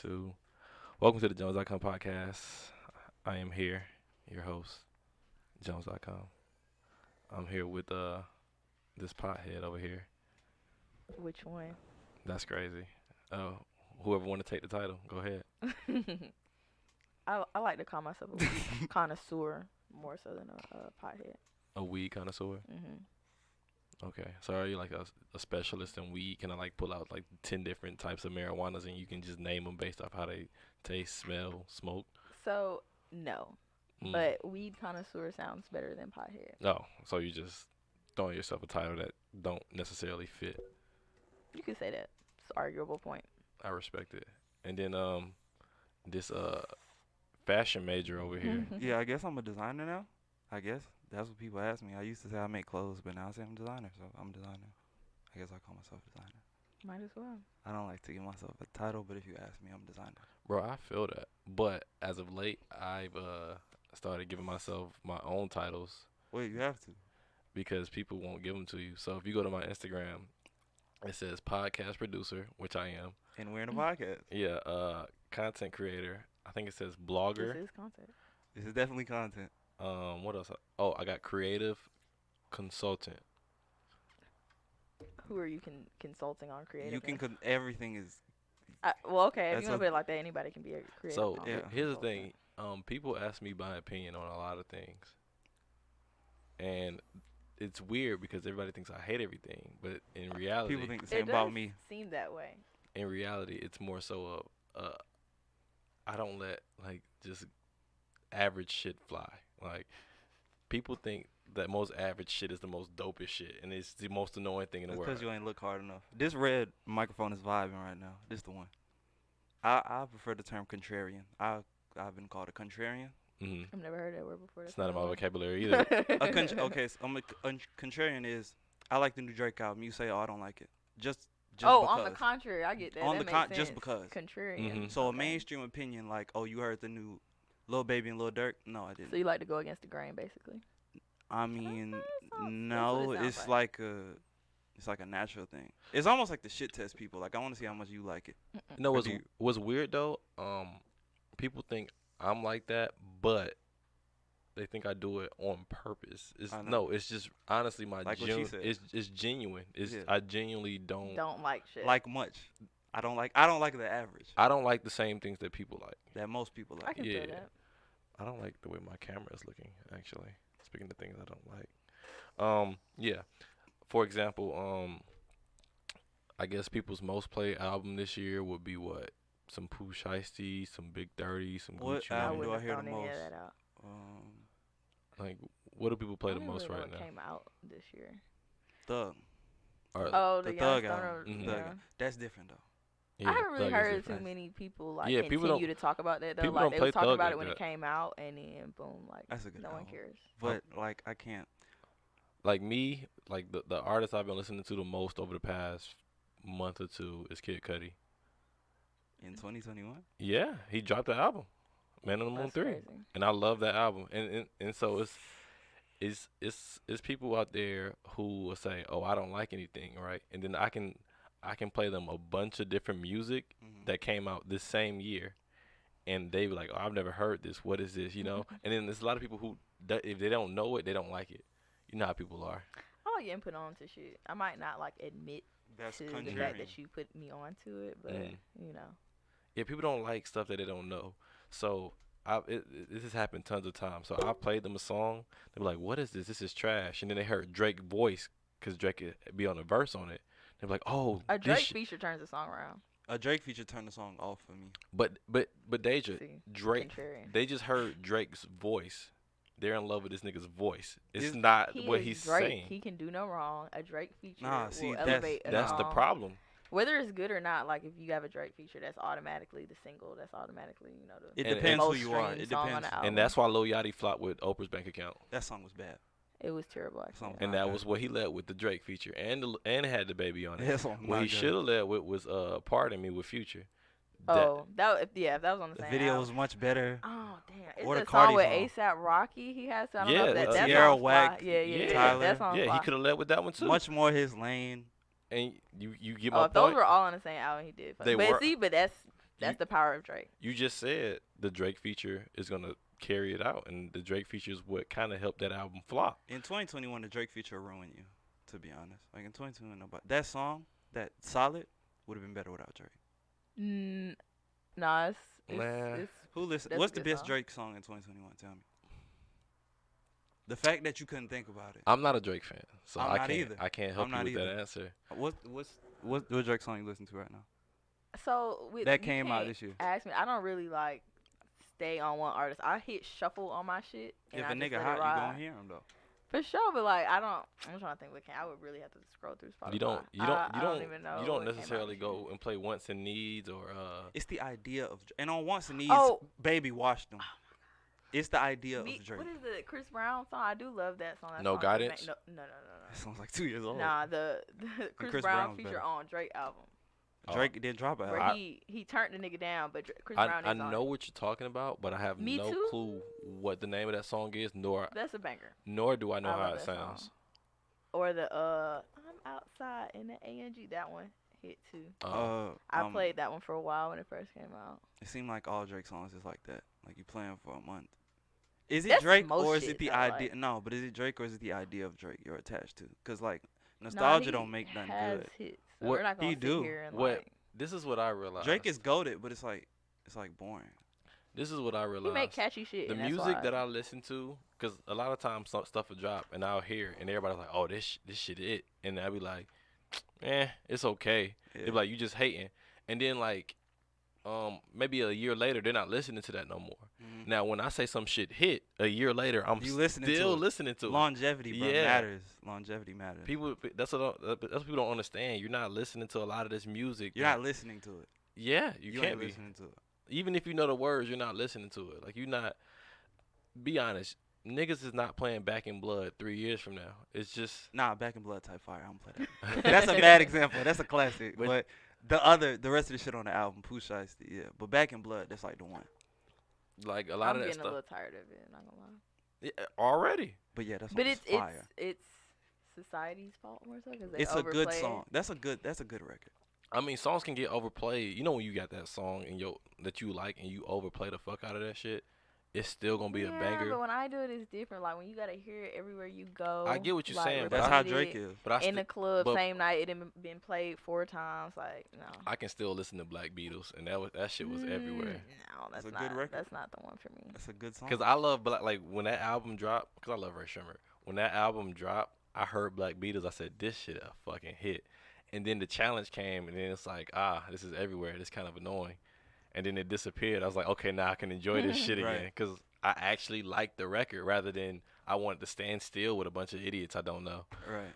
2. Welcome to the Jones.com podcast. I am here, your host, Jones.com. I'm here with this pothead over here. Which one? That's crazy. Uh, Whoever want to take the title, go ahead. I like to call myself a weed connoisseur more so than a pothead. A weed connoisseur. Mhm. Okay. So are you like a specialist in weed? Can I like pull out like 10 different types of marijuanas and you can just name them based off how they taste, smell, smoke? So no, Mm. but weed connoisseur sounds better than pothead. No. So you just throwing yourself a title that don't necessarily fit. You could say that. It's an arguable point. I respect it. And then this fashion major over here. Yeah, I guess I'm a designer now. I guess that's what people ask me. I used to say I make clothes, but now I say I'm a designer, so I'm a designer. I guess I call myself a designer. Might as well. I don't like to give myself a title, but if you ask me, I'm a designer. Bro, I feel that. But as of late, I've started giving myself my own titles Wait, you have to. because people won't give them to you. So if you go to my Instagram, it says podcast producer, which I am. And we're in a podcast. Yeah, content creator. I think it says This blogger. is content. This is definitely content. What else? Oh, I got creative consultant. Who are you consulting on creative? You can things? everything is. Well, okay. If That's you're gonna a- put it like that, anybody can be a creative. So Yeah. here's the consultant. thing. People ask me my opinion on a lot of things, and it's weird because everybody thinks I hate everything, but in reality, People think the It same about does me. seem that way. in reality, it's more so I don't let like just average shit fly. Like people think that most average shit is the most dopest shit, and it's the most annoying thing in the That's world. because you ain't look hard enough. This red microphone is vibing right now. This the one. I prefer the term contrarian. I've been called a contrarian. Hmm. I've never heard that word before. It's not in my vocabulary either. Okay, so contrarian is I like the new Drake album. You say, oh, I don't like it. Just Oh, because. on the contrary, I get that. On that the makes just sense. because. Contrarian. Mhm. So a Okay. mainstream opinion like, oh, you heard the new Lil Baby and Lil Durk? No, I didn't. So you like to go against the grain, basically. I mean, that's what no, it sounds it's like. it's like a natural thing. It's almost like the shit test people. Like I want to see how much you like it. Mm-mm. You know Or what's do you- what's weird though? People think I'm like that, but they think I do it on purpose. I know. No, it's just honestly my Like what she said. it's genuine. It's Yeah. I genuinely don't. Don't like shit. Like much. I don't like the average I don't like the same things that people like. that most people I like. can Yeah. feel that. I don't like the way my camera is looking. Actually, speaking of things I don't like. Yeah. For example, I guess people's most played album this year would be what? Some Pooh Shiesty, some Big 30, some What Gucci I album Mane. do wouldn't I hear have the thrown any of most? that out. Um, Like, what do people play I the don't most really know right what now? came out this year. Thug. Or, Oh, the the, Thug Young album. Stoner. Mhm. Yeah. Thug. That's different though. yeah, I haven't really Thug is heard different. too many people like Yeah, people continue don't- to talk about that though. people Like don't they play was talking Thug about like it when that. it came out, and then boom, like That's a good no one album. cares. But like I can't. Like me, like the artist I've been listening to the most over the past month or two is Kid Cudi. In 2021. Yeah, he dropped the album, Man on the Moon That's 3. crazy. And I love that album. And so it's people out there who will say, "Oh, I don't like anything," right? And then I can play them a bunch of different music Mhm. that came out this same year, and they be like, "Oh, I've never heard this. What is this?" You know? And then there's a lot of people who if they don't know it, they don't like it. You know how people are. I like getting put on to shit. I might not like admit That's to the fact contrarian. that you put me onto it, but Mhm. you know. Yeah, people don't like stuff that they don't know. So this has happened tons of times. So I played them a song. They were like, "What is this? This is trash." And then they heard Drake's voice because Drake could be on a verse on it. They were like, "Oh, A this Drake sh-" feature turns the song around. A Drake feature turned the song off for me. But Deja, See, Drake, contrarian. they just heard Drake's voice. They're in love with this nigga's voice. It's Is- not He what is he's Drake. saying. He can do no wrong. A Drake feature Nah, see, will that's- elevate a That's the song. problem. Whether it's good or not, like if you have a Drake feature, that's automatically the single. That's automatically, you know, the It And- depends who most you are. streamed It song on depends. the album. And that's why Lil Yachty flopped with Oprah's bank account. That song was bad. It was terrible, actually. Song- And Not that good. was what he led with the Drake feature, and it had the baby on it. That song What not he good. should have led with was "Pardon Me" with Future. Oh, if that was on the The same video album. was much better. Oh damn! Is Or the the song Cardi with song. ASAP Rocky? He has. I don't Yeah, know if that. with That Tierra song's fly. Whack, Yeah. Tyler. That song's Yeah, he fly. could have led with that one too. Much more his lane. And you get Oh, my if those point. were all on the same album, he did. They but were. see, but that's That's the power of Drake. You just said the Drake feature is gonna carry it out, and the Drake feature is what kind of helped that album flop. In 2021, the Drake feature ruined you. To be honest, like in 2021, nobody that song, that Solid, would have been better without Drake. Nah, Nah. it's Who listen? That's a What's the good best song. Drake song in 2021? Tell me. The fact that you couldn't think about it. I'm not a Drake fan, so I'm I not can't. either. I can't help I'm you not with that either. answer. What Drake song you listen to right now? so with, That you came out can't this year. Ask me. I don't really like stay on one artist. I hit shuffle on my shit. And If I a just nigga let it hot, you ride. gonna hear him though. For sure, but like I don't. I'm trying to think what came. I would really have to scroll through Spotify. You don't. You I don't. You don't. even know You don't what came out necessarily this year. go and play Wants and Needs or It's the idea of and on Wants and Needs, Oh. Baby washed them. It's the idea Me, of Drake. what is the Chris Brown song? I do love that song. That No song is Guidance? No. That sounds like 2 years old. Nah, the Chris, Chris Brown Brown's feature better. on Drake album. Drake didn't drop it. Where I- he turned the nigga down, but Chris Brown I is on know it. what you're talking about, but I have Me no too. clue what the name of that song is, nor That's a banger. do I know I how love it that song. sounds. Or the I'm outside in the ANG. That one hit too. I played that one for a while when it first came out. It seemed like all Drake songs is like that. Like you playing for a month. Is it That's Drake most or is shit, it the though, idea? like- No, but is it Drake or is it the idea of Drake you're attached to? Cause like nostalgia Nah, don't make nothing has good. hits, so What we're not gonna he sit do? here and What- like. This is what I realized. Drake is goated, but it's like boring. This is what I He realized. make catchy shit. The and that's music why. that I listen to, because a lot of times stuff will drop and I'll hear and everybody's like, "Oh, this shit it," and I'll be like, it's okay. Yeah. They be like, "You just hating," and then like, maybe a year later they're not listening to that no more. Mhm. Now when I say some shit hit a year later, I'm You listening to still it. listening to it. Longevity, bro, Yeah. matters. Longevity matters. People, that's what people don't understand. You're not listening to a lot of this music. You're not listening to it. Yeah, you You can't ain't be. listening to it. Even if you know the words, you're not listening to it. Like you're not. Be honest, niggas is not playing Back in Blood 3 years from now. It's just Nah, Back in Blood type fire. I don't play that. That's a bad example. That's a classic. But- But the rest of the shit on the album, Pooh Shiesty, yeah. But Back in Blood, that's like the one. like a lot I'm of that getting a stuff little tired of it. Not gonna lie. Yeah, already. But yeah, that's But fire. it's society's fault more so because they It's a good overplay it. song. That's a good record. I mean, songs can get overplayed. You know when you got that song and that you like and you overplay the fuck out of that shit, it's still gonna be a Yeah, banger. but when I do it, it's different. Like when you gotta hear it everywhere you go. I get what you're like, saying, but That's how repeated Drake is. But I in still, the club, but- same night, it had been played 4 times. Like no. I can still listen to Black Beatles, and that shit was everywhere. No, That's that's a good not. record. That's not the one for me. That's a good song. Cause I love like when that album dropped. Cause I love Ray Sherman. When that album dropped, I heard Black Beatles. I said this shit a fucking hit. And then the challenge came, and then it's like this is everywhere. This kind of annoying. And then it disappeared. I was like, okay, now I can enjoy this shit Right. again. Cause I actually liked the record rather than I wanted to stand still with a bunch of idiots I don't know. Right.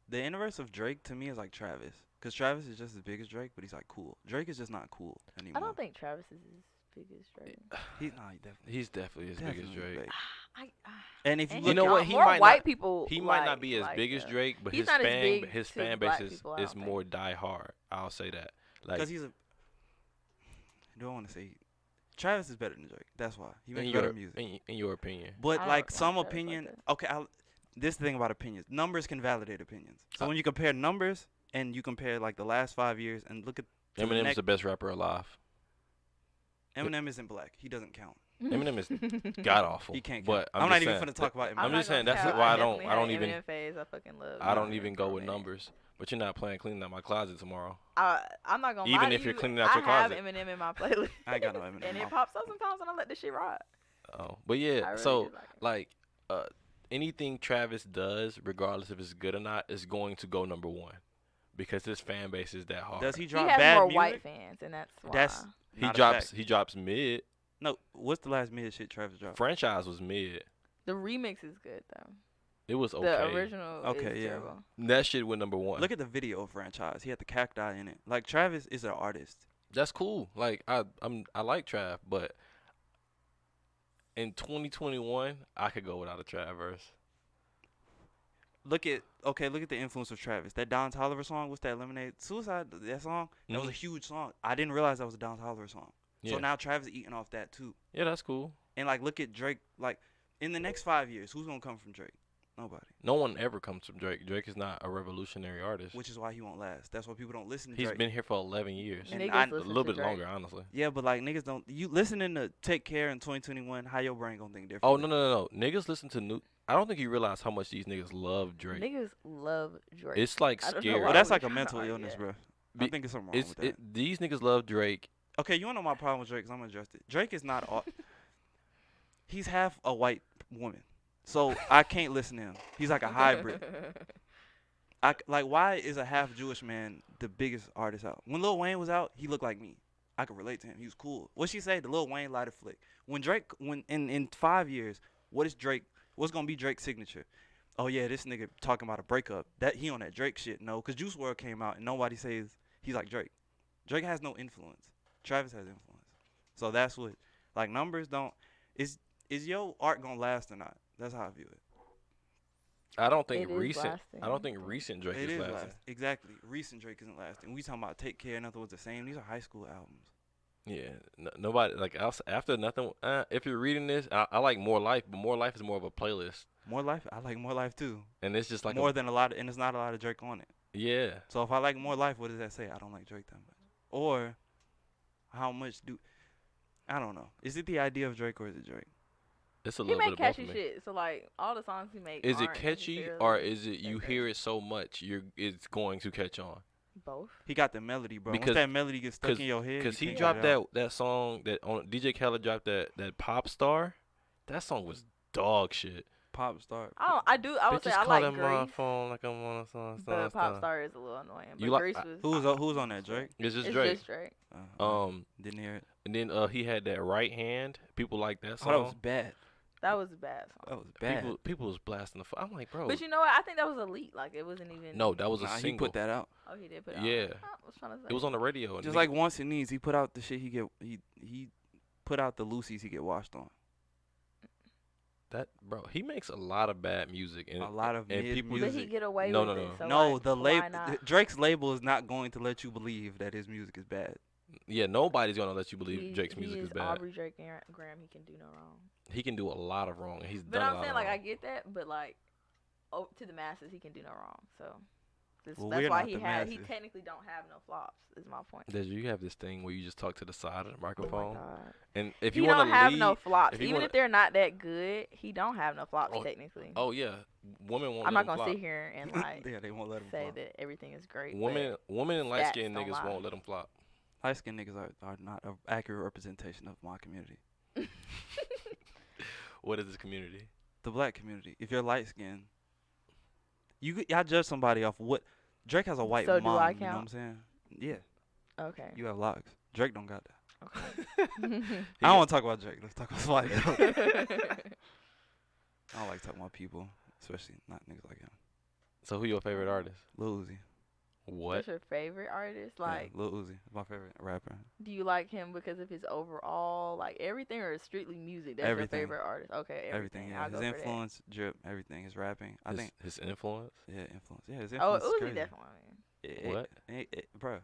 The inverse of Drake to me is like Travis. Because Travis is just as big as Drake, but he's like cool. Drake is just not cool anymore. I don't think Travis is as big as Drake. He definitely. He's definitely as big as definitely Drake. big. I And if you and look You know at, what? He more might white not- people. He might not be as like big as him. Drake, but He's his not as fan big his to fan black base people, I is don't think. more die hard. I'll say that. Like because he's a. I don't want to say. Travis is better than Drake. That's why he in makes your better music. in your opinion. But I like don't some like Travis like opinion, that. okay. This is the thing about opinions. Numbers can validate opinions. So Uh, when you compare numbers and you compare like the last 5 years and look at to the Eminem's next- the best rapper alive. Eminem isn't black. He doesn't count. Eminem is god awful. He can't count. But I'm not just even saying, finna talk about Eminem. I'm not just saying gonna that's count. why I definitely don't had even Eminem phase. I fucking love. I don't Eminem even for go a with minute. numbers. But you're not playing cleaning out my closet tomorrow. I'm not gonna Even lie if to you're you, cleaning out your I have closet. Eminem in my playlist. I ain't got no Eminem and in it my- pops up sometimes, and I let this shit ride. Oh, but yeah. I really So do like it. anything Travis does, regardless if it's good or not, is going to go number one because his fan base is that hard. Does he He drop has bad more music? white fans, and that's why. That's He not a drops. fact. He drops mid. No, what's the last mid shit Travis dropped? Franchise was mid. the remix is good though. It was The okay. original Okay, is yeah. terrible. That shit went number one. Look at the video of Franchise. He had the cacti in it. Like Travis is an artist. That's cool. Like I like Trav, but in 2021, I could go without a Trav verse. Look at the influence of Travis. That Don Toliver song, what's that? Lemonade Suicide. That song. That was a Mhm. huge song. I didn't realize that was a Don Toliver song. Yeah. So now Travis eating off that too. Yeah, that's cool. And like look at Drake. Like in the next 5 years, who's gonna come from Drake? Nobody. No one ever comes from Drake. Drake is not a revolutionary artist. Which is why he won't last. That's why people don't listen to He's Drake. been here for 11 years. And Niggas a listen little to bit Drake. longer, honestly. Yeah, but like niggas don't. You listening to Take Care in 2021? How your brain gonna think different? Oh no. Niggas listen to new. I don't think you realize how much these niggas love Drake. Niggas love Drake. It's like I don't know scary. why Well, that's we like a tryna mental argue illness, that. bro. Be- I think it's something wrong with that. These niggas love Drake. Okay, you wanna know my problem with Drake? 'Cause I'm gonna address it. Drake is not all. He's half a white woman, so I can't listen to him. He's like a hybrid. Like, why is a half Jewish man the biggest artist out? When Lil Wayne was out, he looked like me. I could relate to him. He was cool. What she say? The Lil Wayne lighter flick. When Drake, when in 5 years, what is Drake? What's gonna be Drake's signature? Oh yeah, this nigga talking about a breakup. That he on that Drake shit. No, cause Juice WRLD came out and nobody says he's like Drake. Drake has no influence. Travis has influence. So that's what, like, numbers don't. Is your art gonna last or not? That's how I view it. I don't think It is recent. lasting. I don't think recent Drake It is is lasting. lasting. Exactly. Recent Drake isn't lasting. We talking about Take Care, Nothing Was the Same. These are high school albums. Yeah, nobody like after nothing. If you're reading this, I like More Life, but More Life is more of a playlist, More Life, I like More Life too. and it's just like More than a lot of, and there's not a lot of Drake on it. yeah. So if I like More Life, what does that say? I don't like Drake that much. Or how much do, I don't know. Is it the idea of Drake or is it Drake? It's a He little bit make of both catchy for me. shit. So like all the songs he makes. Is it aren't catchy necessarily or is it you that hear great. it so much it's going to catch on? Both. He got the melody, bro. Because- Once that melody gets stuck in your head, Because you he can't dropped get it out. that song that on DJ Khaled dropped that Pop Star. That song was dog shit. Pop star. I would say Bitches I calling like my Grease, phone like I'm on a song. but Pop Star is a little annoying. But You like- Grease was. Who's on that? Drake. It's just It's Drake. just Drake. Didn't hear it. And then he had that Right Hand. People like that Oh, song. that was bad. That was a bad song. That was bad. People was blasting the. I'm like, bro. But you know what? I think that was elite. Like it wasn't even. No, that was a Nah, he single. put that out. Oh, he did put it out. Yeah. I was trying to say. It was on the radio. and Just niggas- like Once It Needs, he put out the shit he put out the Lucy's he get washed on. that, bro. He makes a lot of bad music, and A lot of and mid people. But music. he get away No, with no, it. no. So No, like, the why label not? Drake's label is not going to let you believe that his music is bad. Yeah, nobody's gonna let you believe He- Drake's he music is is bad. Aubrey Drake and Graham. He can do no wrong. He can do a lot of wrong, and he's But done a I'm lot saying of like wrong. I get that, but like, to the masses he can do no wrong. So Well, that's we're why not he the he masses. technically don't have no flops. Is my point. Does you have this thing where you just talk to the side of the Oh my microphone, God. and if He you want don't to have lead, no flops. if you Even wanna- if they're not that good, he don't have no flops Oh, technically. oh yeah, women won't. I'm let not him gonna flop. sit here and like Yeah, they won't let him say flop. that everything is great. Women and light skinned don't niggas lie. won't let them flop. Light skinned niggas are not an accurate representation of my community. What is this community? The black community. If you're light skinned, y'all judge somebody off what Drake has a white So do mom, I you know what I'm count? saying? Yeah, Okay. you have locks. Drake don't got that. Okay. I don't want to talk about Drake. Let's talk about somebody else. I don't like talking about people, especially not niggas like him. So who your favorite artist? Lil Uzi. What? What's your favorite artist? Like, yeah, Lil Uzi, my favorite rapper. do you like him because of his overall, like everything, or strictly music? That's Everything. your favorite artist. Okay, Everything, yeah. I'll go His for that. influence, drip, everything. His rapping. I His, think, his influence. yeah, influence. Yeah, his Oh, influence is Uzi crazy. definitely. What? Bro?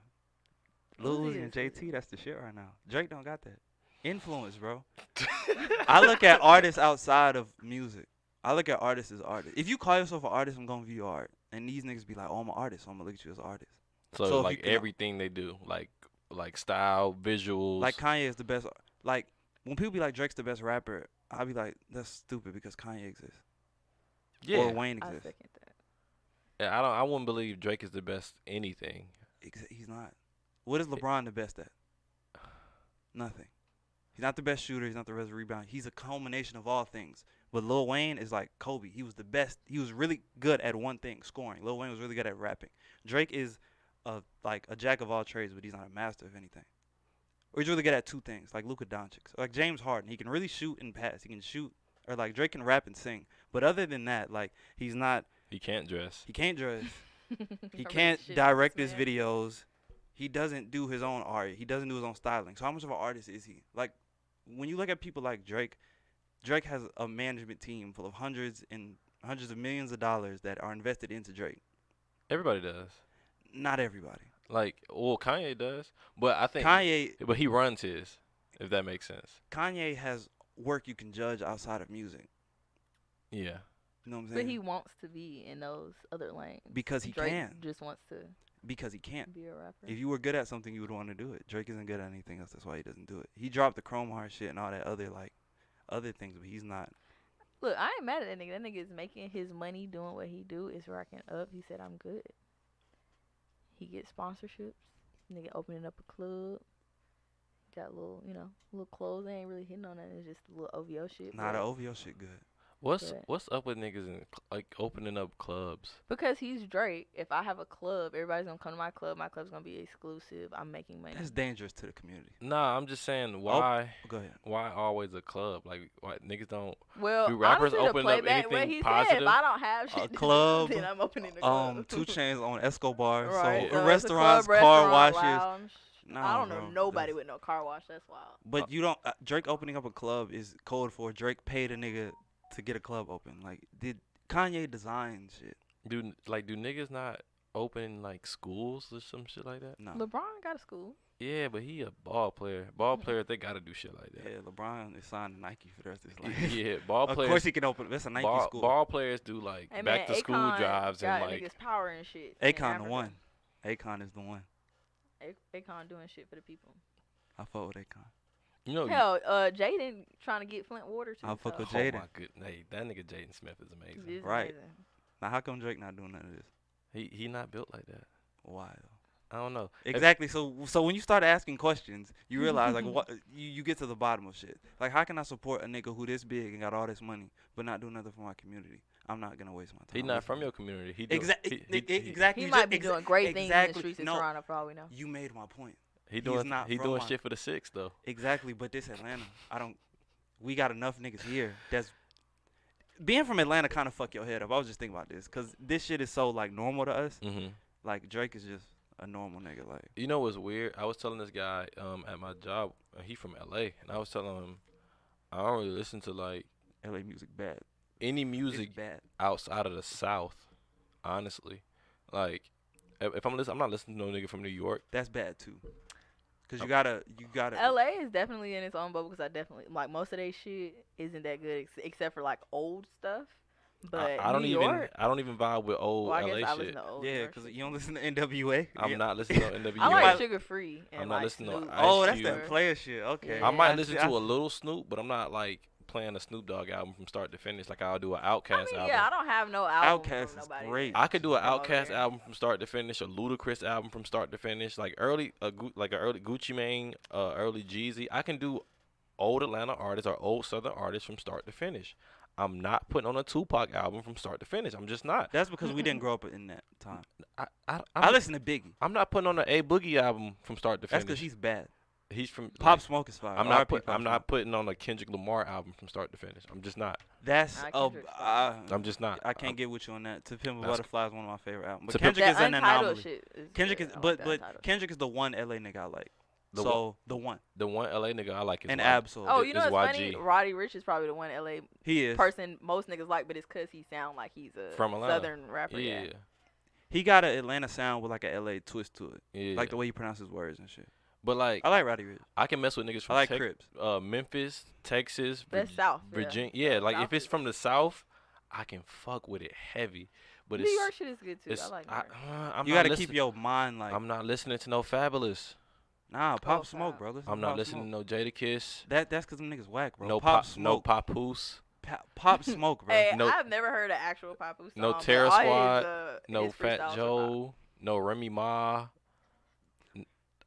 Lil Uzi Uzi and is JT, that's the shit right now. Drake don't got that. Influence, bro. I look at artists outside of music. I look at artists as artists. If you call yourself an artist, I'm gonna view your art. And these niggas be like, oh, I'm an artist, so I'm gonna look at you as an artist. So, So if like you can- everything they do, like style, visuals. Like Kanye is the best. Like when people be like Drake's the best rapper, I be like, that's stupid because Kanye exists yeah. or Wayne I exists. second that. Yeah, I wouldn't believe Drake is the best anything. He's not. What is LeBron the best at? Nothing. He's not the best shooter. He's not the best rebounder. He's a culmination of all things. But Lil Wayne is like Kobe. He was the best. He was really good at one thing, scoring. Lil Wayne was really good at rapping. Drake is like a jack of all trades, but he's not a master of anything. Or he's really good at two things, like Luka Doncic. Like James Harden, he can really shoot and pass. He can shoot, or like Drake can rap and sing. But other than that, like he's not. He can't dress. He can't dress. He Really can't shit, direct this his man. videos. He doesn't do his own art. He doesn't do his own styling. So how much of an artist is he? Like, when you look at people like Drake, Drake has a management team full of hundreds of millions of dollars that are invested into Drake. Everybody does. Not everybody. Like, well, Kanye does, but I think Kanye but he runs his, if that makes sense. has work you can judge outside of music. Yeah. You know what I'm saying? But he wants to be in those other lanes. Because he Drake can. just wants to. Because he can't. Be a rapper. If you were good at something, you would want to do it. Drake isn't good at anything else. That's why he doesn't do it. He dropped the Chrome Heart shit and all that other things, but he's not. Look, I ain't mad at that nigga. That nigga is making his money doing what he do. Is racking up. He said, I'm good. He gets sponsorships. Nigga opening up a club. Got little clothes. They ain't really hitting on that. It's just a little OVO shit. Nah, the OVO shit good. What's up with niggas in opening up clubs? Because he's Drake. If I have a club, everybody's gonna come to my club. My club's gonna be exclusive. I'm making money. That's dangerous to the community. Nah, I'm just saying why. Go ahead. Why always a club? Like, why niggas don't? Well, do rappers honestly, open to play up back what anything he positive? said, if I don't have shit A club. then I'm opening the club. 2 Chainz on Escobar. Right. So It's a restaurants, club, car restaurant, washes. lounge. Nah, I don't know bro. nobody with no car wash. That's wild. But you don't. Drake opening up a club is code for Drake paid a nigga to get a club open. Like, did Kanye design shit? Do niggas not open like schools or some shit like that? No. LeBron got a school. Yeah, but he a ball player. Ball players, they gotta do shit like that. Yeah, LeBron is signed to Nike for the rest of his life. Yeah, ball Of players. course he can open. That's a Nike school. Ball players do like Hey, back man, to school Akon drives and got like. niggas power and shit. in Akon the Africa. one. Akon is the one. Akon doing shit for the people. I fuck with Akon. You know, Hell, Jaden trying to get Flint water too. I'll fuck so. with oh Jaden. my goodness, hey, that nigga Jaden Smith is amazing. It's Right. amazing. Now, how come Drake not doing none of this? He not built like that. Why though? I don't know. Exactly. So when you start asking questions, you realize like what you get to the bottom of shit. Like, how can I support a nigga who this big and got all this money but not do nothing for my community? I'm not gonna waste my time. He not listening. from your community. He do, Exactly. he- Exactly. He You might just- be doing great things in the streets of No, Toronto for all we know. you made my point. He doing not he from doing my- shit for the six though. Exactly, but this Atlanta, we got enough niggas here. That's being from Atlanta kind of fuck your head up. I was just thinking about this because this shit is so like normal to us. Mhm. Like Drake is just a normal nigga. Like, You know what's weird? I was telling this guy at my job, he from LA, and I was telling him I don't really listen to like LA music bad. any It's music bad. outside of the South. Honestly, like if I'm not listening to no nigga from New York. That's bad too. Cause you gotta. LA is definitely in its own bubble because I definitely like most of their shit isn't that good except for like old stuff. But I don't New even York, I don't even vibe with old well, I guess LA I shit. listen to old New Yeah, York cause shit. you don't listen to NWA. I'm Yeah. not listening to NWA. I like might- Sugar Free and I'm not like listening to Snoop. Ice Oh, that's Cube. that player shit. Okay. Yeah. I might I listen see- to a little Snoop, but I'm not like playing a Snoop Dogg album from start to finish. Like I'll do an I Outkast mean, album. yeah, I don't have no album Outkast from is nobody. great. I could do an from over Outkast there. album from start to finish, a Ludacris album from start to finish, like early Gucci Mane, early Jeezy. I can do old Atlanta artists or old Southern artists from start to finish. I'm not putting on a Tupac album from start to finish. I'm just not. That's because we didn't grow up in that time. I I listen to Biggie. I'm not putting on an A Boogie album from start to That's finish. because he's bad. He's from Pop Smoke is fire. I'm R.I.P. not Pop I'm Smoke. not putting on a Kendrick Lamar album from start to finish. I'm just not. That's Nah, oh, Kendrick's fire. I'm just not. I can't get with you on that. To Pimp a That's- Butterfly is one of my favorite albums. To But Pimp- Kendrick is That an Untitled anomaly. shit is Kendrick good. is, I like but that but Untitled. Kendrick is the one LA nigga I like. The So the one The one LA nigga I like is and Y- Absol. Oh, you know is what's funny? YG. Roddy Ricch is probably the one LA He is. person most niggas like, but it's because he sound like he's a From Atlanta. Southern rapper. Yeah, He got an Atlanta sound with like a LA twist to it, yeah. like the way he pronounces words and shit. But like I like Roddy Ricch. I can mess with niggas I from like Crips. Memphis, Texas, That's South. yeah. Virginia. Yeah, like South if it's is- from the South, I can fuck with it heavy. But New it's York shit is good too. I it's like New York. I'm You not gotta listening, keep your mind like, I'm not listening to no Fabulous. nah, Pop Oh, Smoke, fam. bro. Listen I'm to not Pop listening to Smoke. no Jadakiss. That's because them niggas whack, bro. No Pop no Smoke. Papoose. Pop Smoke, bro. Hey, No- I've never heard an actual Papoose song. No but Terror all his, Squad, No his Fat freestyles are Joe. No Remy Ma.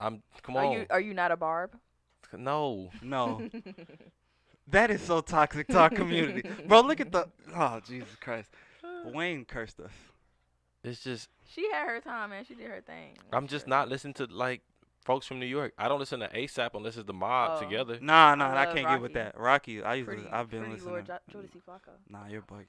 Come fire. on. Are you not a Barb? No. No. That is so toxic to our community. Bro, look at the oh Jesus Christ. Wayne cursed us. It's just She had her time, man. She did her thing. I'm just not listening to like folks from New York. I don't listen to ASAP unless it's the mob Oh. together. Nah, I I love can't get with Rocky. that. Rocky, Pretty, I've been pretty listening. Lord Jodeci Flacco. Nah, you're bugging.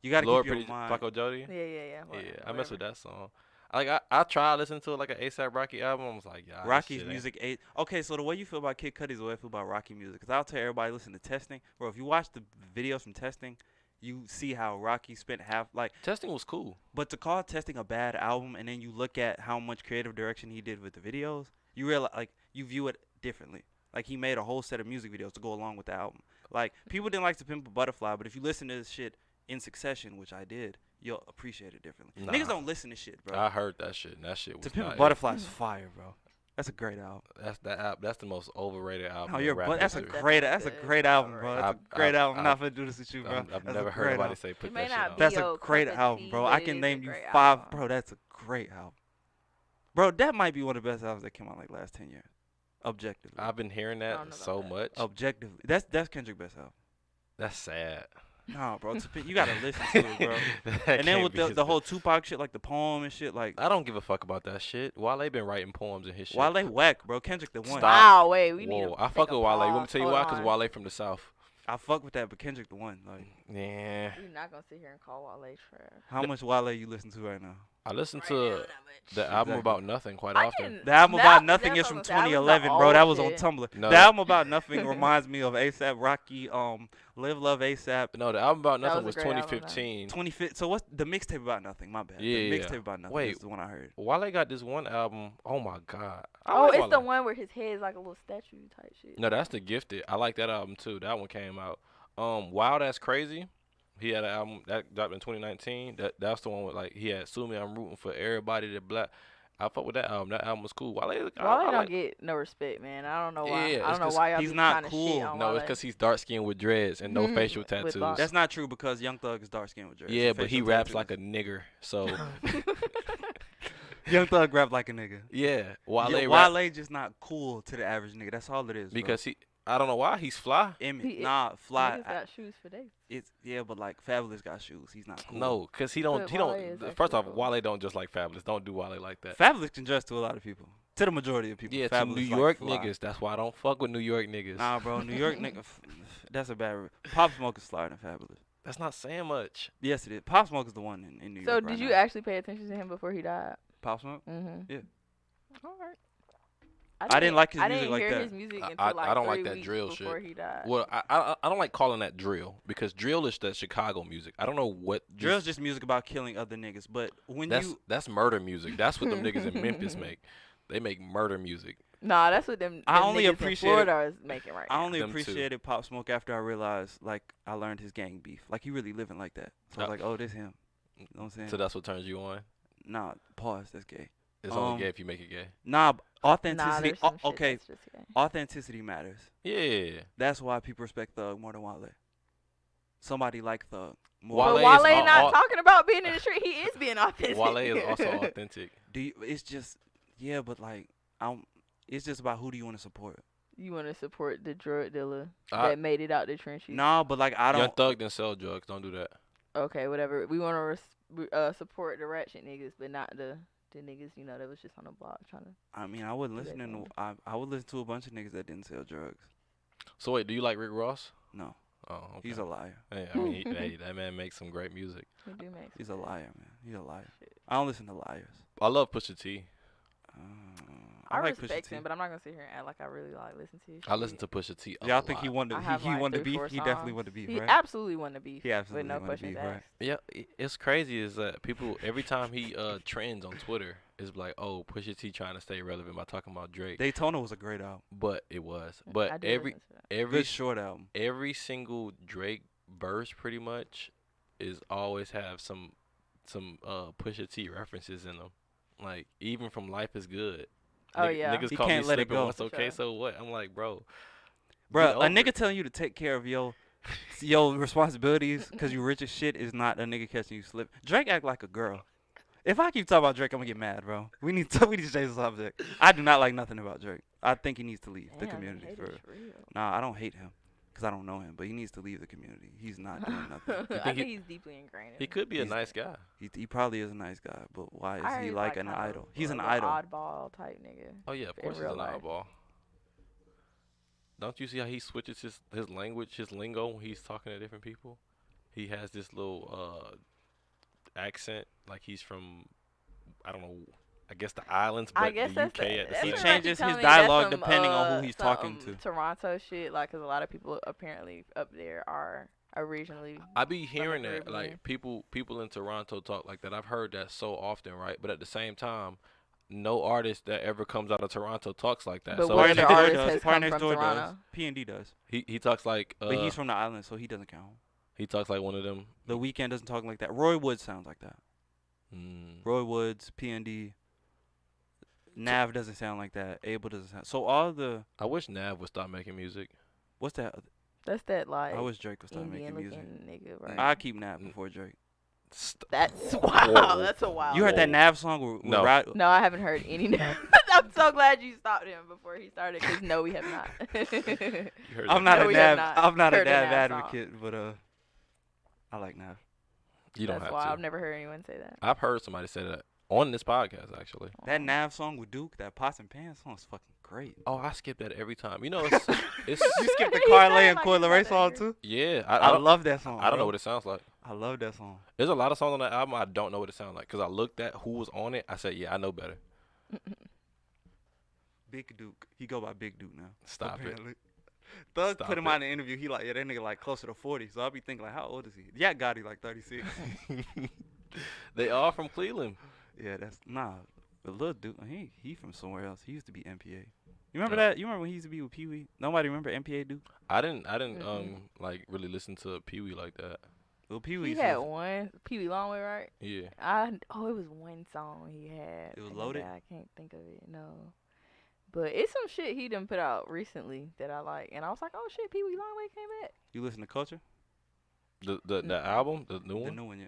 You gotta Lord keep Pretty your mind. Flacco Jody. Yeah. Yeah, whatever, I mess with whatever. that song. Like I tried listening to like an ASAP Rocky album. I was like, yeah, Rocky's music. Okay, so the way you feel about Kid Cudi is the way I feel about Rocky music. Cause I'll tell everybody listen to Testing, bro. If you watch the videos from Testing, you see how Rocky spent half like. Testing was cool. But to call Testing a bad album, and then you look at how much creative direction he did with the videos, you realize like you view it differently. Like he made a whole set of music videos to go along with the album. Like people didn't like To Pimp a Butterfly, but if you listen to this shit in succession, which I did, you'll appreciate it differently. Nah. Niggas don't listen to shit, bro. I heard that shit. And that shit was To Pimp a not it. Butterfly's fire, bro. That's a great album. That's the most overrated album. No, in you're rap but that's a history. great album, bro. That's a great album. I'm I've- not gonna do this with you, bro. I've That's a never heard great nobody album. say put It may that shit not on. be That's your a great cup of album, tea, bro. but I it can is name a you great 5, album. bro. That's a great album, bro. That might be one of the best albums that came out like last 10 years, objectively. I've been hearing I don't that know so about that. much. Objectively, that's Kendrick's best album. That's sad. Nah, bro. You gotta listen to it, bro. And then with the whole Tupac shit, like the poem and shit, like I don't give a fuck about that shit. Wale been writing poems and his shit. Wale whack, bro. Kendrick the one. Stop. Wow, wait, we need Whoa, to I take fuck a with Wale. You want me pause. to tell you Hold why? Because on. Wale from the South. I fuck with that, but Kendrick the one. Like, Yeah. We're not gonna sit here and call Wale trash. how much Wale you listen to right now? I listen Right now, to not much. the album Exactly. about nothing quite I often. can- The album That- about nothing that's is what from I'm saying. That was the 2011, bro. That was on old Tumblr. No, The that- album about nothing reminds me of ASAP Rocky, Live Love ASAP. No, the album about That nothing was was a great album, though. 2015. 25. So what's the mixtape about nothing? My bad. Yeah, the yeah. mixtape about nothing Wait. is the one I heard. Wale got this one album. Oh my god. I Oh, like it's the Wale. one where his head's like a little statue type shit. No, that's the Gifted. I like that album too. That one came out. Wild That's Crazy. He had an album that dropped in 2019. That's the one with like he had Sue Me, I'm Rooting for Everybody That Black. I fuck with that album. That album was cool. Wale Wale I don't like, get no respect, man. I don't know why. Yeah, I it's don't know 'cause why y'all he's be not trying to cool. shit on No, Wale. it's because he's dark skinned with dreads and no Mhm. facial With tattoos. blonde- That's not true because Young Thug is dark skinned with dreads. Yeah, and but he facial raps tattoos. like a nigger. So Young Thug rap like a nigga. yeah, Wale Yeah, rap Wale just not cool to the average nigga. That's all it is. because I don't know why he's fly. Image, He- nah, fly. Niggas got shoes for days. It's yeah, but like Fabulous got shoes. He's not cool. No, cause he don't. But He Wale don't. is First actually off, cool. Wale don't just like Fabulous. Don't do Wale like that. Fabulous can dress to a lot of people. To the majority of people. Yeah, to Fabulous New like York fly. niggas. That's why I don't fuck with New York niggas. Nah, bro, New York nigga. That's a bad. Pop Smoke is flyer than Fabulous. That's not saying much. Yes, it is. Pop Smoke is the one in New So York. did right you now. actually pay attention to him before he died? Pop Smoke? Mm-hmm. Yeah. All right. I didn't like his I music didn't like hear that. his music I- until I like don't like 3 that weeks drill shit. before he died. Well, I don't like calling that drill because drill is that Chicago music. I don't know what Drill's just music about killing other niggas. But when that's murder music. That's what them niggas in Memphis make. They make murder music. Nah, that's what them. I them only niggas in appreciate- Florida is making right I now. only Them two. appreciated Pop Smoke after I realized, like, I learned his gang beef. Like, he really living like that. So I was like, oh, this him. You know what I'm saying? So that's what turns you on. Nah, pause. That's gay. It's only Um, gay if you make it gay. Nah, Nah, authenticity. there's some shit Okay, that's just gay. authenticity matters. Yeah. That's why people respect Thug more than Wale. Somebody like Thug. More Wale But is Wale all- not all- talking about being in the street. He is being authentic. Wale is also authentic. it's just, yeah, but like, it's just about who do you want to support. You want to support the drug dealer I- that made it out the trenches? Nah, but like, I Young don't. Thug didn't sell drugs. Don't do that. Okay, whatever. We want to support the ratchet niggas, but not the niggas, you know, that was just on the block trying to. I mean, I wouldn't Do that listen to. thing. I would listen to a bunch of niggas that didn't sell drugs. So wait, do you like Rick Ross? No, Oh, okay. he's a liar. Hey, I mean, hey, that man makes some great music. We do make He's a some liar, man. He's a liar. shit. I don't listen to liars. I love Pusha T. I like respect Pusha T. him, but I'm not gonna sit here and act like I really like listen to his I listen shit. to Pusha T. A Y'all think lot. he won the I have, he like, won the 3, beef? 4 He definitely songs. won the beef, He right? absolutely won the beef. He absolutely with no won the questions beef, right? asked. Yeah, it's crazy is that people every time he trends on Twitter, it's like, oh, Pusha T trying to stay relevant by talking about Drake. Daytona was a great album. But it was. I But do every listen to that. Good short album. every single Drake verse pretty much is always have some Pusha T references in them. Like even from Life is Good. Oh, yeah. Niggas He call can't me let it slipping go. once, For okay, sure. so what? I'm like, bro. Bruh, Get a over nigga it. telling you to take care of your responsibilities because you rich as shit is not a nigga catching you slip. Drake act like a girl. If I keep talking about Drake, I'm gonna get mad, bro. We need to change the subject. I do not like nothing about Drake. I think he needs to leave the Damn, community hate for. is real. Nah, I don't hate him because I don't know him, but he needs to leave the community. He's not doing nothing. I think think he- he's deeply ingrained. He could be a He's- nice guy. He probably is a nice guy, but why I is heard he he's like an kind of idol? He's a an little idol. oddball type nigga. Oh yeah, of in course he's real an life. oddball. Don't you see how he switches his language, his lingo when he's talking to different people? He has this little accent like he's from I don't know, I guess the islands, but I guess the that's UK at the that's same He pretty time. much changes telling his me that's dialogue some, depending on who he's some, talking to. Toronto shit, like, 'cause a lot of people apparently up there are originally. I be hearing that Caribbean. like people in Toronto talk like that. I've heard that so often, right? But at the same time, no artist that ever comes out of Toronto talks like that. But So what it's other Party just- Next Door artist does. has Party come Next from Door does. Toronto? P&D does. he talks like But he's from the island, so he doesn't count. He talks like one of them. The Weeknd doesn't talk like that. Roy Woods sounds like that. Mm. Roy Woods, PND. Nav doesn't sound like that. Abel doesn't sound. So all the I wish Nav would stop making music. what's that? That's that like I wish Drake would start Indian making looking music. nigga, right? I keep Nav before Drake. That's wow. Whoa. That's a wild. You heard that Whoa. Nav song with No. No, I haven't heard any. I'm so glad you stopped him before he started. Cause no, we have not. You heard I'm that? not No, a we have Nav. not I'm not a heard the Nav Nav song. advocate, but I like Nav. You don't That's have wild. to. I've never heard anyone say that. I've heard somebody say that on this podcast actually. That Nav song with Duke, that Pots and Pans song is fucking great. Oh, I skip that every time. You know, it's it's You skipped the He Carly sounded and like Coi he was Leray about to song agree. too. yeah. I don't- love that song. I don't know bro. what it sounds like. I love that song. There's a lot of songs on that album I don't know what it sounds like because I looked at who was on it. I said, yeah, I know better. Big Duke. He go by Big Duke now. Stop it. apparently. Thug Stop put him it. out in the interview. He like, yeah, that nigga like closer to 40. So I'll be thinking like, how old is he? Yeah, Gotti like 36. They are from Cleveland. Yeah, that's nah. But Lil Duke, he from somewhere else. He used to be MPA. You remember Yeah. that? You remember when he used to be with Pee Wee? Nobody remember MPA Duke? I didn't Mm-mm. like really listen to Pee Wee like that. Lil Pee Wee. He had one Pee Wee Longway, right? Yeah. It was one song he had. It was and Loaded? I can't think of it. No. But it's some shit he done put out recently that I like, and I was like, oh shit, Pee Wee Longway came back. You listen to Culture? The album, the new The one. new one, yeah.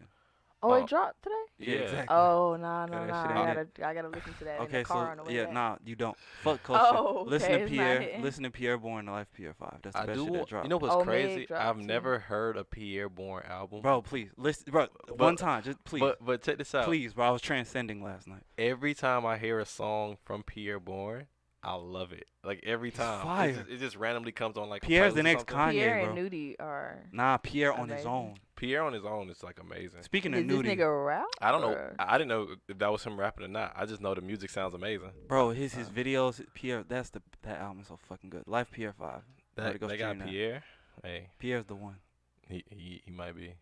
Oh, Oh. it dropped today. Yeah. exactly. Oh no, Yeah, no, that no! shit ain't I gotta listen to that in Okay, the car so on the way yeah, back. nah, you don't. Fuck Culture. Oh, Listen okay, to it's not Pierre. hitting. Listen to Pierre Bourne, The Life of Pierre 5. That's the I best do. shit that dropped. You know what's Oh, Meg crazy? dropped I've too. never heard a Pierre Bourne album. Bro, please listen, bro. One time, just please, But check this out. please, bro. I was transcending last night. Every time I hear a song from Pierre Bourne, I love it. Like every He's time, fire. it just randomly comes on like. a Pierre's playlist the or next something. Kanye, Pierre bro. and Nudie are. Nah, Pierre on his Amazing. own. Pierre on his own is like amazing. Speaking Is of this Nudie, nigga rap? I don't know. or- I didn't know if that was him rapping or not. I just know the music sounds amazing. bro, his videos, Pierre. That album is so fucking good. Life Pierre 5. That to go they got stream that. Pierre. Hey, Pierre's the one. he might be.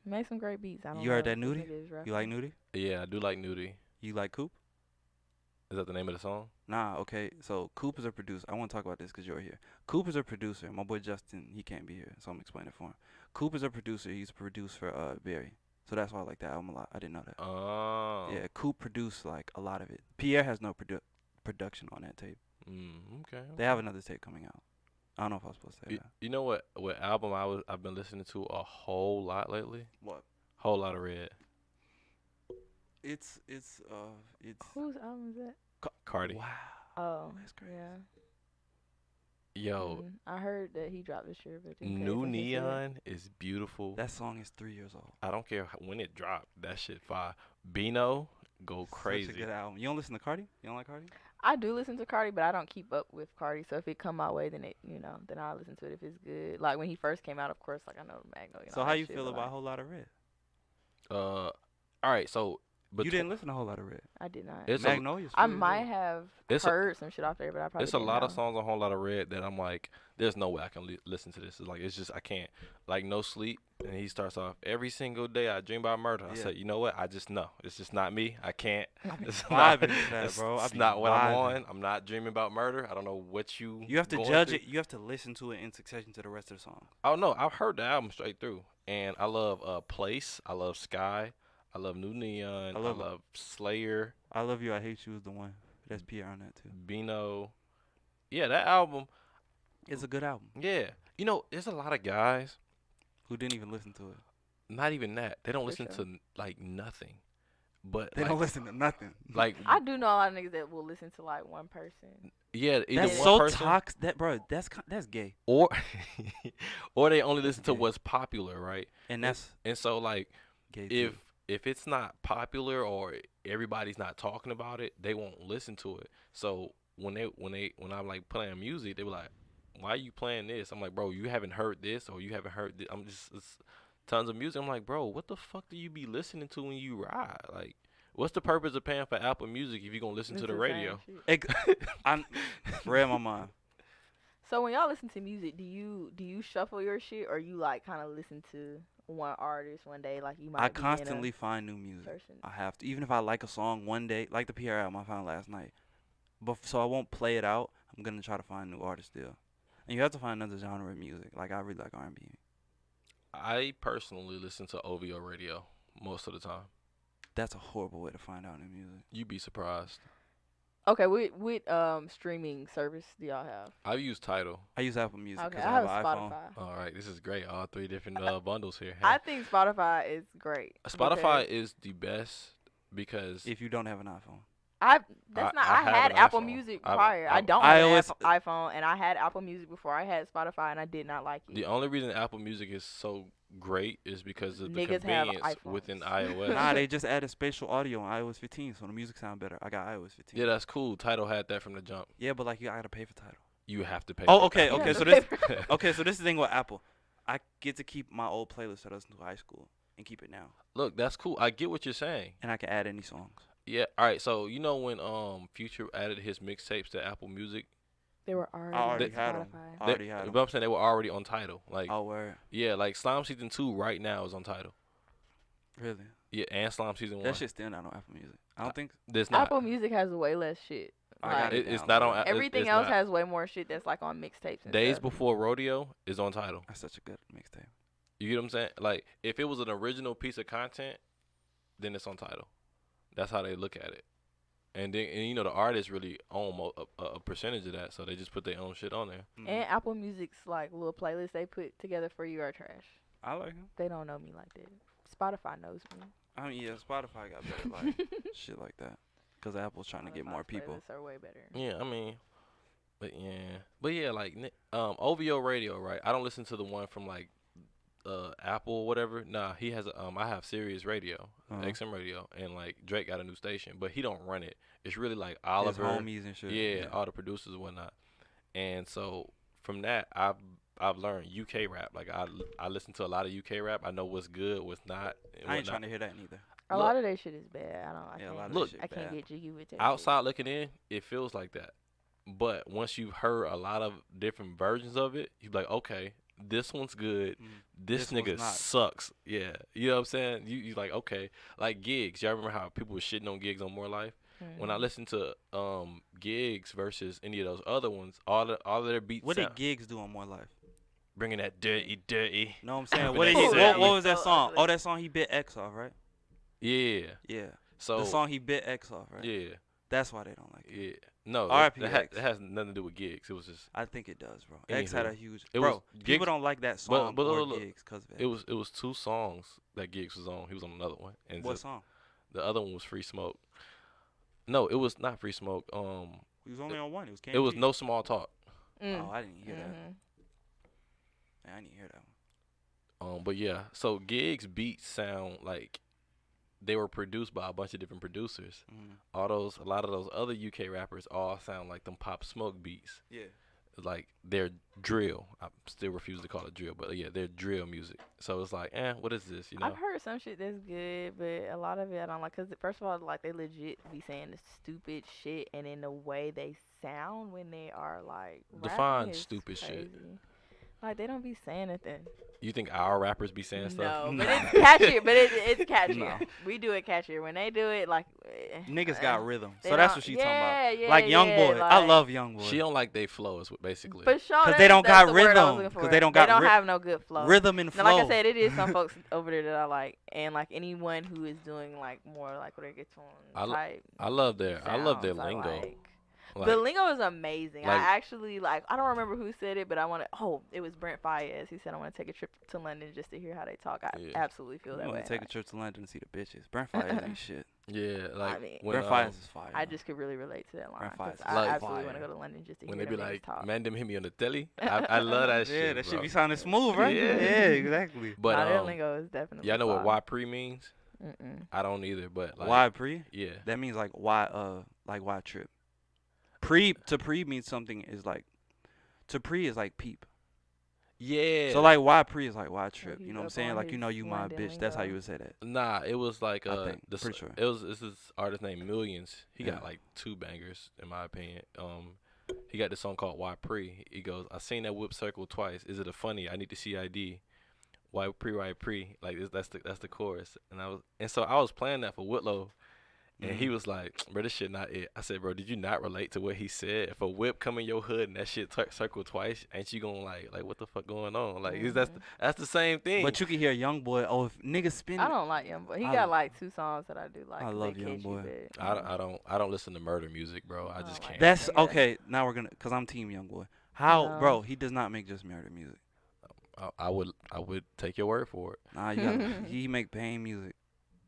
Make some great beats. I don't You heard know that if this Nudie? nigga is You like rapping. Nudie? Yeah, I do like Nudie. You like Coop? Is that the name of the song? Nah, okay. So Coop is a producer. I want to talk about this because you're here. Coop is a producer. My boy Justin, he can't be here, so I'm explaining it for him. Coop is a producer. He's produced for Barry. So that's why I like that album a lot. I didn't know that. Oh. Yeah, Coop produced like a lot of it. Pierre has no production on that tape. Okay. They have another tape coming out. I don't know if I was supposed to say You, that. you know what album I've been listening to a whole lot lately? What? Whole lot of Red. It's Whose album is that? Cardi. wow. Oh, That's crazy. yeah. Yo, I heard that he dropped this year, but didn't pay New attention to it. Neon is beautiful. That song is 3 years old. I don't care when it dropped. That shit fire. Bino go Such a crazy. good album. You don't listen to Cardi? You don't like Cardi? I do listen to Cardi, but I don't keep up with Cardi. So if it come my way, then then I'll listen to it if it's good. Like when he first came out, of course, like I know Magnolia. and So all how that you shit, feel but, about like, Whole Lot of Red? All right, so You didn't listen to Whole Lot of Red. I did not. It's Magnolia's I 3 years might old. have It's a- heard some shit off there, but I probably it's a didn't lot of know. songs on Whole Lot of Red that I'm like, there's no way I can listen to this. It's just I can't. Like No Sleep, and he starts off every single day I dream about murder. I Yeah. said, you know what? I just know it's just not me. I can't. It's vibing to that, it's, bro. I It's be not what I'm vibing. on. I'm not dreaming about murder. I don't know what you. You have to going judge through. it. You have to listen to it in succession to the rest of the song. Oh no, I've heard the album straight through, and I love Place. I love Sky. I love New Neon. I I love- love Slayer. I Love You, I Hate You is the one. That's Pierre on that too. Bino. Yeah, that album. It's a good album. Yeah, you know, there's a lot of guys. Who didn't even listen to it? Not even that. They don't For listen sure. to like nothing. But They like, don't listen to nothing. like I do know a lot of niggas that will listen to like one person. yeah, either That's one so person toxic. That bro, that's gay. or or they only listen to Okay. what's popular, right? And that's And so like gay. too. if it's not popular or everybody's not talking about it, they won't listen to it. So when I'm like playing music, they were like, "Why are you playing this?" I'm like, "Bro, you haven't heard this or you haven't heard this." I'm just it's tons of music. I'm like, "Bro, what the fuck do you be listening to when you ride? Like, what's the purpose of paying for Apple Music if you're gonna listen It's to the same radio?" shit. I'm read my mind. So when y'all listen to music, do you shuffle your shit or you like kind of listen to one artist one day? Like you might. I be in a constantly find new music. person. I have to, even if I like a song one day, like the Pierre album I found last night. But so I won't play it out. I'm gonna try to find new artists still. And you have to find another genre of music. Like I really like R&B. I personally listen to OVO radio most of the time. That's a horrible way to find out new music. You'd be surprised. Okay, what streaming service do y'all have? I've used Tidal. I use Apple Music Okay, because I I have have an iPhone. Spotify. All right, this is great. All three different bundles here. I think Spotify is great. Spotify because is the best because If you don't have an iPhone, I I have had an Apple iPhone. Music I've- prior. I I've- don't have iOS an iPhone, and I had Apple Music before I had Spotify, and I did not like it. the only reason Apple Music is so great is because of the Niggas have convenience within iPhones. iOS. nah, they just added spatial audio on iOS 15, so the music sound better. I got iOS 15. Yeah, that's cool. Tidal had that from the jump. Yeah, but like you gotta pay for title. You have to pay. Oh, for okay, Tidal. okay. So Yeah. this, okay, so this is the thing with Apple. I get to keep my old playlist that I listened to in high school and keep it now, Look, that's cool. I get what you're saying. and I can add any songs. Yeah. All right. So you know when Future added his mixtapes to Apple Music, They were already, already on had 'em. Spotify. I already had 'em. But I'm saying they were already on Tidal. Like, Oh, where? yeah, like Slime Season 2 right now is on Tidal. Really? Yeah, and Slime Season 1. That shit's still not on Apple Music. I don't think. There's not. Apple Music has way less shit. I got Like, it It's down, not though. on. everything it's else not. has way more shit that's like on mixtapes and Days stuff. Before Rodeo is on Tidal. That's such a good mixtape. You get what I'm saying? Like, if it was an original piece of content, then it's on Tidal. That's how they look at it. And then, and you know, the artists really own a percentage of that, so they just put their own shit on there. Mhm. And Apple Music's like little playlists they put together for you are trash. I like him. They don't know me like that. Spotify knows me. I mean, yeah, Spotify got better like shit like that, cause Apple's trying to get more Spotify's people. playlists are way better. Yeah, I mean, but yeah, like OVO Radio, right? I don't listen to the one from like Apple or whatever. Nah, he has I have Sirius Radio, Uh-huh. XM Radio, and like Drake got a new station, but he don't run it. It's really like His Oliver, homies and shit. yeah, all the producers and whatnot. And so from that, I've learned UK rap. Like I listen to a lot of UK rap. I know what's good, what's not. And I ain't whatnot. trying to hear that neither. A Look- lot of their shit is bad. I Yeah, a lot can't, of Look, that shit I can't bad. get jiggy with that. Outside looking in, it feels like that. But once you've heard a lot of different versions of it, you're like, okay, this one's good. Mm. This This one's nigga not. sucks. Yeah. You know what I'm saying? You like, okay. Like Gigs. Y'all remember how people were shitting on Gigs on More Life? Shit. When I listen to Gigs versus any of those other ones, all of their beats What sound, did Gigs do on More Life? bringing that dirty. No, I'm saying, But what did that he? sound What was that so song? ugly. Oh, that song he bit X off, right? Yeah. Yeah. So The song he bit X off, right? yeah. That's why they don't like it. Yeah. No, R.I.P. that X. has nothing to do with Gigs. It was just I think it does, bro. X had Anywho, a huge. it Bro, was people Gigs- don't like that song but or look, Gigs because of it. it was two songs that Gigs was on. He was on another one. And What just- song? the other one was Free Smoke. No, it was not Free Smoke. He was only on one. It was. It was KMG. No Small Talk. Oh, I didn't hear that. Mhm. Yeah, I didn't hear that one. But yeah, so Gigs beats sound like they were produced by a bunch of different producers. Mm. A lot of those other UK rappers all sound like them Pop Smoke beats. Yeah. Like they're drill. I still refuse to call it drill, but yeah, they're drill music. So it's like, what is this? You know? I've heard some shit that's good, but a lot of it I don't like. Cause first of all, like they legit be saying the stupid shit, and in the way they sound when they are like Define rapping is stupid shit. crazy. Like they don't be saying anything. You think our rappers be saying stuff? No, No. but it's catchier. But it's catchier. No. We do it catchier. When they do it, like Niggas got rhythm. they So that's don't- what she talking about. yeah, Like Young yeah, Boy. I like- love Young Boy. She don't like they flow, is basically. For sure, 'Cause they don't that's got the word I was rhythm. looking 'Cause for. they don't They got don't ry- have no good flow. Rhythm and Now, flow. like I said, it is some folks over there that I like, and like anyone who is doing like more like reggaeton type. I love their sounds, I lingo. like. Like, The lingo is amazing. like- I actually like. I don't remember who said it, but I want to. Oh, it was Brent Fayez. He said I want to take a trip to London just to hear how they talk. I Yeah. absolutely feel You that want way. to take a trip to London and see the bitches. Brent Fayez ain't shit. yeah, like mean- when, Brent Fayez is fire. I though. just could really relate to that line. Brent 'cause Fayez is I like absolutely want to fire. go to London just to when hear they be them niggas like, talk. man, them hit me on the telly. I love that shit. Yeah, that bro. shit be sounding smooth, right? Yeah. exactly. But Nah, their lingo is definitely. y'all know what fire. Y pre means? Mm-mm. I don't either, but like, Why pre? yeah, That means like why why trip. Pre means something is like to pre is like peep. yeah. So like why pre is like why trip. he's You know what I'm up saying? on Like you know his you my London bitch. That's how lingo. you would say that. Nah, it was like I think, this, pretty sure. it was this artist named Millions. He Yeah. got like 2 bangers in my opinion. He got this song called Why Pre. He goes, I seen that whip circle twice. Is it a funny? I need to see ID. Why pre? Like that's the chorus. And so I was playing that for Whitlow, And he was like, bro, this shit not it. I said, bro, did you not relate to what he said? If a whip come in your hood and that shit circle twice, ain't you gonna like what the fuck going on? Like, that's the same thing. But you can hear YoungBoy. Oh, if niggas spin. I don't like YoungBoy. He I- got like 2 songs that I do like. I 'cause love they catchy, YoungBoy. but, I don't listen to murder music, bro. I Oh just my can't. God. That's Yeah. okay. Now we're gonna, cause I'm Team YoungBoy. How, No. bro? He does not make just murder music. I would take your word for it. Nah, you gotta. He make pain music.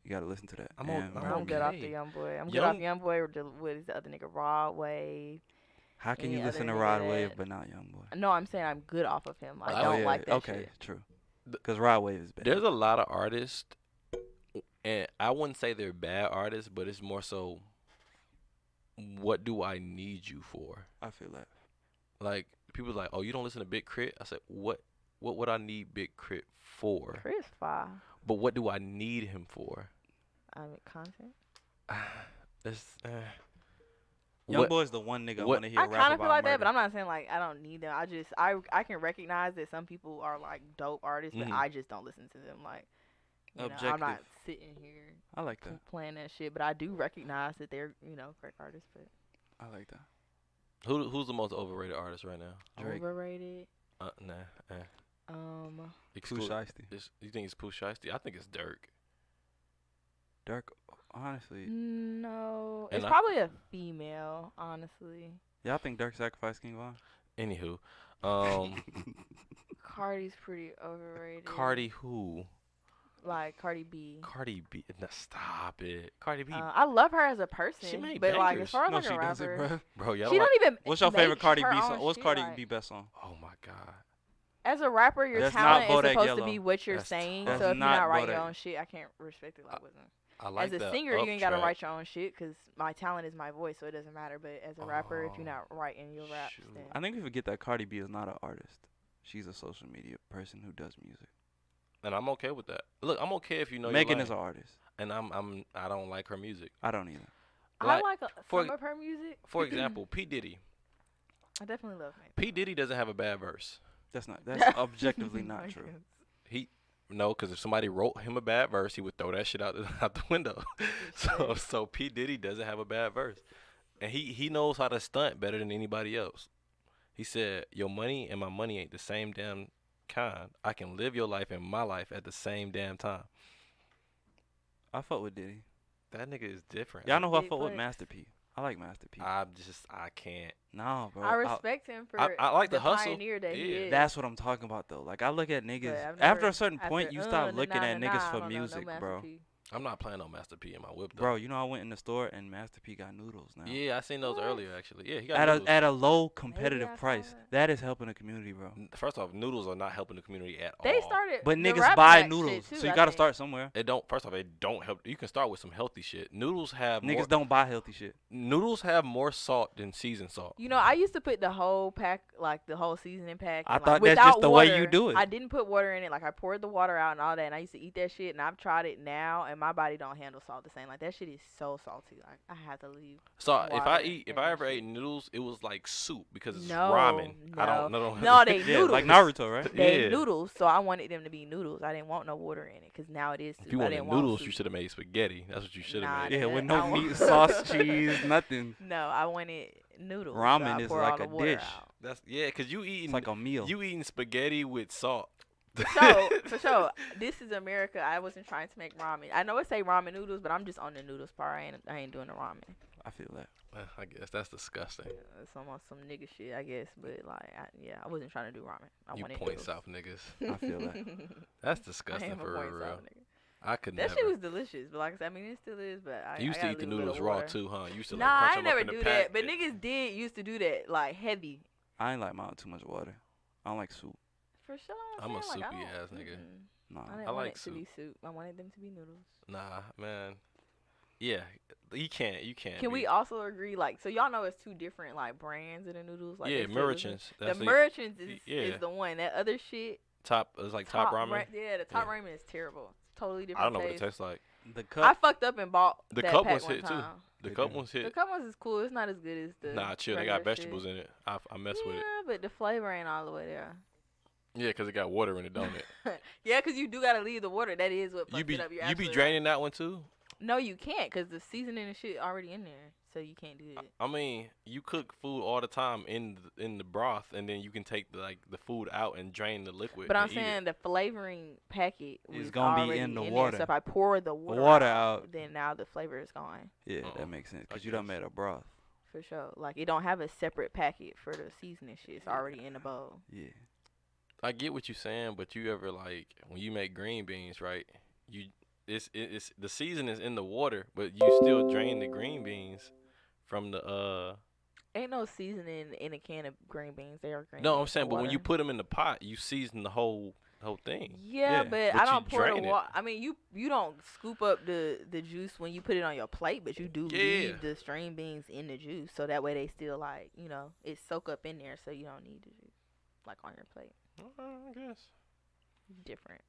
You gotta listen to that. I'm And on- I'm good off the okay. YoungBoy. I'm good off YoungBoy with his other nigga Rod Wave. How can any you listen to other Rod nigga Wave that- but not YoungBoy? No, I'm saying I'm good off of him. I Oh, don't yeah, like that okay, shit. true. The- Cause Rod Wave is bad. There's a lot of artists, and I wouldn't say they're bad artists, but it's more so, what do I need you for? I feel that. Like, people like, oh, you don't listen to Big Crit? I said, what would I need Big Crit for? Chris Fire. But what do I need him for? I mean, content. It's, YoungBoy is the one nigga I what- want to hear I rap kind of about feel like that, murder. but I'm not saying like I don't need them. I can recognize that some people are like dope artists, but Mhm. I just don't listen to them. Like, you know, I'm Objective. not sitting here I like that. playing that shit, but I do recognize that they're great artists. But I like that. who's the most overrated artist right now? Drake. overrated. Nah. Pooh Exclu- Shiesty. you think it's Pooh Shiesty? I think it's Dirk. Dirk, honestly. No, And it's I- probably a female. Honestly, Y'all think Dirk sacrificed King Von? Anywho, Cardi's pretty overrated. Cardi who? like Cardi B. Cardi B. Nah, stop it. Cardi B. I love her as a person, She made but like bangers. as far as No, like she a doesn't, rapper, bro. Bro, y'all she like, don't even. What's your make favorite Cardi her B own song? What's shit, Cardi like- B best song? oh my God. As a rapper, your That's talent not is Bodak supposed Yellow. to be what you're That's saying. tough. So That's if you're not not writing your Bodak- own shit, I can't respect it like wasn't. I like As a the singer, you ain't gotta track. write your own shit because my talent is my voice, so it doesn't matter. But as a rapper, if you're Oh, not writing your raps, shoot. then I think we forget that Cardi B is not an artist. She's a social media person who does music. And I'm okay with that. Look, I'm okay if you know Megan your is an lane. artist. And I don't like her music. I don't either. I Like, like for some of her music. For example, P Diddy. I definitely love Megan. P Diddy doesn't have a bad verse. That's objectively not I true. guess. No, because if somebody wrote him a bad verse, he would throw that shit out the window. So P Diddy doesn't have a bad verse, and he knows how to stunt better than anybody else. He said, "Your money and my money ain't the same damn kind. I can live your life and my life at the same damn time." I fuck with Diddy. That nigga is different. Y'all know who I Big fuck with? flex. Master P. I like Master P. I can't. No, bro. I respect him for I like the hustle. pioneer that he Yeah. is. That's what I'm talking about though. Like I look at niggas I've after never- a certain point, after, you stop looking nah, at nah, niggas nah, I for don't know, no music, Master bro. P. I'm not playing on Master P in my whip though. Bro, you know I went in the store and Master P got noodles now. Yeah, I seen those What? earlier actually. Yeah, he got At noodles. a low I competitive saw price. that. That is helping the community, bro. First off, noodles are not helping the community at all. They started, But the niggas Rap buy Pack shit noodles, too, so you I gotta think. start somewhere. It don't. First off, it don't help. You can start with some healthy shit. Noodles have Niggas more, don't buy healthy shit. Noodles have more salt than seasoned salt. You know, I used to put the whole pack, like the whole seasoning pack. I and, thought like, that's just without the way you water. do it. I didn't put water in it. Like I poured the water out and all that, and I used to eat that shit. And I've tried it now, and my body don't handle salt the same. Like that shit is so salty. Like I have to leave. So if Water if and I ever shit. ate noodles, it was like soup because it's No, ramen. I don't no. know. No, they Yeah, noodles. like Naruto, right? They Yeah. noodles, so I wanted them to be noodles. I didn't want no water in it, cause now it is soup. If you I wanted didn't noodles, want you soup. should have made spaghetti. That's what you should Nah, have Yeah, made. with I no want- meat, sauce, cheese, nothing. No, I wanted noodles. so Ramen I is pour like all the a water dish. out. That's because you It's eating like a meal. you eating spaghetti with salt. So for sure, this is America. I wasn't trying to make ramen. I know it say ramen noodles, but I'm just on the noodles part. I ain't doing the ramen. I feel that. I guess that's disgusting. It's almost some nigga shit, I guess. But like, I wasn't trying to do ramen. I You wanted point noodles. south niggas. I feel that. That's I disgusting am a for point real. south nigga. I could That never. shit was delicious, but like I said, I mean, it still is. But I you used I to gotta eat the leave a noodles little raw water. too, huh? You used to Nah, like I crunch ain't them up never in the do pack. that. But niggas did used to do that, like heavy. I ain't like mine with too much water. I don't like soup. For sure. I'm a saying, like, I soupy don't- ass nigga. Nah. I didn't I want like it to be soup. I wanted them to be noodles. Nah, man. Yeah, you can't. Can we also agree, like, so y'all know it's two different like brands of the noodles? Like Yeah, they still Merchants. The That's Merchants yeah. is the one. That other shit, top. It's like top ramen. yeah, the top Yeah. ramen is terrible. It's totally I different. don't know what it taste. tastes like. The I cup. fucked up and bought The that cup pack was one hit, too. time. The They cup do. one's The hit. cup ones is cool. It's not as good as the. Nah, chill. They got regular vegetables shit. in it. I mess yeah, with it. but the flavor ain't all the way there. Yeah, 'cause it got water in it, don't it? Yeah, 'cause you do gotta leave the water. That is what you fucks be it up. You're you be absolutely draining that one too. No, you can't, cause the seasoning and shit already in there, so you can't do it. I mean, you cook food all the time in the broth, and then you can take the food out and drain the liquid. But I'm and eat it. saying the flavoring packet It's was gonna be already in the there. water. So if I pour the water, water out, out. then now the flavor is gone Yeah, Uh-uh. that makes sense. I Cause you done guess. made a broth. for sure. Like it don't have a separate packet for the seasoning shit. It's already in the bowl. Yeah. I get what you're saying, but you ever like when you make green beans, right? It's the seasoning's in the water, but you still drain the green beans from the. Ain't no seasoning in a can of green beans. They are green. No, I'm beans saying, and but when you water. put them in the pot, you season the whole thing. Yeah, Yeah, but but I you don't pour the drain it. water. I mean, you don't scoop up the juice when you put it on your plate, but you do Yeah. leave the string beans in the juice, so that way they still like it soak up in there, so you don't need the juice like on your plate. I guess. Different.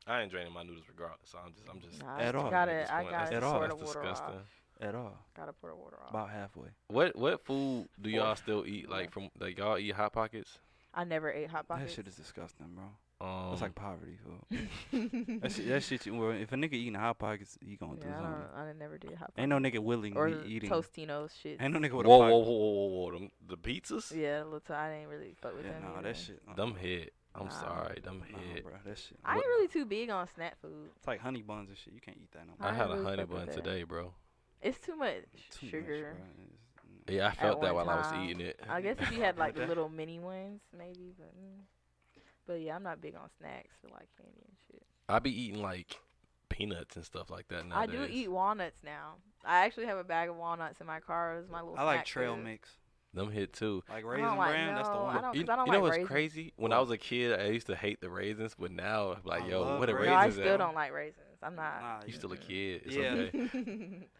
I ain't draining my noodles regardless. So I'm just Nah, At I all. at gotta, this I point. gotta At all. pour the That's water disgusting. off. At all. Gotta pour the water off. About halfway. What food do y'all still eat? Like from like y'all eat Hot Pockets? I never ate hot That pockets. shit is disgusting, bro. Um, That's like poverty food. That shit. Well, if a nigga eating hot pockets, he gonna do Yeah, something. I never did hot pockets. Ain't no nigga willing or eating. Tostinos shit. Ain't no nigga with whoa, a whoa, pocket. whoa. The pizzas? Yeah, little I ain't really fuck with Yeah, them. nah, either. that shit. Them hit. I'm Nah. sorry, them Nah, hit. bro, that shit. I ain't really too big on snack food. It's like honey buns and shit. You can't eat that no more. I I had ain't a really honey fuck with bun that. today, bro. It's too much Too much, sugar. bro. Yeah, I felt that one while I was time. eating it. I guess if you had like the That- little mini ones, maybe. But yeah, I'm not big on snacks for like candy and shit. I be eating like peanuts and stuff like that I nowadays. do eat walnuts now. I actually have a bag of walnuts in my car. It's my little. I like snack trail food. mix. Them hit too. Like I Raisin don't like, Bran, that's the no, one. I don't, You, 'cause I don't you know like what's raisins. crazy? When I was a kid, I used to hate the raisins, but now I'm like, I yo, love what a raisins. No, I raisins still at? don't like raisins. I'm not. Nah, You still a kid. It's Yeah. okay.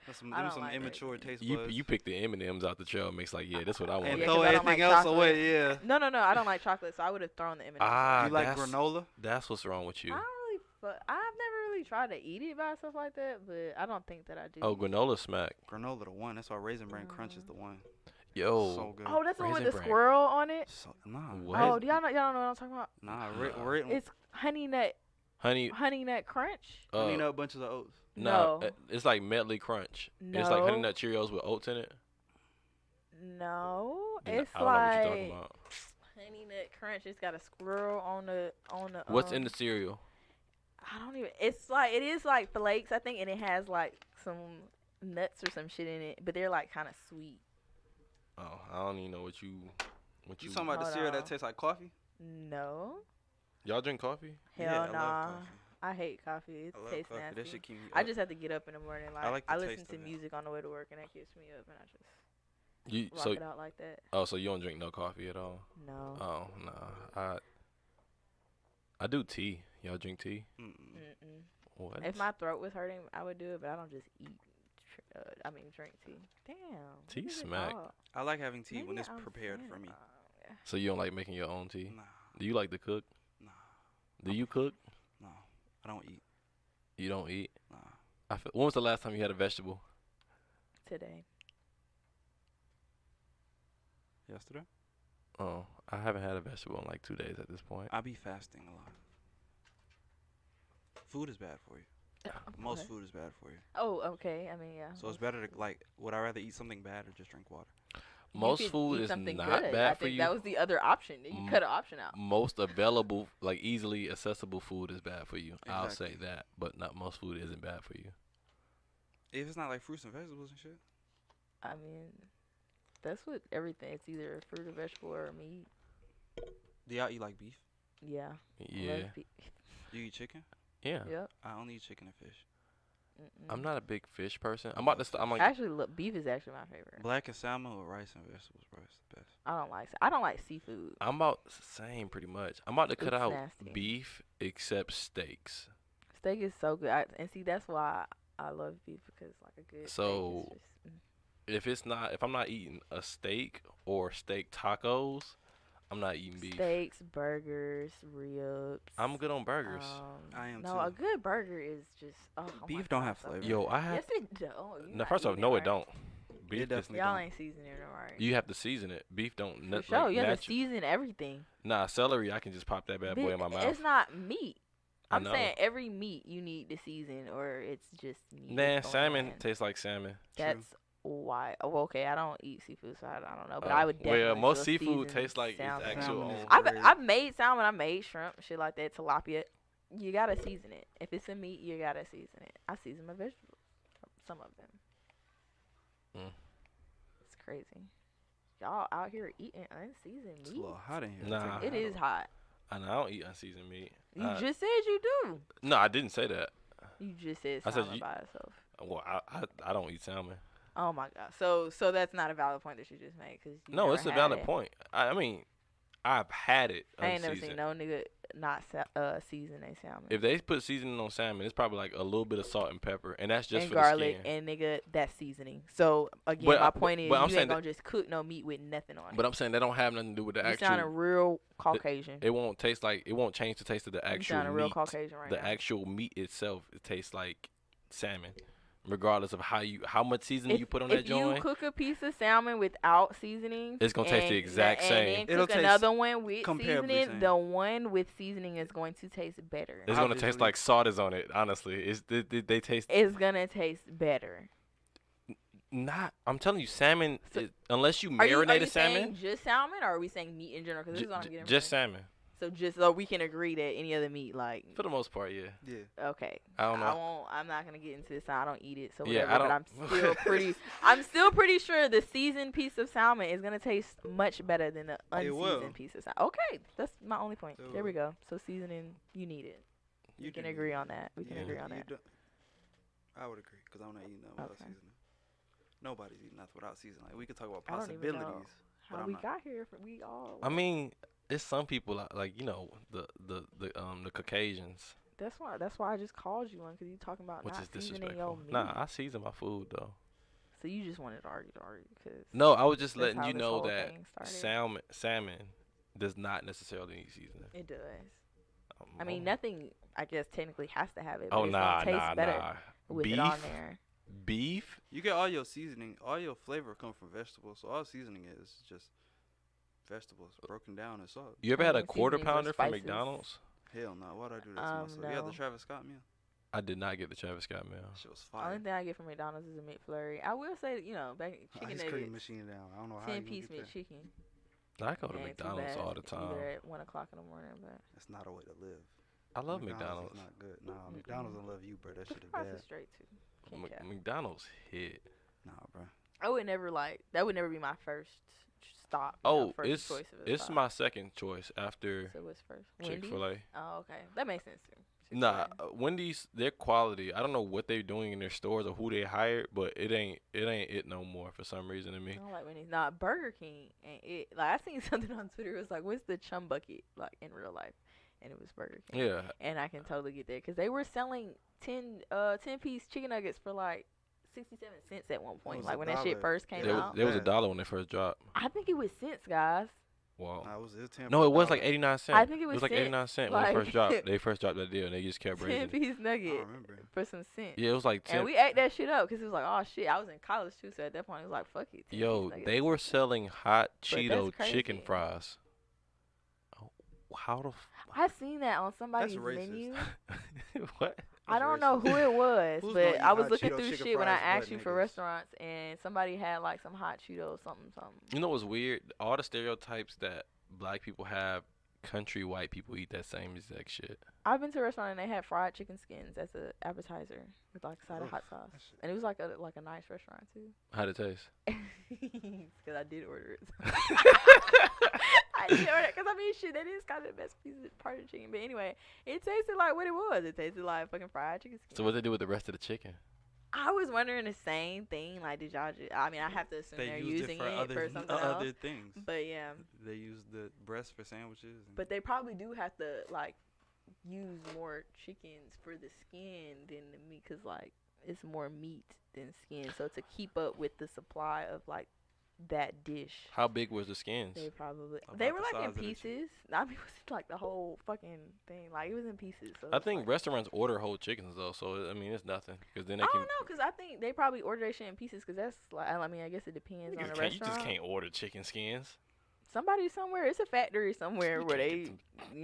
That's I don't some like immature raisins. taste You buds. you pick the M&Ms out the trail mix like, yeah, that's what I want. and Yeah, throw 'cause I don't anything like else chocolate. away. Yeah. No, I don't like chocolate, so I would have thrown the M&Ms. Ah, You like that's, granola? That's what's wrong with I you. don't really. I've never really tried to eat it by stuff like that, but I don't think that I do. Oh, granola smack. Granola the one. That's why Raisin Bran Crunch is the one. Yo, So good. Oh, that's the one with Raisin the Bran. squirrel on it. So, nah. What? Oh, y'all don't know what I'm talking about? Nah. It's honey nut honey. crunch. Honey nut bunches of oats. No, No. it's like Medley Crunch. It's like Honey No. Nut Cheerios with oats in it. No, Then it's I don't know what you're like talking about. honey nut crunch. It's got a squirrel on the. What's in the cereal? I don't even. It's like it is like flakes, I think, and it has like some nuts or some shit in it, but they're like kind of sweet. Oh, I don't even know what you. You talking about the Hold cereal on. that tastes like coffee? No, Y'all drink coffee? hell Yeah, I love nah. coffee. I hate coffee. It I love tastes coffee. nasty. That shit keep me I up. just have to get up in the morning. Like I like the I listen taste to of it. music on the way to work, and that gets me up, and I just You rock so it out like that. so you don't drink no coffee at all? No. Oh no, I do tea. Y'all drink tea? Mm-mm. Mm-mm. What? If my throat was hurting, I would do it, but I don't just eat. Drink tea. Damn. Tea what is it smack. called? I like having tea when Maybe it's I'm prepared saying for it me. wrong. Yeah. So you don't like making your own tea? Nah. Do you like to cook? Nah. Do you cook? No. I don't eat. You don't eat? Nah. When was the last time you had a vegetable? Today. Yesterday? Oh, I haven't had a vegetable in like 2 days at this point. I be fasting a lot. Food is bad for you. Most Okay. food is bad for you. Oh, okay. I mean, yeah. So it's better to like. Would I rather eat something bad or just drink water? You Most could food eat is something not good. bad I for think you. that was the other option. You Mm. cut an option out. Most available, like easily accessible food is bad for you. I'll say Exactly. that, but not most food isn't bad for you. If it's not like fruits and vegetables and shit. I mean, that's what everything. It's either a fruit or vegetable or meat. Do y'all eat like beef? Yeah. Yeah, Love beef. Do you eat chicken? yeah. Yep. I only eat chicken and fish. Mm-mm. I'm not a big fish person. I'm about to. I'm like, Actually, look, beef is actually my favorite. Black and salmon with rice and vegetables, bro. It's the best. I don't like seafood. I'm about same pretty much. I'm about to cut It's out nasty. beef except steaks. Steak is so good, and see that's why I love beef because like a good So, steak is just, If I'm not eating a steak or steak tacos, I'm not eating beef. steaks, burgers, ribs. I'm good on burgers. I am no, too. a good burger is just oh my Beef don't God, have so flavor. good. Yo, I have. Yes, it don't. You're No, not first off, eating no, right. it don't. Beef just, definitely Y'all don't. ain't seasoning it right. you have to season it. Beef don't. For sure, you have to season everything. Nah, celery, I can just pop that bad boy in my mouth. It's not meat. I I'm know. saying every meat you need to season, or it's just meat. Man, It's salmon bland. tastes like salmon. That's why. Oh, okay. I don't eat seafood, so I don't know. But Oh, I would definitely well, most still seafood season tastes like its salmon. actual Salmon own. is I've great. I've made salmon. I made shrimp, shit like that, tilapia. You gotta season it. If it's a meat, you gotta season it. I season my vegetables. Some of them. Mm. It's crazy. Y'all out here eating unseasoned It's a meat. little hot in here. Nah. Take my It hat is off. hot. I don't eat unseasoned meat. You Uh, just said you do. No, I didn't say that. You just said I said salmon you- by itself. Well, I don't eat salmon. Oh my god. So that's not a valid point that you just made, cause you No, never it's a had valid it. point. I mean, I've had it I ain't never seen unseasoned. no nigga not season a salmon. If they put seasoning on salmon, it's probably like a little bit of salt and pepper, and that's just and for garlic the skin. and nigga that's seasoning. So again, But, my point is but I'm you saying ain't gonna just cook no meat with nothing on But it. I'm saying that don't have nothing to do with the You sound a actual. real Caucasian. It won't taste like. It won't change the taste of the You actual sound a real meat. Caucasian right The now. actual meat itself, it tastes like salmon, regardless of how much seasoning you put on that If you joint. cook a piece of salmon without seasoning, It's gonna taste the exact same. And then It'll cook taste another one with comparably seasoning, same. the one with seasoning is going to taste better. It's gonna taste Obviously. like salt is on it. Honestly, it's they taste It's gonna taste better. not. I'm telling you, salmon. So- Unless you Are you marinate a saying salmon, just salmon, or are we saying meat in general? Because this is what I'm getting. just from. salmon. So just so we can agree that any other meat, like For the most part, yeah. Yeah. okay, I don't know. won't. I'm not gonna get into this. I don't eat it, so Yeah, whatever. I But I'm don't- still pretty. I'm still pretty sure the seasoned piece of salmon is gonna taste much better than the It will. unseasoned piece of salmon. Okay, that's my only point. It There we will. go. So seasoning, you need it. We can do. agree on that. We can Yeah, agree on you that. do- I would agree because I'm not eating nothing without Okay. seasoning. Nobody's eating nothing without seasoning. Like, we could talk about I don't even know possibilities. but How I'm we not. got here? We all. I mean, it's some people like the Caucasians, That's why I just called you one, because you talking about which not is seasoning your disrespectful. meat. Nah, I season my food though. So you just wanted to argue, because No, I was just That's letting how you this know whole that thing started. salmon does not necessarily need seasoning. it does. I mean, nothing. I guess technically has to have it. But Oh it's nah, gonna taste nah, better nah. with Beef, it on there. beef. You get all your seasoning, all your flavor come from vegetables. So all seasoning is just vegetables broken down and salt. You ever I had a mean, quarter seasonings are pounder from spices. McDonald's? Hell no. Why'd I do that to myself? You had No. the Travis Scott meal? I did not get the Travis Scott meal. That shit was Only fire. thing I get from McDonald's is a McFlurry. I will say, back chicken Ice cream nuggets, machine down. I don't know how you 10-piece get that. McChicken. I go to Ain't too McDonald's bad. all the time. Either at 1:00 in the morning, but That's not a way to live. I love McDonald's. McDonald's. Is not good. Nah, McDonald's don't love you, bro. That the shit is fries bad. is straight too. Can't cap. McDonald's hit. Nah, bro. I would never that would never be my first stop. Oh, first it's choice of a it's stop. my second choice after So what's first? Chick-fil-A. Wendy's? Oh, okay, that makes sense too. Nah, Chick-fil-A. Wendy's, their quality. I don't know what they're doing in their stores or who they hired, but it ain't it no more for some reason to I me. don't like Wendy's. Nah, Burger King and it. Like I seen something on Twitter. It was like, "What's the chum bucket like in real life?" And it was Burger King. Yeah, And I can totally get that because they were selling 10 piece chicken nuggets for like 67 cents at one point. was Like a when that shit dollar. first came there out. was a Yeah. dollar when they first dropped. I think it was cents, guys. Wow. Nah, it was 10 No, for it a was like dollar. 89 cents. I think it was like cents, 89 cents when they first like- dropped. They first dropped that deal, and they just kept 10 raising. piece I nugget don't remember. for some cents. Yeah, it was like 10. And we ate that shit up because it was like, oh shit, I was in college too. So at that point, it was like, fuck it. 10 Yo, piece nuggets. they were selling hot that's Cheeto chicken crazy. fries. Oh, how the I seen that on somebody's racist. menu. what? I That's don't racist. know who it was, Who's gonna but eat I was hot looking Cheeto through chicken shit when I fries asked butt you for niggas? restaurants, and somebody had like some hot Cheetos, something. You know what's weird? All the stereotypes that black people have, country white people eat that same exact shit. I've been to a restaurant and they had fried chicken skins as an appetizer with like a side of Ugh, hot sauce, that shit- and it was like a nice restaurant too. How'd it taste? Because I did order it. I did order it because I mean, shit, that is kind of the best piece of part of the chicken. But anyway, it tasted like what it was. It tasted like fucking fried chicken skin. So what they do with the rest of the chicken? I was wondering the same thing. Like, did y'all just? I mean, I have to assume They they're used using it for other, something else. other things. But yeah, They use the breast for sandwiches. And but they probably do have to like use more chickens for the skin than the meat, cause like it's more meat than skin. So to keep up with the supply of like that dish, How big was the skins? they probably About they were the like in size of the chicken. pieces. I mean, it was like the whole fucking thing. Like it was in pieces. So I it's think like, restaurants order whole chickens though, so I mean it's nothing because then they I can. don't know, cause I think they probably order that shit in pieces, cause that's like I mean I guess it depends on the You restaurant. just can't order chicken skins. Somebody somewhere, it's a factory somewhere You where can't they,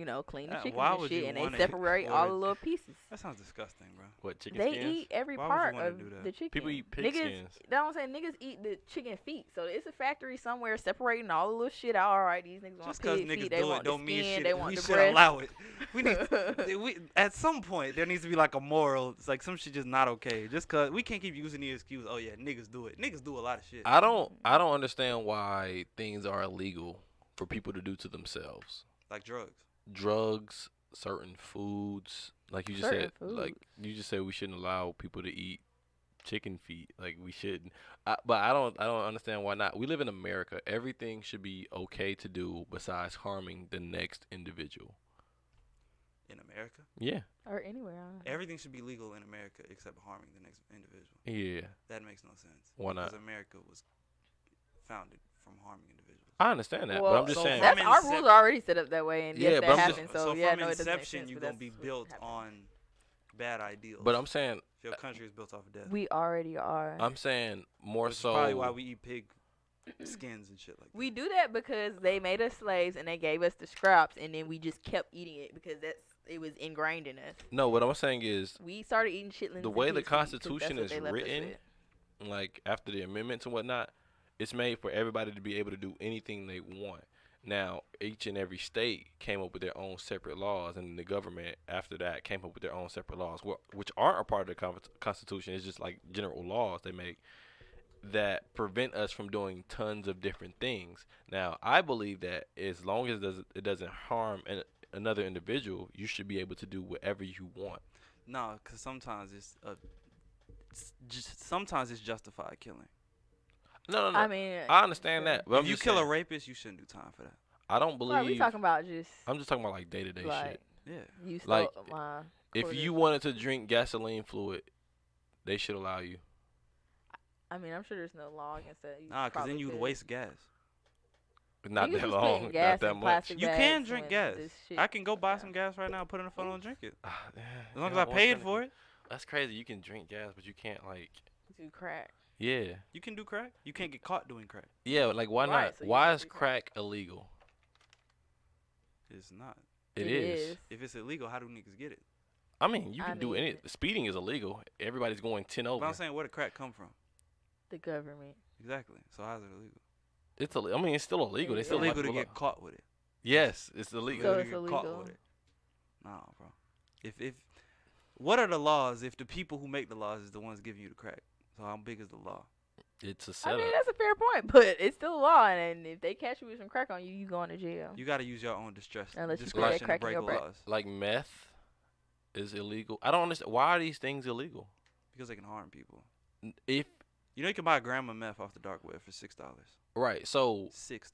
get clean the Uh, chickens why and would shit, you and they wanna separate or- all the little pieces. That sounds disgusting, bro. What, chicken They skins? eat every Why would you part wanna of do that? the chicken. People eat pig niggas, skins. That's what I'm saying. Niggas eat the chicken feet. So it's a factory somewhere separating all the little shit out. All right, these niggas want Just because pig niggas feet. They do it want the don't mean skin. shit. They want We the should breast. allow it. We need we at some point there needs to be like a moral. It's like some shit just not okay. Just cause we can't keep using the excuse. Oh yeah, niggas do it. Niggas do a lot of shit. I don't understand why things are illegal for people to do to themselves. Like drugs. Drugs, certain foods, like you just Certain said, like you just said we shouldn't allow people to eat chicken feet. Like we shouldn't. But I don't understand why not. We live in America. Everything should be okay to do besides harming the next individual. In America, Yeah. Or anywhere. I don't know. everything should be legal in America except harming the next individual. Yeah. That makes no sense. Why not? Because America was founded from harming individuals. I understand that, Well, but I'm just so saying. from That's our incep- rules are already set up that way, and Yeah, yes, but that I'm just- happens. So, yeah, from no, it doesn't make inception, sense. you're but gonna be that's what built happens. on bad ideals. But I'm saying, if your country is built off of death. We already are. I'm saying more Which is so. probably why we eat pig skins and shit like that. We do that because they made us slaves and they gave us the scraps, and then we just kept eating it because it was ingrained in us. No, what I'm saying is, We started eating chitlins. the and way the pig's feet 'cause Constitution that's what is they left us written, with. like after the amendments and whatnot, it's made for everybody to be able to do anything they want. Now, each and every state came up with their own separate laws, and the government after that came up with their own separate laws, which aren't a part of the Constitution. It's just like general laws they make that prevent us from doing tons of different things. Now, I believe that as long as it doesn't harm another individual, you should be able to do whatever you want. No, because sometimes sometimes it's justified killing. No. I mean, I understand that, but If I'm you just kill saying, a rapist, you shouldn't do time for that. I don't Well, we believe. talking about just I'm just talking about like day to day like shit. Yeah. you stole Like, my. If quarters. you wanted to drink gasoline fluid, they should allow you. I mean, I'm sure there's no law against that. You Nah, because then probably you would could. waste gas. Not Niggas that was putting long, gas not that in much. plastic You can bags drink when gas. this shit I can go buy was some out. gas right now, put it in a funnel and drink it. As As long as I paid for it, That's crazy. You can drink gas, but you can't like. Do crack. Yeah, you can do crack. You can't get caught doing crack. yeah. Like why Right, not? so you Why can is do crack. crack illegal? It's not. It is. If it's illegal, how do niggas get it? I mean, you I can do mean- any. Speeding is illegal. Everybody's going 10 But over. I'm saying, where did crack come from? The government. Exactly. So how's it illegal? It's I mean, it's still illegal. They It's still It's illegal to have get caught with it. Yes, it's illegal. So to it's get caught illegal. with it. Nah, bro. If what are the laws if the people who make the laws is the ones giving you the crack? So how big is the law? It's a I setup. mean, that's a fair point, but it's still a law, and if they catch you with some crack on you, you going to jail. You got to use your own distress, Unless you put that discretion to crack in break your brain. laws Like meth is illegal. I don't understand why are these things illegal. because they can harm people. If You know you can buy a gram of meth off the dark web for $6. right, so $6.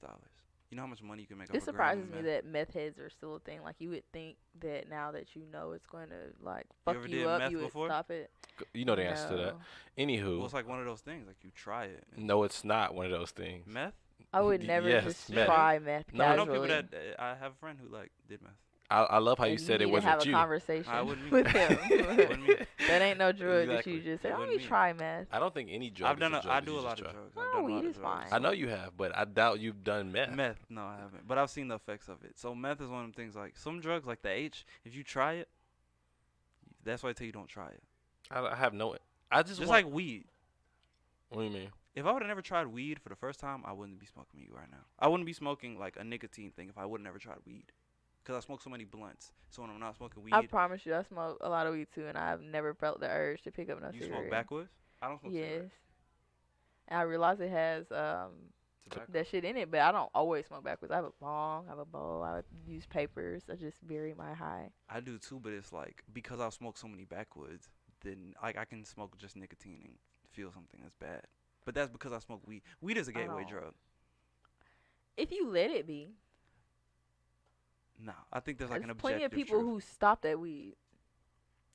You know how much money you can make off It a gram of surprises me meth? that meth heads are still a thing. Like, you would think that now that you know it's going to, like, You fuck ever you did up, meth you would before? stop it. you know the answer to that. No. Anywho, Well, it's like one of those things. Like you try it. and- no, it's not one of those things. Meth? I would Y- never yes, just meth. try meth No, I I know casually. people that I have a friend who like did meth. I love how you and said you it need to wasn't have you. a conversation I wouldn't with me. him. Wouldn't me. That ain't no drug Exactly. that you just say, It "Oh, let wouldn't me me. try meth." I don't think any drug. I've done. is a drug I that do you a lot just of try. drugs. No, I've done a weed lot of is drugs. fine. I know you have, but I doubt you've done meth. Meth, no, I haven't. But I've seen the effects of it. So meth is one of them things. Like some drugs, like the H, if you try it, that's why I tell you don't try it. I have no. I just Just want, like weed. What do you mean? If I would have never tried weed for the first time, I wouldn't be smoking weed right now. I wouldn't be smoking like a nicotine thing if I would have never tried weed. Because I smoke so many blunts. So when I'm not smoking weed, I promise you, I smoke a lot of weed too, and I've never felt the urge to pick up no you cigarette. smoke backwoods? I don't smoke Yes. cigarettes. And I realize it has Tobacco. that shit in it, but I don't always smoke backwards. I have a bong, I have a bowl, I use papers. I just vary my high. I do too, but it's like because I've smoked so many backwoods, then like I can smoke just nicotine and feel something that's bad. But that's because I smoke weed. Weed is a gateway don't. drug. If you let it be, No, I think there's like there's an plenty objective of people truth. who stop that weed.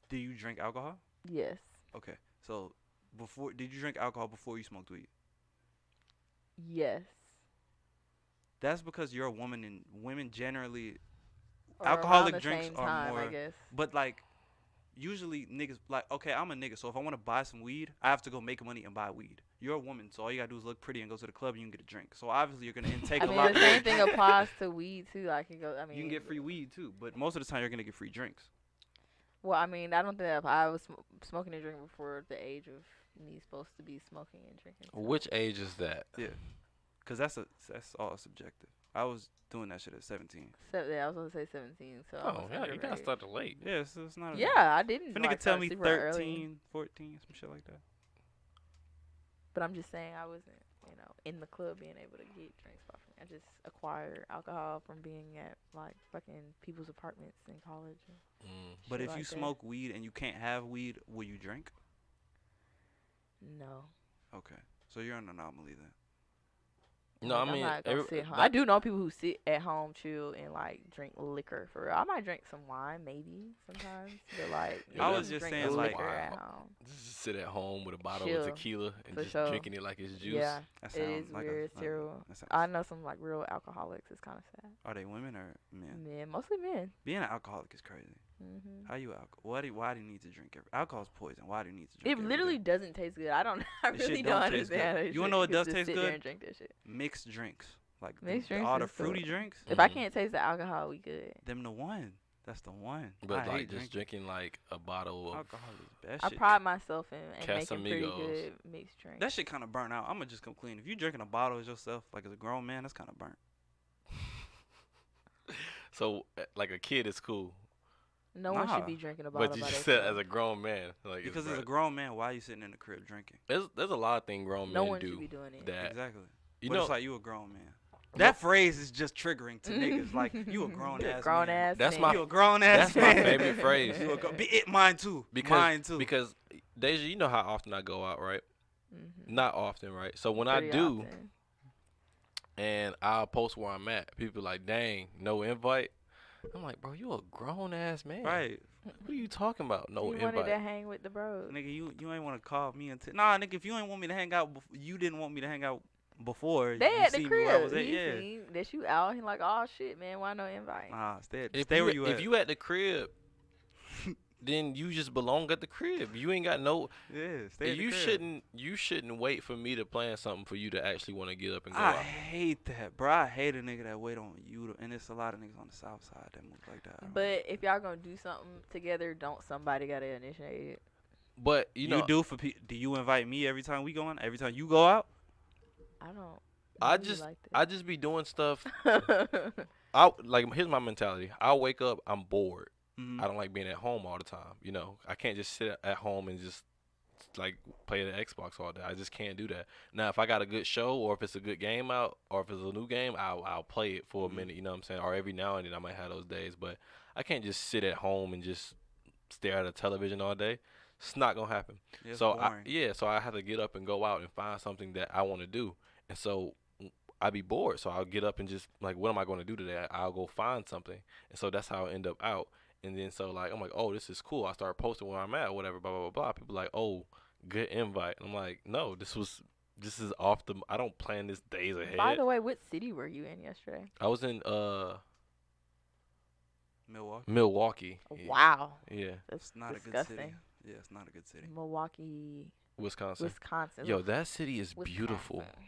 Do you drink alcohol? Yes. Okay, so did you drink alcohol before you smoked weed? Yes. That's because you're a woman, and women generally, Or Alcoholic around the drinks same are time, I more- guess. but like, usually niggas like, okay, I'm a nigga, so if I want to buy some weed, I have to go make money and buy weed. You're a woman, so all you gotta do is look pretty and go to the club and you can get a drink. So obviously you're gonna intake I a mean, lot the more. same thing applies to weed too. I can go. I mean, You can get free weed too, but most of the time you're gonna get free drinks. Well, I mean, I don't think that I was smoking and drinking before the age of me supposed to be smoking and drinking. So. Which age is that? Yeah, cause that's all subjective. I was doing that shit at 17. Yeah, I was gonna say 17. So I Oh, was yeah, you got underage. started late. Yeah, so it's not. Yeah, I didn't. If a nigga like, tell start me super early. 13, 14, some shit like that. But I'm just saying I wasn't, in the club being able to get drinks off me. I just acquired alcohol from being at like fucking people's apartments in college. And Mm. But shit if you like that. smoke weed and you can't have weed, will you drink? No. Okay, so you're an anomaly then. No, Like, I mean, I'm not gonna sit home. I that- do know people who sit at home, chill, and like drink liquor for real. I might drink some wine, maybe sometimes, but like I you was just just drink saying, like- liquor at Wow. home. just sit at home with a bottle Chill, of tequila and for just sure. drinking it like it's juice. Yeah, That it is sounds like weird. a, Cyril. that sounds, I know some like real alcoholics. It's kind of sad. Are they women or men? Men, mostly men. Being an alcoholic is crazy. Hmm. How you alcohol? Why do you need to drink alcohol is poison. Why do you need to drink It every day? literally doesn't taste good. I don't. I That shit really don't don't taste good. understand. You wanna know what does Just taste sit good? There and drink that shit. Mixed drinks. Like Mixed drinks all the is fruity good. drinks, If I Mhm. can't taste the alcohol, we good. them the one. That's the one. But I like hate just drinking like a bottle of alcohol is bad I shit. pride myself in making pretty Casamigos. good mixed drinks. That shit kind of burn out. I'm gonna just come clean. If you drinking a bottle as yourself, like as a grown man, that's kind of burnt. So like a kid is cool, No one Nah. should be drinking a bottle but you by just said as themselves. a grown man, like it's Because as a bad. grown man, why are you sitting in the crib drinking? There's a lot of things grown No men one do should be doing it. that Exactly. you But know. it's like you a grown man. That phrase is just triggering to niggas. Like you a grown You a ass grown man. ass That's man. my- You a grown ass That's my man. favorite phrase. You mine too. Mine too. Because Deja, you know how often I go out, right? Mhm. Not often, right? So when Pretty I do, often. and I'll post where I'm at, people like, dang, no invite. I'm like, bro, you a grown ass man. right, What are you talking about? No He wanted to invite. hang with the bros. nigga, you ain't want to call me until nah, nigga. If you ain't want me to hang out, you didn't want me to hang out before. They you at see the me where I was crib. at, He yeah. seen that you out. He like, oh shit, man, why no invite? Nah, stay If where you at. if you at the crib, then you just belong at the crib. You ain't got no. yeah, stay at the You crib. shouldn't wait for me to plan something for you to actually want to get up and go I out. hate that, bro. I hate a nigga that wait on you, and it's a lot of niggas on the south side that move like that. I don't But if y'all gonna do something together, don't somebody gotta initiate it. But you know, do for do you invite me every time we go on? Every time you go out? I don't. I really just I like just be doing stuff. that. I like here's my mentality. I wake up, I'm bored. Mm-hmm. I don't like being at home all the time. You know, I can't just sit at home and just like play the Xbox all day. I just can't do that. Now, if I got a good show or if it's a good game out or if it's a new game, I'll play it for Mhm. a minute. You know what I'm saying? Or every now and then I might have those days, but I can't just sit at home and just stare at a television all day. It's not gonna happen. It's so boring. so I have to get up and go out and find something that I want to do. And so I be bored. So I'll get up and just like, what am I going to do today? I'll go find something. And so that's how I end up out. And then so like I'm like, oh, this is cool. I start posting where I'm at, whatever, blah blah blah blah. People like, oh, good invite. And I'm like, no, this is off the. I don't plan this days ahead. By the way, what city were you in yesterday? I was in Milwaukee. Milwaukee. Wow, Yeah, that's It's not a good disgusting. city. Yeah, it's not a good city. Milwaukee, Wisconsin. Wisconsin. Yo, that city is beautiful. Wisconsin.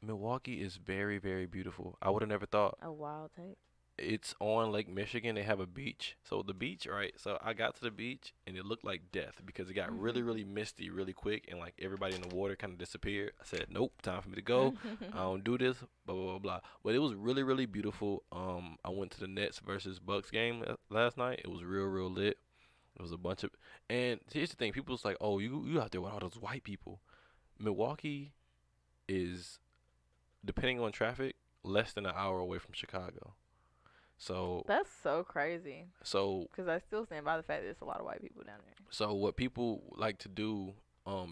Milwaukee is very very beautiful. I would have never thought. A wild take. It's on Lake Michigan. They have a beach. So the beach, right? So I got to the beach and it looked like death because it got really, really misty really quick and like everybody in the water kind of disappeared. I said, nope, time for me to go. I don't do this, blah, blah, blah, blah. But it was really, really beautiful. I went to the Nets versus Bucks game last night. It was real, real lit. It was a bunch of, and here's the thing. People was like, oh, you out there with all those white people. Milwaukee is, depending on traffic, less than an hour away from Chicago. So That's so crazy. so Because I still stand by the fact that there's a lot of white people down there. so what people like to do,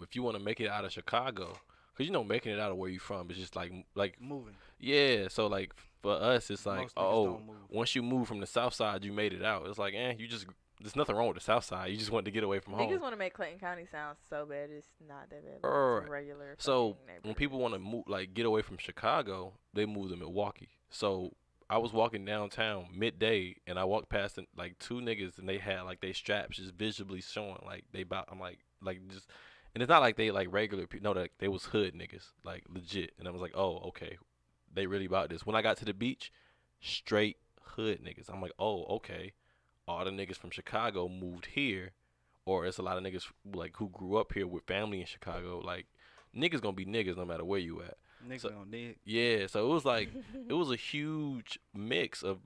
if you want to make it out of Chicago, cause you know making it out of where you from is just like Moving. yeah. So like for us, it's like Most niggas oh, don't move. once you move from the south side, you made it out. It's like you just there's nothing wrong with the south side. You just want to get away from home. Niggas want to make Clayton County sound so bad. It's not that bad. Like, it's Alright. a regular. So fucking when neighborhood. people want to move, like get away from Chicago, they move to Milwaukee. So I was walking downtown midday, and I walked past like two niggas, and they had like they straps just visibly showing, like they about. I'm like just, And it's not like they like regular people. No, they was hood niggas, like legit. And I was like, oh, okay, they really about this. When I got to the beach, straight hood niggas. I'm like, oh, okay. All the niggas from Chicago moved here, or it's a lot of niggas like who grew up here with family in Chicago. Like niggas gonna be niggas no matter where you at. Niggas So- gonna dig. Yeah, so it was like it was a huge mix of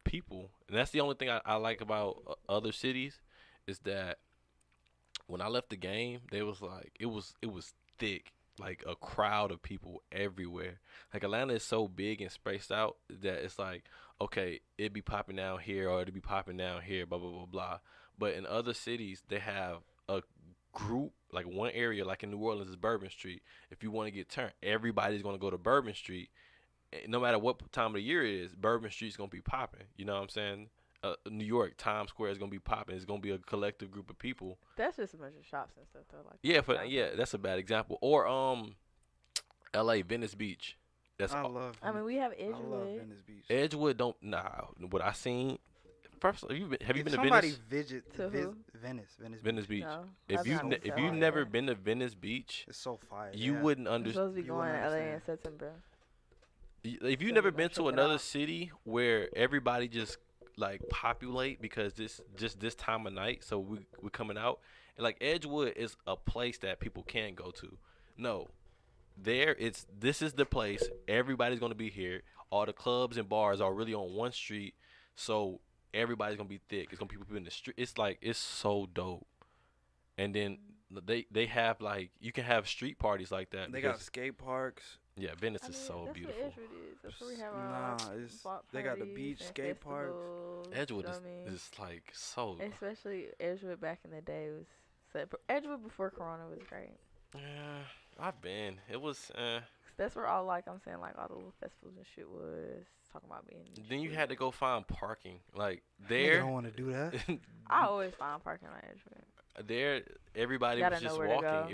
people, and that's the only thing I like about other cities is that when I left the game, they was like it was thick, like a crowd of people everywhere. Like Atlanta is so big and spaced out that it's like okay, it'd be popping down here or it'd be popping down here, blah blah blah blah. But in other cities, they have a group like one area, like in New Orleans is Bourbon Street. If you want to get turned, everybody's gonna go to Bourbon Street. No matter what time of the year it is, Bourbon Street's gonna be popping. You know what I'm saying? New York, Times Square is gonna be popping. It's gonna be a collective group of people. That's just a bunch of shops and stuff though. Like Yeah, downtown. yeah, that's a bad example. Or L.A. Venice Beach. That's I all. love. I mean, we have I love Edgewood. Venice Beach. Edgewood don't what I seen. First, have you been If to somebody Venice? visit To who? Venice Venice Beach. No, If I've you not ne- been if to you've LA. never been to Venice Beach, It's so fire. you yeah. wouldn't I'm understand. supposed to be You going to wouldn't LA in understand. September. If you've So never you been must to check it another out. city where everybody just like populate because this time of night, so we're coming out, and like Edgewood is a place that people can go to. No, this is the place. Everybody's gonna be here. All the clubs and bars are really on one street, so everybody's gonna be thick. It's gonna be people in the street. It's like it's so dope. And then they have like you can have street parties like that. They got because- skate parks. yeah, Venice I is mean, so that's beautiful. what Edgewood is. That's where we have our Nah, it's block they got the parties beach, and skate parks. festivals, Edgewood you know what I mean? is like so. Especially Edgewood back in the day was. Edgewood before Corona was great. Yeah, I've been. It was. 'Cause that's where all like I'm saying like all the little festivals and shit was talking about being. in Then you Edgewood. had to go find parking. Like Nigga there, don't want to do that. I always find parking on Edgewood. there, everybody Gotta was know just where to walking. go.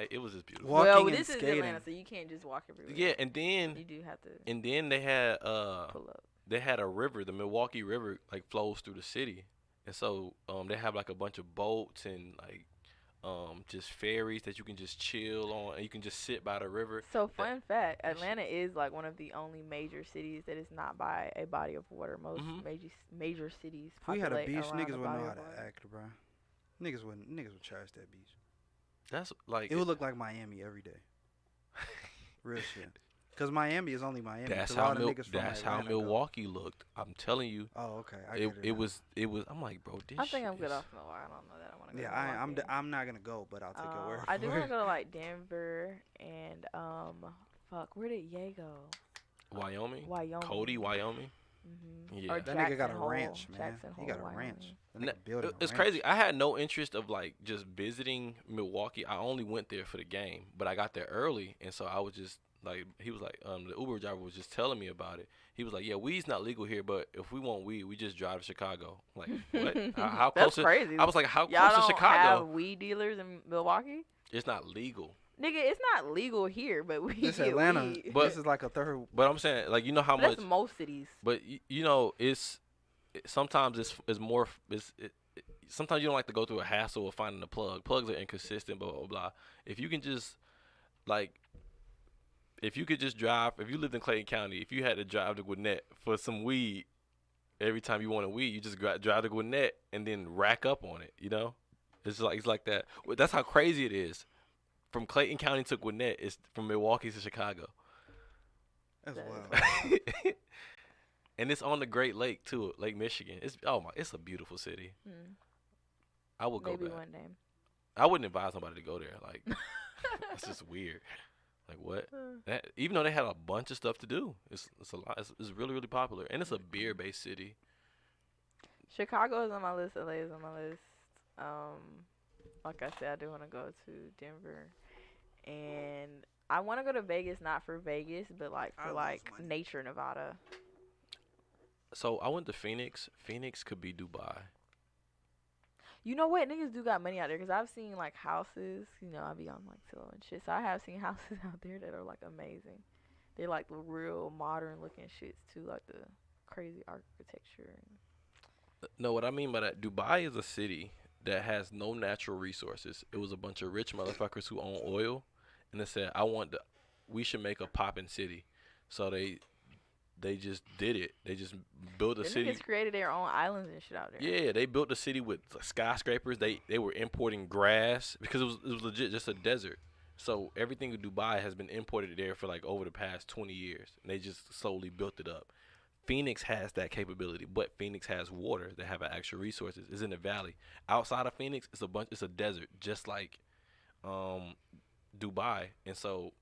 It was just beautiful. Walking well, and this is skating. Atlanta, so you can't just walk everywhere. Yeah, and then You do have to they had pull up. they had a river, the Milwaukee River, like flows through the city, and so they have like a bunch of boats and like just ferries that you can just chill on, and you can just sit by the river. So fun fact, that shit- Atlanta is like one of the only major cities that is not by a body of water. Most Mhm. major cities. If we had a populate beach, around niggas a wouldn't body know how of to water. act, bro. Niggas would trash that beach. That's like It would look like Miami every day. Real shit. Cause Miami is only Miami. that's 'cause how all the niggas from that's how Atlanta go. Milwaukee looked. I'm telling you, Oh, okay. I it get it now. was. I'm like, bro, this. I think shit I'm good is- off Milwaukee. I don't know that I want to go. Yeah, to I'm not gonna go, but I'll take your word. I do for want to it. go to like Denver and fuck, where did Ye go? Wyoming, Wyoming. Cody, Wyoming. Mm-hmm. Yeah. Or That nigga got Jackson a Hole. ranch, man. Jackson He got Hole, a ranch. Wyoming. That Ne- nigga building a It's ranch. crazy. I had no interest of like just visiting Milwaukee. I only went there for the game, but I got there early, and so I was just like, he was like, the Uber driver was just telling me about it. He was like, yeah, weed's not legal here, but if we want weed, we just drive to Chicago. I'm like, what? How That's close? Is, crazy. I was like, how Y'all close don't to Chicago? have weed dealers in Milwaukee? It's not legal. Nigga, it's not legal here, but we This get Atlanta, weed. But- this is like a third. But I'm saying, like, you know how But much. that's most cities. But you know, sometimes it's more. Sometimes you don't like to go through a hassle of finding a plug. Plugs are inconsistent, blah blah blah. If you can just like, if you could just drive. If you lived in Clayton County, if you had to drive to Gwinnett for some weed, every time you wanted weed, you just drive to Gwinnett and then rack up on it. You know, it's like that. Well, that's how crazy it is. From Clayton County to Gwinnett, it's from Milwaukee to Chicago. That's That wild. is And it's on the Great Lake too, Lake Michigan. It's a beautiful city. Hmm. I would go Maybe back. one day. I wouldn't advise somebody to go there. Like, it's just weird. Like what? Even though they had a bunch of stuff to do, it's a lot. It's really really popular, and it's a beer based city. Chicago is on my list. LA is on my list. Like I said, I do want to go to Denver, and I want to go to Vegas, not for Vegas, but like I for love like money. nature, Nevada. So I went to Phoenix. Phoenix could be Dubai. You know what? Niggas do got money out there because I've seen like houses. You know, I be on like Zillow and shit. So I have seen houses out there that are like amazing. They're like the real modern looking shits too, like the crazy architecture. No, what I mean by that, Dubai is a city that has no natural resources. It was a bunch of rich motherfuckers who own oil, and they said, we should make a poppin' city. So they just did it. They just built a The city. niggas created their own islands and shit out there. Yeah, they built a city with skyscrapers. They were importing grass because it was legit just a desert. So everything in Dubai has been imported there for like over the past 20 years. And they just slowly built it up. Phoenix has that capability, but Phoenix has water that have actual resources. It's in the valley. Outside of Phoenix, it's a desert, just like Dubai. And so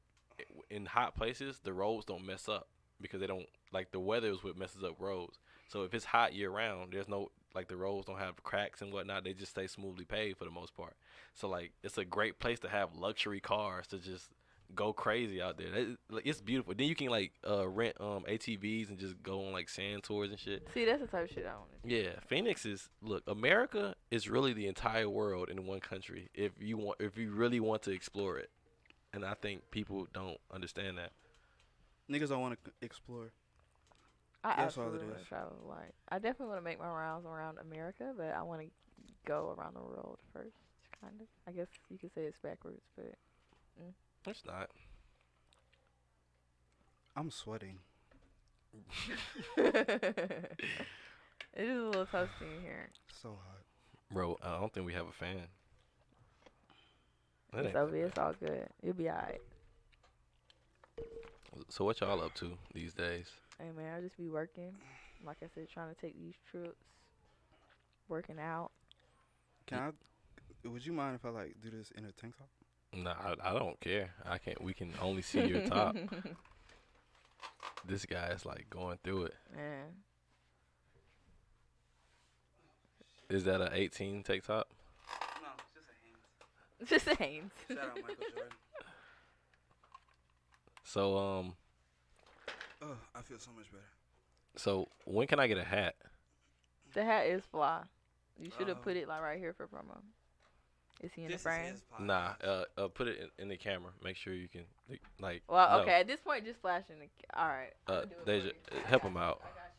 in hot places, the roads don't mess up because they don't like the weather is what messes up roads. So if it's hot year round, there's no like the roads don't have cracks and whatnot. They just stay smoothly paved for the most part. So like it's a great place to have luxury cars to just go crazy out there. It's beautiful. Then you can like rent ATVs and just go on like sand tours and shit. See, that's the type of shit I want to do. Yeah, Phoenix is America is really the entire world in one country if you really want to explore it. And I think people don't understand that. Niggas don't want to explore. I That's all it absolutely want is. to travel. Like, I definitely want to make my rounds around America, but I want to go around the world first, kind of. I guess you could say it's backwards, but It's not. I'm sweating. it is a little toasty in here. So hot. Bro, I don't think we have a fan. That It's ain't over. that It's all good. You'll be alright. bad. So what y'all up to these days? Hey man, I just be working. Like I said, trying to take these trips, working out. Would you mind if I like do this in a tank top? Nah, I don't care. I can't. We can only see your top. This guy is like going through it. Man, Is that a 18 take top? No, it's just a hand. just Hanes. Shout out Michael Jordan. So Oh, I feel so much better. so when can I get a hat? The hat is fly. You should have put Um, it like right here for promo. Is he in the This is frame? his podcast. Nah, put it in the camera. Make sure you can like. Well, no. okay. At this point, just flashing. All right. I'ma do it for Deja, you. help him out. I got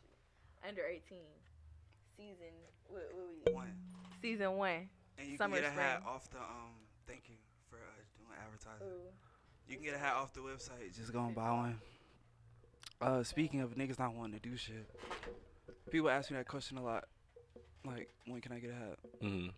you. Under 18, season. What we? One. Season 1. And you Summer, can get a hat spring. off the Thank you for doing advertising. Ooh. You can get a hat off the website. Just go and buy one. Speaking of niggas not wanting to do shit, people ask me that question a lot. Like, when can I get a hat? Mm-hmm.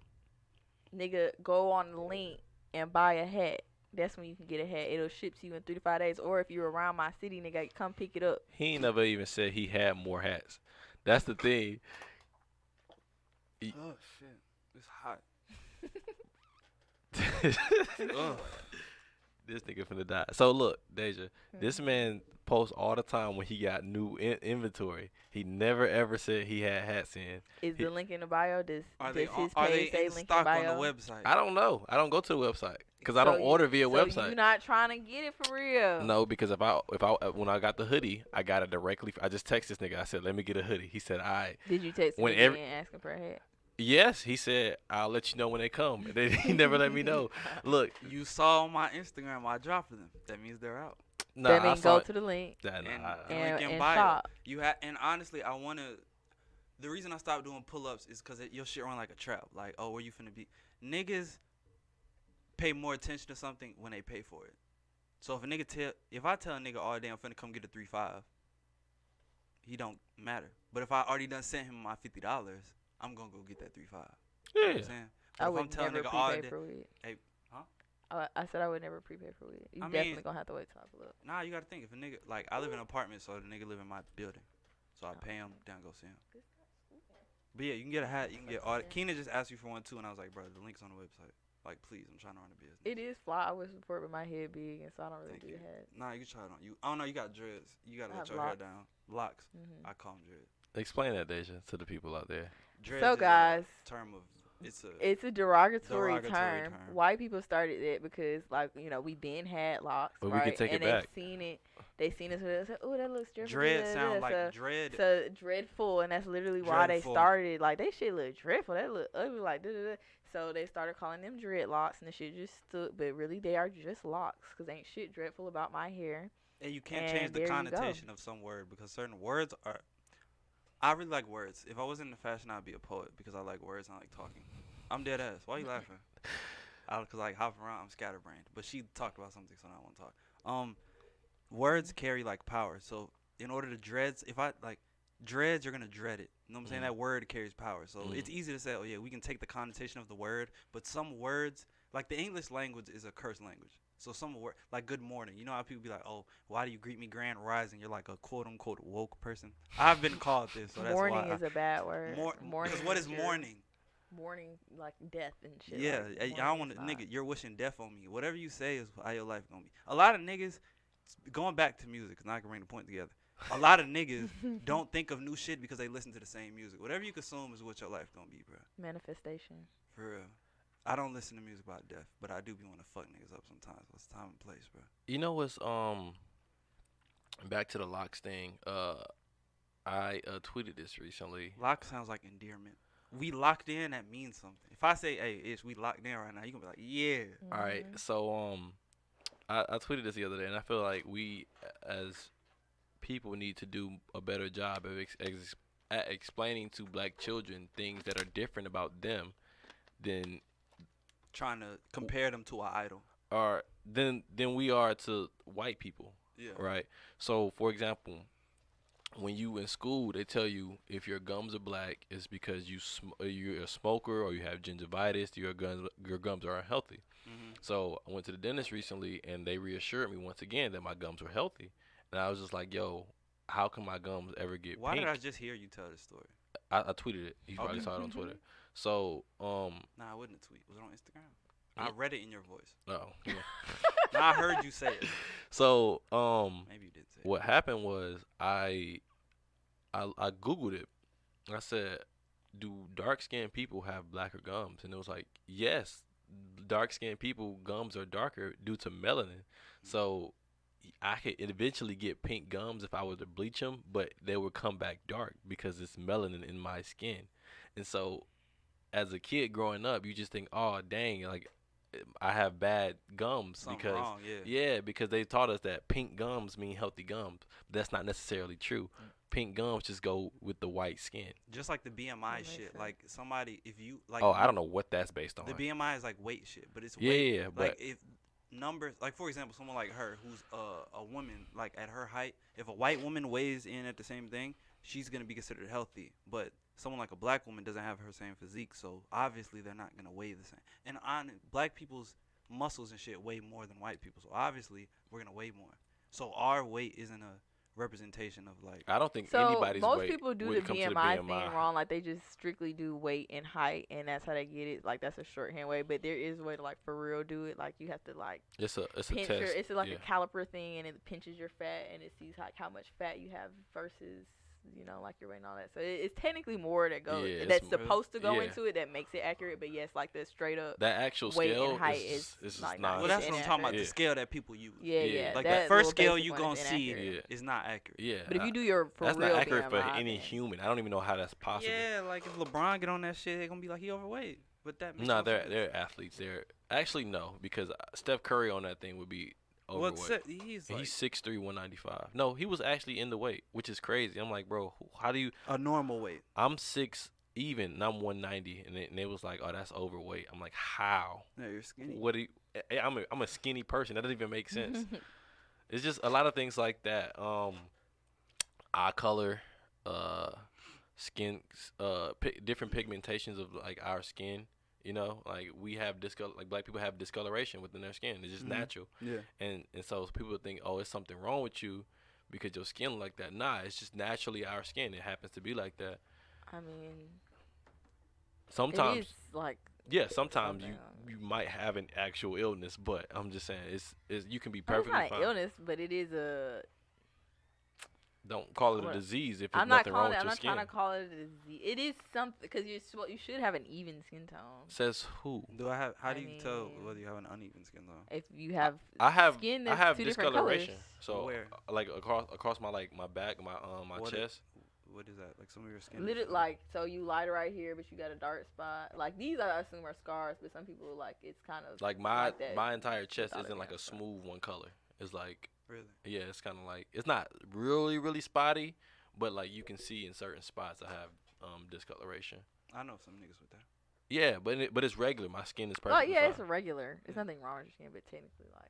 Nigga, go on the link and buy a hat. That's when you can get a hat. It'll ship to you in 3 to 5 days. Or if you're around my city, nigga, come pick it up. He ain't never even said he had more hats. That's the thing. Oh shit, it's hot. Ugh. This nigga finna die. So look, Deja, this man posts all the time when he got new inventory. He never ever said he had hats in. Is the link in the bio? Does Are they his are they page say in link stock in bio? on the website? I don't know. I don't go to the website because I don't order via so website. you not trying to get it for real? No, because if I when I got the hoodie, I got it directly. I just texted this nigga. I said, "Let me get a hoodie." He said, "All right." Did you text When him every- and ask him for a hat? Yes, he said, "I'll let you know when they come." And then he never let me know. Look, You saw on my Instagram I dropped them. That means they're out. nah, that I means saw go it. to the link Nah, and- nah, and- link in and bio. shop. And honestly, I wanna. The reason I stopped doing pull-ups is because your shit run like a trap. Like, oh, where you finna be? Niggas pay more attention to something when they pay for it. So if I tell a nigga all day I'm finna come get a 3.5, he don't matter. But if I already done sent him my $50, I'm gonna go get that 3.5. You know what yeah. I'm saying? But I if I'm would telling never nigga all prepay day, for weed. Hey, huh? I said I would never prepay for weed. You I mean- definitely gonna have to wait till I pull up. nah, you gotta think if a nigga like I live in an apartment, so the nigga live in my building, so I pay him down go see him. But yeah, you can get a hat. You can get all. Keenan just asked you for one too, and I was like, bro, the link's on the website. Like, please, I'm trying to run a business. It is fly. I was before, but my head big, and so I don't really Thank do you. hats. Nah, you can try it on. I don't know. You got dreads. You gotta I let have your hair locks. down. Locks. Hmm I call them dreads. Explain that, Deja, to the people out there. Dreads So is a guys, term of it's a it's a derogatory, Derogatory term. term. White people started it because, like, you know, we been had locks, But we right? can take it and back. they seen it. They seen us. They said, "Oh, that looks dreadful." dread da, da, sound da." like So- dread. So dreadful, and that's literally why they Dreadful. started. Like, they shit look dreadful. That look ugly. Like, da, da, da. So they started calling them dreadlocks, and the shit just stood. But really, they are just locks, cause ain't shit dreadful about my hair. And you can't and change the there you go. connotation of some word because certain words are. I really like words. If I wasn't in fashion, I'd be a poet because I like words and I like talking. I'm dead ass. Why you laughing? Cause like hopping around, I'm scatterbrained. But she talked about something, so now I want to talk. Words carry like power. So in order to dreads, if I like dreads, you're gonna dread it. You know what I'm saying? Mhm. That word carries power. So it's Mhm. easy to say, oh yeah, we can take the connotation of the word, but some words, like the English language, is a curse language. So some word, like good morning. You know how people be like, oh, why do you greet me grand rising? You're like a quote unquote woke person. I've been called this, so that's Mourning why. is a bad word. Mourning Because what is your mourning? mourning like death and shit. Yeah, like, I mourning don't want is to, not. nigga. You're wishing death on me. Whatever you say is how your life gonna be. A lot of niggas, going back to music, 'cause now I can bring the point together. A lot of niggas don't think of new shit because they listen to the same music. Whatever you consume is what your life gonna be, bro. Manifestation. For real. I don't listen to music about death, but I do be want to fuck niggas up sometimes. What's time and place, bro? You know what's back to the locks thing. I tweeted this recently. Lock sounds like endearment. We locked in, that means something. If I say, hey, Ish, we locked in right now, you gonna be like, yeah. All right, Mhm. so I tweeted this the other day, and I feel like we as people need to do a better job of at explaining to black children things that are different about them than Trying to compare them to an idol. than we are to white people, Yeah. right? So, for example, when you in school, they tell you if your gums are black, it's because you're a smoker or you have gingivitis. Your gums are unhealthy. Mm-hmm. So I went to the dentist recently, and they reassured me once again that my gums were healthy. And I was just like, "Yo, how can my gums ever get Why pink?" did I just hear you tell this story? I tweeted it. You probably Okay. saw it on Twitter. So Nah, I wouldn't have tweet. Was it on Instagram? I Yeah. read it in your voice. oh yeah. Nah, I heard you say it. So Maybe you did say what happened was I googled it. I said, "Do dark skinned people have blacker gums?" And it was like, "Yes, dark skinned people gums are darker due to melanin." So I could eventually get pink gums if I were to bleach them, but they would come back dark because it's melanin in my skin. And so as a kid growing up, you just think, "Oh, dang, like I have bad gums something because wrong. Yeah. yeah, because they taught us that pink gums mean healthy gums. But that's not necessarily true. Pink gums just go with the white skin. Just like the BMI makes shit. sense. Like somebody, if you like, Oh, I don't know what that's based on. the BMI is like weight shit, but it's Yeah, weight. yeah, Like but if numbers, like for example, someone like her who's a woman, like at her height, if a white woman weighs in at the same thing, she's gonna be considered healthy. But someone like a black woman doesn't have her same physique, so obviously they're not gonna weigh the same. And on black people's muscles and shit weigh more than white people, so obviously we're gonna weigh more. So our weight isn't a representation of like. I don't think So anybody's most weight people do when the it comes to the BMI BMI. thing wrong. Like they just strictly do weight and height, and that's how they get it. Like that's a shorthand way. But there is a way to like for real do it. Like you have to like It's a pinch test. your. It's like yeah. a caliper thing, and it pinches your fat, and it sees how much fat you have versus like your weight and all that. So it's technically more that goes Yeah, it's that's m- supposed to go yeah. into it that makes it accurate. But yes, like the straight up. That actual weight and scale height is is, just like, not. Well, that's what I'm talking about. Yeah. The scale that people use. Yeah, Yeah. yeah. Like that the first little scale basic you one gonna is see inaccurate. is not accurate. Yeah. But if you do your for that's real not accurate for BMI, any then- human. I don't even know how that's possible. Yeah, like if LeBron get on that shit, they gonna be like he overweight. But that makes No, no they're sense. they're athletes. They're actually no, because Steph Curry on that thing would be overweight. He's And like he's 6'3", 195. No, he was actually in the weight, which is crazy. I'm like, bro, how do you? a normal weight. I'm 6 even, and I'm 190, and it was like, oh, that's overweight. I'm like, how? Yeah, you're skinny. What do you? I'm a skinny person. That doesn't even make sense. It's just a lot of things like that. Eye color, skin, different pigmentations of like our skin. You know, like we have like black people have discoloration within their skin. It's just Mhm. natural. Yeah. And so people think, oh, it's something wrong with you because your skin like that. Nah, it's just naturally our skin. It happens to be like that. I mean, Sometimes, it is like yeah, sometimes something. you might have an actual illness, but I'm just saying it's you can be I mean, it's perfectly not an fine. illness, but it is a. Don't call it a What- disease if I'm it's not nothing wrong calling with it. I'm your not skin. trying to call it a disease. It is something because you should have an even skin tone. Says who? Do I have? How I do you tell mean- whether you have an uneven skin though? If you have I have skin I that's have two different discoloration. colors. So Where? like across my like my back, my What chest. What is that? Like some of your skin. is Literally, like- like so you light right here, but you got a dark spot. Like these, I assume are scars, but some people like it's kind of Like my like that my entire chest without isn't it like being a a scar. smooth one color. It's like Really? yeah, it's kind of like it's not really spotty, but like you can see in certain spots I have discoloration. I know some niggas with that. Yeah, but it's regular. My skin is Oh perfectly yeah, fine. it's a regular. There's nothing wrong with your skin, but technically, like,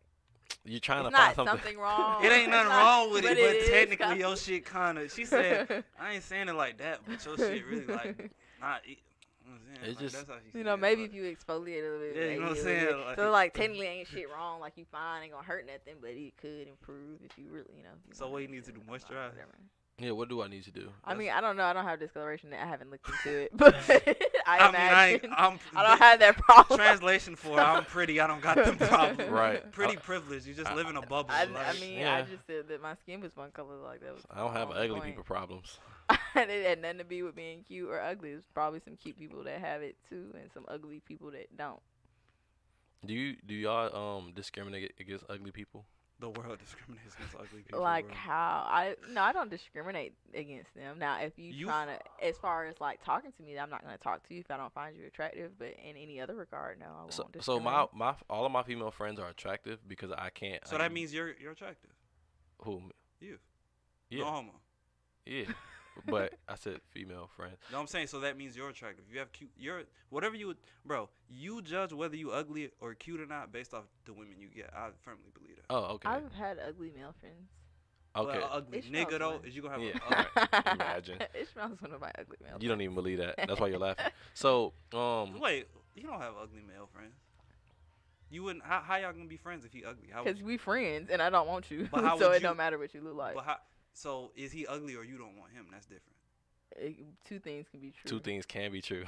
You're trying it's to find not something. wrong. It ain't It's nothing not- wrong with it, but is technically kinda- your shit kind of. She said, I ain't saying it like that, but your shit really like not. It's just- that's how she You said know, it, maybe but- if you exfoliate a little bit. Yeah, you know what I'm maybe a little saying? bit. So like technically ain't shit wrong. Like you fine, ain't gonna hurt nothing, but it could improve if you really, you know. if So wanna what you make need to sure, do, like, moisturize? whatever. Yeah, what do I need to do? I mean, I don't know. I don't have discoloration. I haven't looked into it, but I imagine I'm. I don't have that problem. Translation for I'm pretty. I don't got them problems. Right. Pretty privileged. You just live in a bubble. I like, mean, Yeah. I just said that my skin was one color. Like that was. I don't have on ugly point. people problems. It had nothing to be with being cute or ugly. There's probably some cute people that have it too, and some ugly people that don't. Do y'all discriminate against ugly people? the world discriminates against ugly people. Like bro. how I don't discriminate against them. Now if you trying to, as far as like talking to me, I'm not gonna talk to you if I don't find you attractive. But in any other regard, no, I won't So discriminate. my all of my female friends are attractive because I can't. So that means you're attractive. who? You. Yeah, No homo. yeah. But I said female friends. No, I'm saying so that means you're attractive. You have cute. You're whatever you would, bro. You judge whether you ugly or cute or not based off the women you get. I firmly believe that. Oh, okay, I've had ugly male friends. okay. Well, ugly It smells nigga though, fun. is you gonna have Yeah. a Alright, imagine. It smells one of my ugly male. You don't even believe that. That's why you're laughing. So, Wait, you don't have ugly male friends. You wouldn't. How y'all gonna be friends if he ugly? How would Because we friends, and I don't want you, But how so would it you- don't matter what you look like. But how? So is he ugly or you don't want him? That's different. Two things can be true. two things can be true.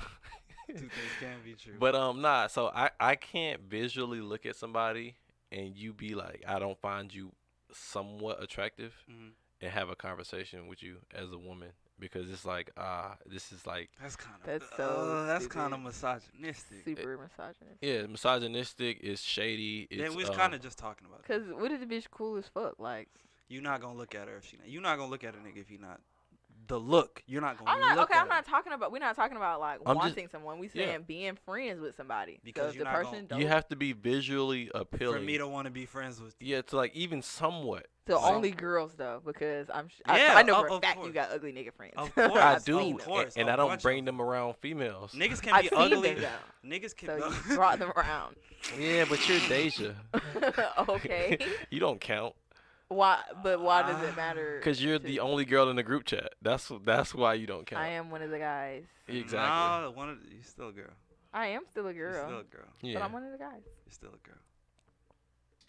Two things can be true. But nah. So I can't visually look at somebody and you be like, I don't find you somewhat attractive, Mhm. and have a conversation with you as a woman, because it's like this is like, That's kind of That's so that's kind of stupid. misogynistic. Super misogynist. yeah, misogynistic. It's shady. It's, Then we was kind of just talking about that. Cause what if the bitch cool as fuck? Like You're not gonna look at her if she. You're not gonna look at a nigga if he not. The look. You're not gonna. I'm not look okay. at I'm not talking about. We're not talking about like I'm just- wanting someone. We yeah. saying being friends with somebody. Because so if you're the not person gonna- you don't, have to be visually For appealing. me to want to be friends with. Yeah, to like even somewhat. to So- only girls though, because Yeah, I know for of a fact course. you got ugly nigga friends. Of course. I I've do, seen Of them. course. and a I don't bunch bring of them around females. Niggas can I've be seen ugly. them though. Niggas can. So you brought them around. Yeah, but you're Deja. Okay. You don't count Why? But why does it matter? because you're to- the only girl in the group chat. That's why you don't count. I am one of the guys. Exactly. Nah, you're still a girl. I am still a You're girl, still a girl. Yeah. but I'm one of the guys. You're still a girl.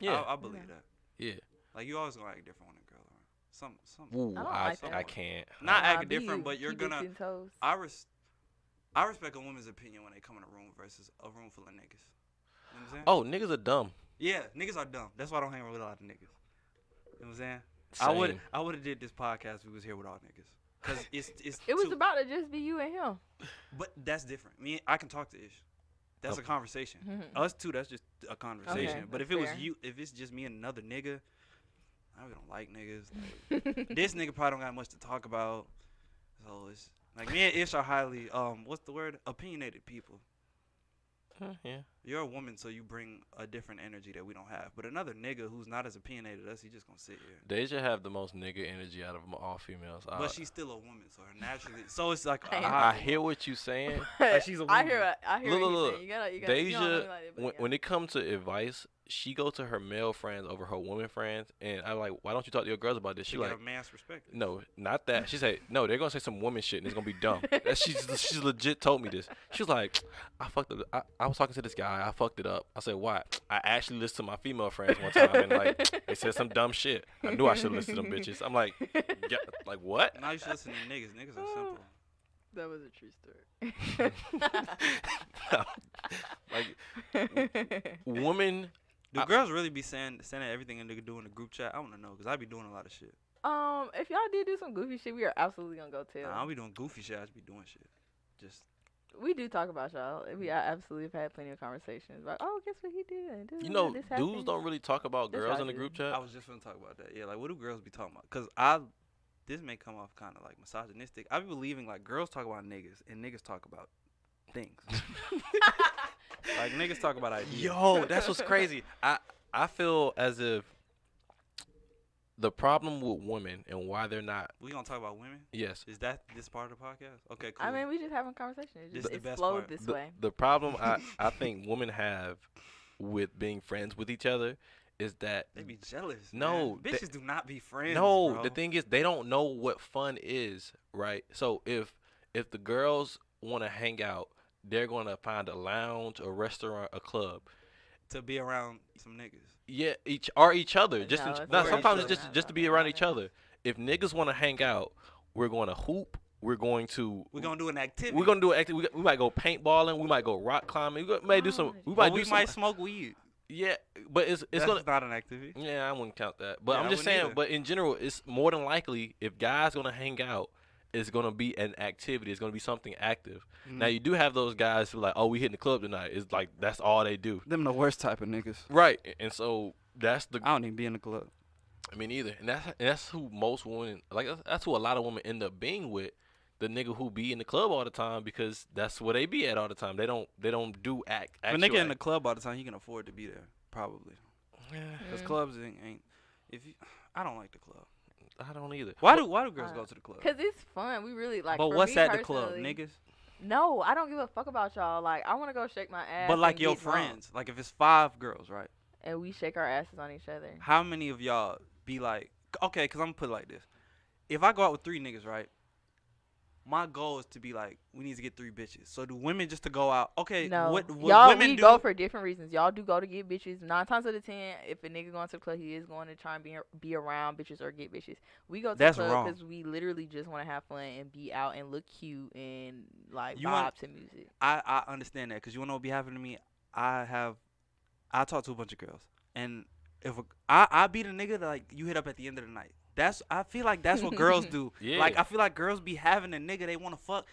yeah. I believe Yeah. that. Yeah. Like you always gonna act different when a girl around. Some. Ooh, I don't I, like that. I can't. Not Nah, acting be different, you. but you're Keep it gonna. 10 toes. I respect a woman's opinion when they come in a room versus a room full of niggas. You know what I'm saying? Oh, niggas are dumb. Yeah, niggas are dumb. That's why I don't hang with a lot of niggas. You know what I'm saying? Same. I would have did this podcast if we was here with all niggas. Cause it's It was too- about to just be you and him. but that's different. I can talk to Ish. That's a Okay. conversation. Mhm. Us two, that's just a conversation. Okay, but if that's it was fair. you, if it's just me and another nigga, I really don't like niggas. Like, this nigga probably don't got much to talk about. So it's like me and Ish are highly what's the word? Opinionated people. Yeah. You're a woman, so you bring a different energy that we don't have. But another nigga who's not as opinionated as us, he just gonna sit here. Deja have the most nigga energy out of all females. But she's still a woman, so her naturally. So it's like a I high- I hear what you saying. Like, she's a I woman. hear. I hear Look, what look, you're look. saying. You gotta. You don't Deja, look like it, but when yeah. it comes to advice, she go to her male friends over her woman friends, and I'm like, why don't you talk to your girls about this? She She got like, a man's perspective. no, not that. She said, no, they're gonna say some woman shit and it's gonna be dumb. She's legit told me this. She was like, I fucked up. I was talking to this guy. I fucked it up. I said, why? I actually listened to my female friends one time and like they said some dumb shit. I knew I should listen to them bitches. I'm like, yeah, like what? Now you should listen to niggas. Niggas are simple. That was a true story. Woman, Do I- girls really be sending everything a nigga do in the group chat? I want to know, because I be doing a lot of shit. If y'all did do some goofy shit, we are absolutely gonna go tell. Nah, I don't be doing goofy shit. I just be doing shit. Just, We do talk about y'all. We absolutely have had plenty of conversations about. Oh, guess what he did? you know, this dudes happened. don't really talk about That's girls what in I the do. group chat. I was just gonna talk about that. Yeah, like, what do girls be talking about? Because this may come off kind of like misogynistic. I be believing, like, girls talk about niggas, and niggas talk about things. Like, niggas talk about ideas. Yo, that's what's crazy. I feel as if the problem with women and why they're not. We gonna talk about women? Yes. Is that this part of the podcast? Okay, cool. I mean, we just having a conversation. It This just is the it best flowed part. this The, way. the problem I think women have with being friends with each other is that they be jealous. No, man. they- bitches do not be friends. no, bro. the thing is they don't know what fun is, right? So if the girls want to hang out, they're going to find a lounge, a restaurant, a club. to be around some niggas. Yeah, each other. Just No, in, it's no, for sometimes each it's other. just to be around each other. If niggas want to hang out, we're going to hoop. We're going to We're gonna do an activity. we're gonna do an activity. We might go paintballing. We might go rock climbing. We might do some. We But might we do might some. smoke weed. Yeah, but it's That's gonna. not an activity. Yeah, I wouldn't count that. But Yeah, I'm I just wouldn't saying. either. But in general, it's more than likely if guys gonna hang out, it's gonna be an activity. It's gonna be something active. Now Mhm. you do have those guys who like, oh, we hitting the club tonight. It's like that's all they do. Them the worst type of niggas. Right, and so that's the. I don't even be in the club. I mean, either, and that's who most women like. That's who a lot of women end up being with. The nigga who be in the club all the time because that's where they be at all the time. They don't do act. If a nigga in the club all the time, he can afford to be there, probably. Cause clubs ain't. If you, I don't like the club. I don't either. Why do girls go to the club? Cause it's fun. We really like. But for what's me at the club, personally, niggas? No, I don't give a fuck about y'all. Like, I want to go shake my ass. But like and your get drunk, friends, like if it's 5 girls, right? and we shake our asses on each other. How many of y'all be like, okay, cause I'm gonna put it like this: if I go out with 3 niggas, right? My goal is to be like, we need to get 3 bitches. So do women just to go out? Okay, No, what y'all women we do? go for different reasons. Y'all do go to get bitches. 9 times out of 10, if a nigga going to the club, he is going to try and be around bitches or get bitches. We go to That's the club wrong. because we literally just want to have fun and be out and look cute and like You want- vibe to music. I understand that, cause you wanna know what be happening to me? I talk to a bunch of girls, and if I be the nigga that like you hit up at the end of the night. I feel like that's what girls do. Yeah. Like I feel like girls be having a nigga they wanna fuck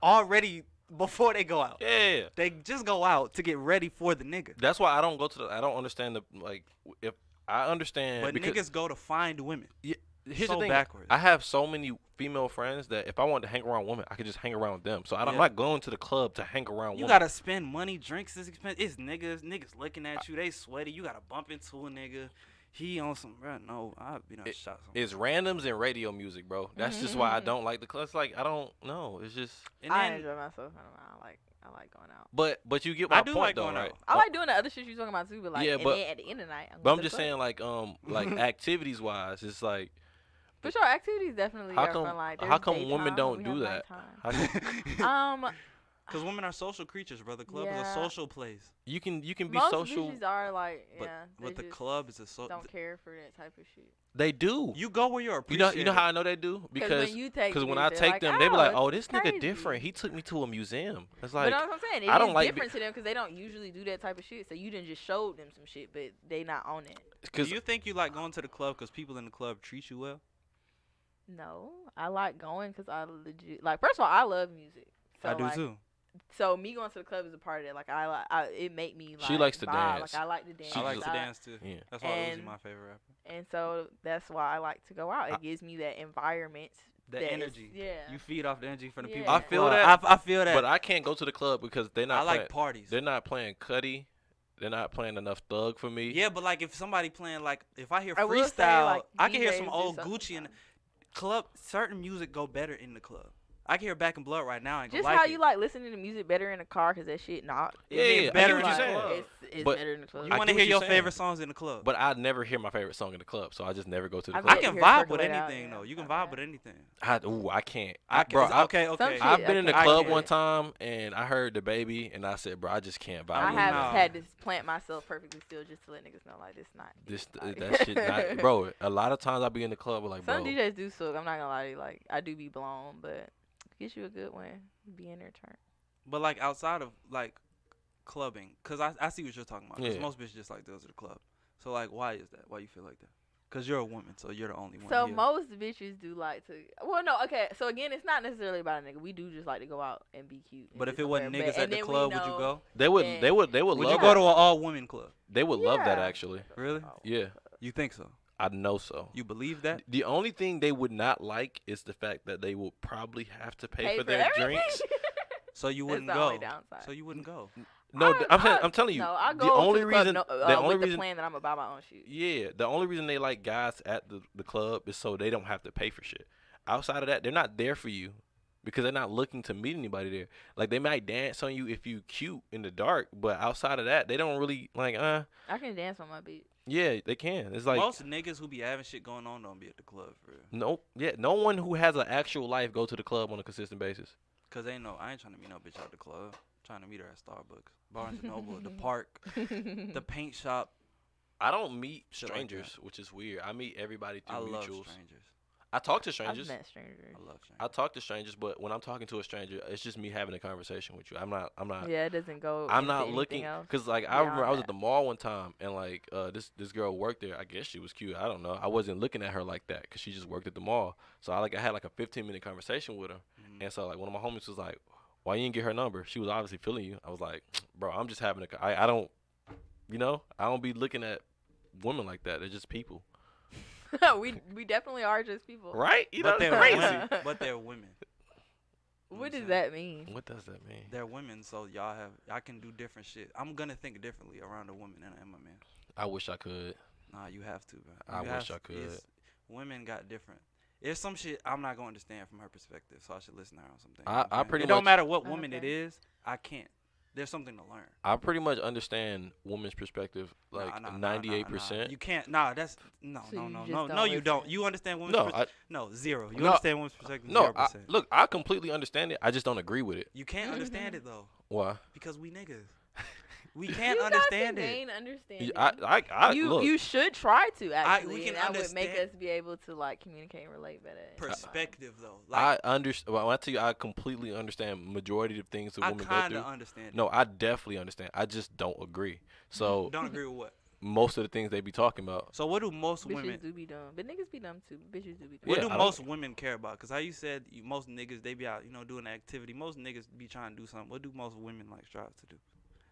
already before they go out. Yeah, They just go out to get ready for the nigga. that's why I don't go to the. I don't understand the like. If I understand, But because niggas go to find women. here's so the thing. backwards. I have so many female friends that if I wanted to hang around women, I could just hang around them. So I'm Yeah. not going to the club to hang around You women. gotta spend money, drinks is expensive. It's niggas looking at you, they sweaty. You gotta bump into a nigga. He on some, bro. No, I'd be not shot. Some. It's randoms and radio music, bro. That's just why I don't like the club. It's like I don't know. It's just. And I then enjoy myself. I like going out. But you get my I do point like though, going right? out. I like doing the other shit you talking about too, but like, Yeah, and but- then at the end of the night, But I'm going to just the saying, club. like activities wise, it's like For sure, activities definitely How are come- fun. Like, how there's come women daytime, don't we do have that? nighttime. how, Because women are social creatures, bro. The club is Yeah. a social place. you can be Most social. bitches are like, But, yeah, but they the just club is a social. don't care for that type of shit. They do. You go where you're You appreciated. know how I know they do because when you take when bitches, I they're take like, them, they be like, "Oh, "Oh, it's this nigga crazy." different. He took me to a museum." It's But like that's what I'm saying. It I don't is like different to them because they don't usually do that type of shit. So you done just showed them some shit, but they not on it. Do because you think you like going to the club because people in the club treat you well? No, I like going because I legit like. First of all, I love music. So I do like, too. So me going to the club is a part of it. Like it make me like. She likes to vibe. dance. Like I like to dance. She I like just- to dance too. yeah. That's why Uzi And- my favorite rapper. And so that's why I like to go out. It I- gives me that environment. The that is- energy. yeah. You feed off the energy from the Yeah. people. I feel Well, that, I feel that. but I can't go to the club because they're not. I like playing, parties. They're not playing Cuddy. They're not playing enough Thug for me. Yeah, but like if somebody playing like if I hear I will say, freestyle, like, I can hear some DJs do old something Gucci in the sometimes. club. Certain music go better in the club. I can hear Back in Blood right now and go Just like how it. you like listening to music better in the car because that shit not. It be Yeah, I better get what in you're the saying. club. It's But better in the club. You I want get to what hear you're your saying. favorite songs in the club. But I never hear my favorite song in the club, so I just never go to the I've club. I can hear vibe with Percolate out, anything yeah. though. You can Okay. vibe with anything. I can't. Bro, I, okay. Some Okay. shit I've been in the I club can't. one time and I heard the baby and I said, "Bro, I just can't vibe." I with have you. No. had to plant myself perfectly still just to let niggas know like this not. This like- that shit, not, bro. A lot of times I be in the club with like, bro. Some DJs do suck. I'm not gonna lie to you. Like I do be blown, but get you a good one. Be in their turn. But like outside of like clubbing, cause I see what you're talking about. 'Cause Yeah. most bitches just like those at the club. So like, why is that? Why you feel like that? Cause you're a woman, so you're the only one. So here. most bitches do like to. Well, no, okay. So again, it's not necessarily about a nigga. We do just like to go out and be cute. and But be if it wasn't somewhere. niggas But- at and the then we club, would you know- go? They would then- love Would that. you go to an all women club? They would love that Yeah. actually. Really? Oh. Yeah, You think so? I know so. You believe that? The only thing they would not like is the fact that they will probably have to pay for their everything. drinks. So you That's wouldn't the go. only downside. So you wouldn't go. No, I'm telling you. No, I the go only to the club reason, the only with the reason, plan that I'm gonna buy my own shoes. yeah, the only reason they like guys at the club is so they don't have to pay for shit. Outside of that, they're not there for you because they're not looking to meet anybody there. Like they might dance on you if you cute in the dark, but outside of that, they don't really like. I can dance on my bitch. Yeah, they can. It's like Most niggas who be having shit going on don't be at the club for real. no one who has an actual life go to the club on a consistent basis. Cause I ain't trying to meet no bitch out the club. I'm trying to meet her at Starbucks, Barnes and Noble, the park, the paint shop. I don't meet Shit like strangers, which is weird. I meet everybody through I love mutuals. strangers. I talk to I've strangers. met strangers. I love strangers. I talk to strangers, but when I'm talking to a stranger, it's just me having a conversation with you. I'm not. Yeah, it doesn't go. I'm into not anything looking else. because like I remember I was beyond at the mall one time and like this girl worked there. I guess she was cute. I don't know. I wasn't looking at her like that because she just worked at the mall. So I had like a 15-minute conversation with her, and so like one of my homies was like, "Why you didn't get her number?" She was obviously feeling you. I was like, "Bro, I'm just having I don't, I don't be looking at women like that. They're just people, we definitely are just people. right? But It's they're crazy. women. But they're women. What does saying? that mean? What does that mean? They're women, so I can do different shit. I'm gonna think differently around a woman than I am a man. I wish I could. Nah, you have to, bro. I You wish have I could. Women got different. There's some shit I'm not gonna understand from her perspective, so I should listen to her on something. I pretty It don't much- matter what woman it Okay. is. I can't. There's something to learn. I pretty much understand women's perspective, like Nah, 98%. You can't. Nah, that's no, So no, you no, just no, don't no. You don't. listen. You understand women's No, perspective? No, zero. You No, understand women's perspective? no. 0%. Look, I completely understand it. I just don't agree with it. You can't understand it though, Why? because we niggas. We can't you understand got to it. gain understanding. You look. You should try to actually. we can and that would make understand- us be able to like communicate and relate better. Perspective though. I Like understand. When I tell you, I completely understand majority of things that I women go kind of through. understand. No, I definitely understand. I just don't agree. So Don't agree with what? most of the things they be talking about. So what do most Bitches women? do be dumb, but niggas be dumb too. Bitches do be dumb. What Yeah, do I don't- most women care about? Cause how you said most niggas they be out, doing activity. Most niggas be trying to do something. What do most women like strive to do?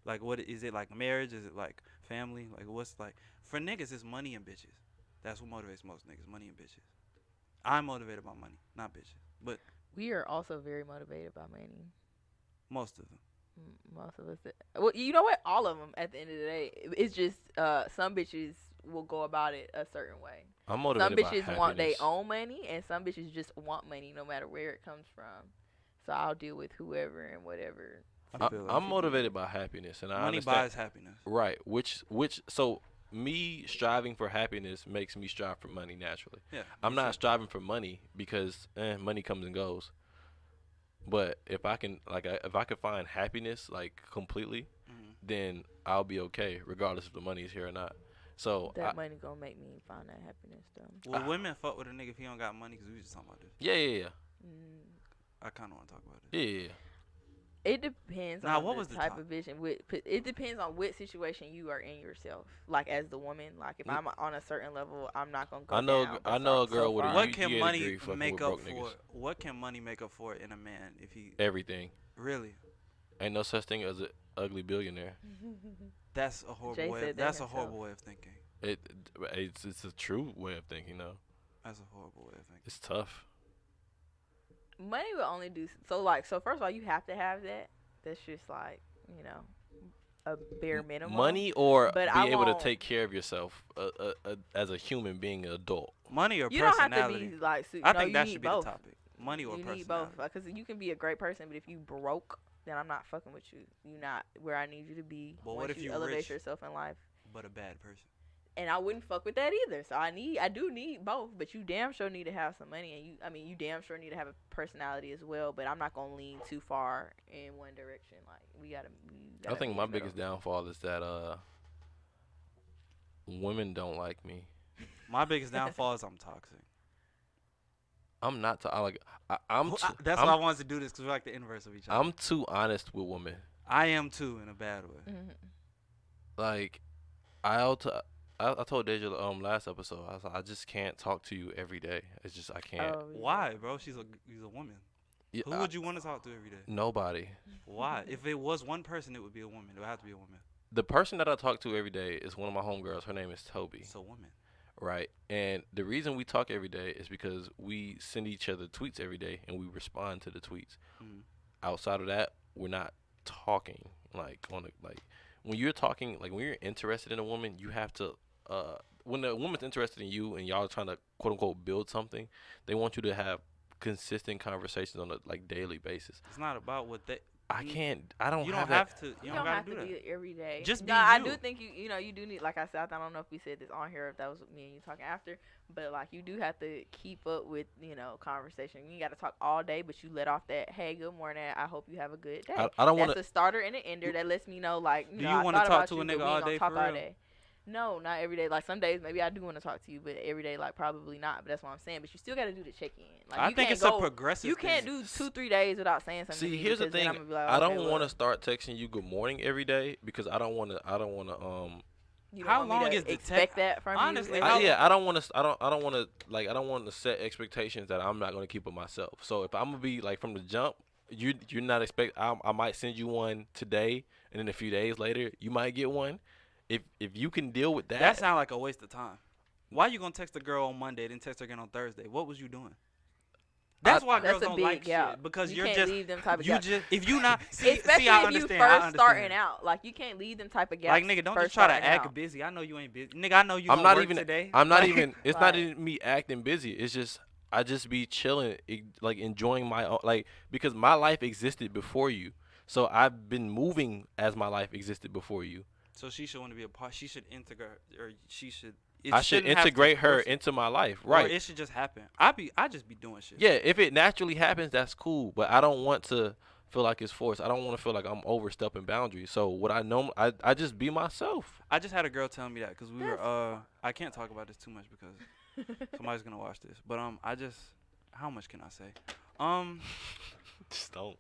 Like what is it like marriage? Is it like family? Like what's like for niggas? It's money and bitches. That's what motivates most niggas. Money and bitches. I'm motivated by money, not bitches. But We are also very motivated by money. most of them. Most of us. Well, you know what? All of them. At the end of the day, it's just some bitches will go about it a certain way. I'm Some motivated by bitches want their happiness. own money, and some bitches just want money no matter where it comes from. So I'll deal with whoever and whatever. I feel I'm it. motivated by happiness, and I Money understand. buys happiness. Right. So me striving for happiness makes me strive for money naturally. Yeah. I'm you not should. striving for money because money comes and goes. But if I can if I could find happiness like completely, Mhm. then I'll be okay regardless if the money is here or not. So That money gonna make me find that happiness though. Will women fuck with a nigga if he don't got money? Cause we just talking about this. yeah. Mm. I kind of want to talk about it. Yeah. It depends Now, on what the was the type top- of vision. It depends on what situation you are in yourself. Like as the woman, like if Yeah. I'm on a certain level, I'm not gonna go I know- down, I but know so- a girl so with a far- You- What can ain't money agree fucking make with up broke for? niggas. What can money make up for in a man if he Everything. really? Ain't no such thing as an ugly billionaire. That's a horrible Jay way. said that That's a himself. horrible way of thinking. It's a true way of thinking though. That's a horrible way of thinking. It's tough. Money will only do so. First of all, you have to have that. That's just like a bare minimum. Money or But be I able to won't- take care of yourself as a human being an adult. Money or You don't have personality? to be like. I no, think you that need should be both. the topic. Money or You personality? need both because you can be a great person, but if you broke, then I'm not fucking with you. You not where I need you to be. But what once if you you elevate rich? yourself in life? But a bad person. And I wouldn't fuck with that either. So I do need both, but you damn sure need to have some money, and you damn sure need to have a personality as well. But I'm not gonna lean too far in one direction. Like we gotta. I think meet my in the biggest middle. downfall is that women don't like me. My biggest downfall is I'm toxic. I'm not. I'm. That's I'm, why I wanted to do this because we're like the inverse of each other. I'm too honest with women. I am too in a bad way. Mhm. Like, I told Deja last episode. I was like, I just can't talk to you every day. It's just I can't. Oh, yeah. Why, bro? She's a woman. Yeah, Who would you want to talk to every day? Nobody. Why? If it was one person, it would be a woman. It would have to be a woman. The person that I talk to every day is one of my homegirls. Her name is Toby. So woman. Right. And the reason we talk every day is because we send each other tweets every day and we respond to the tweets. Mhm. Outside of that, we're not talking. Like on a, like when you're talking, like when you're interested in a woman, you have to when the woman's interested in you and y'all are trying to quote unquote build something, they want you to have consistent conversations on a like daily basis. It's not about what they. I can't. I don't. You have don't that. have to. You You don't don't gotta have do to that. be every day. Just no, be I you. do think you know you do need, like I said, I don't know if we said this on here, if that was me and you talking after, but like you do have to keep up with conversation. You got to talk all day, but you let off that, hey, good morning, I hope you have a good day. I don't That's want to. a starter and an ender that lets me know, like, Do you I wanna thought talk about to a you, but nigga we all ain't gonna day talk for all real? day. No, not every day. Like some days maybe I do want to talk to you, but every day like probably not. But that's what I'm saying. But you still got to do the check in. Like I you think can't it's go, a progressive. you can't thing. do 2-3 days without saying something. to See, me here's the because then thing. I'm gonna be like, I okay, don't want well, to start texting you good morning every day because I don't want to. you don't How want me long to is the expect tech- that from honestly, you? how- every day? I don't want to. I don't want to. Like, I don't want to set expectations that I'm not going to keep with myself. So if I'm gonna be like from the jump, you're not expect. I might send you one today, and then a few days later, you might get one. If you can deal with that, That sounds like a waste of time. Why you gonna text a girl on Monday, then text her again on Thursday? What was you doing? That's why girls That's a don't big like gap. shit because you you're can't just leave them type of you gaps. just if you not see, Especially I if understand. you I first understand. starting out, like you can't leave them type of gaps. Like nigga, don't first just try to starting act out. busy. I know you ain't busy, nigga. I know you. I'm gonna not work even. today. I'm not Like, even. It's not Right. even me acting busy. It's just I just be chilling, like enjoying my own, like because my life existed before you. So I've been moving as my life existed before you. So she should want to be a part. She should integrate, or she should. I should integrate her into my life, Or right? it should just happen. I just be doing shit. Yeah, if it naturally happens, that's cool. But I don't want to feel like it's forced. I don't want to feel like I'm overstepping boundaries. So what I know, I just be myself. I just had a girl tell me that because we were. That's I can't talk about this too much because somebody's gonna watch this. But I just. How much can I say? Just don't.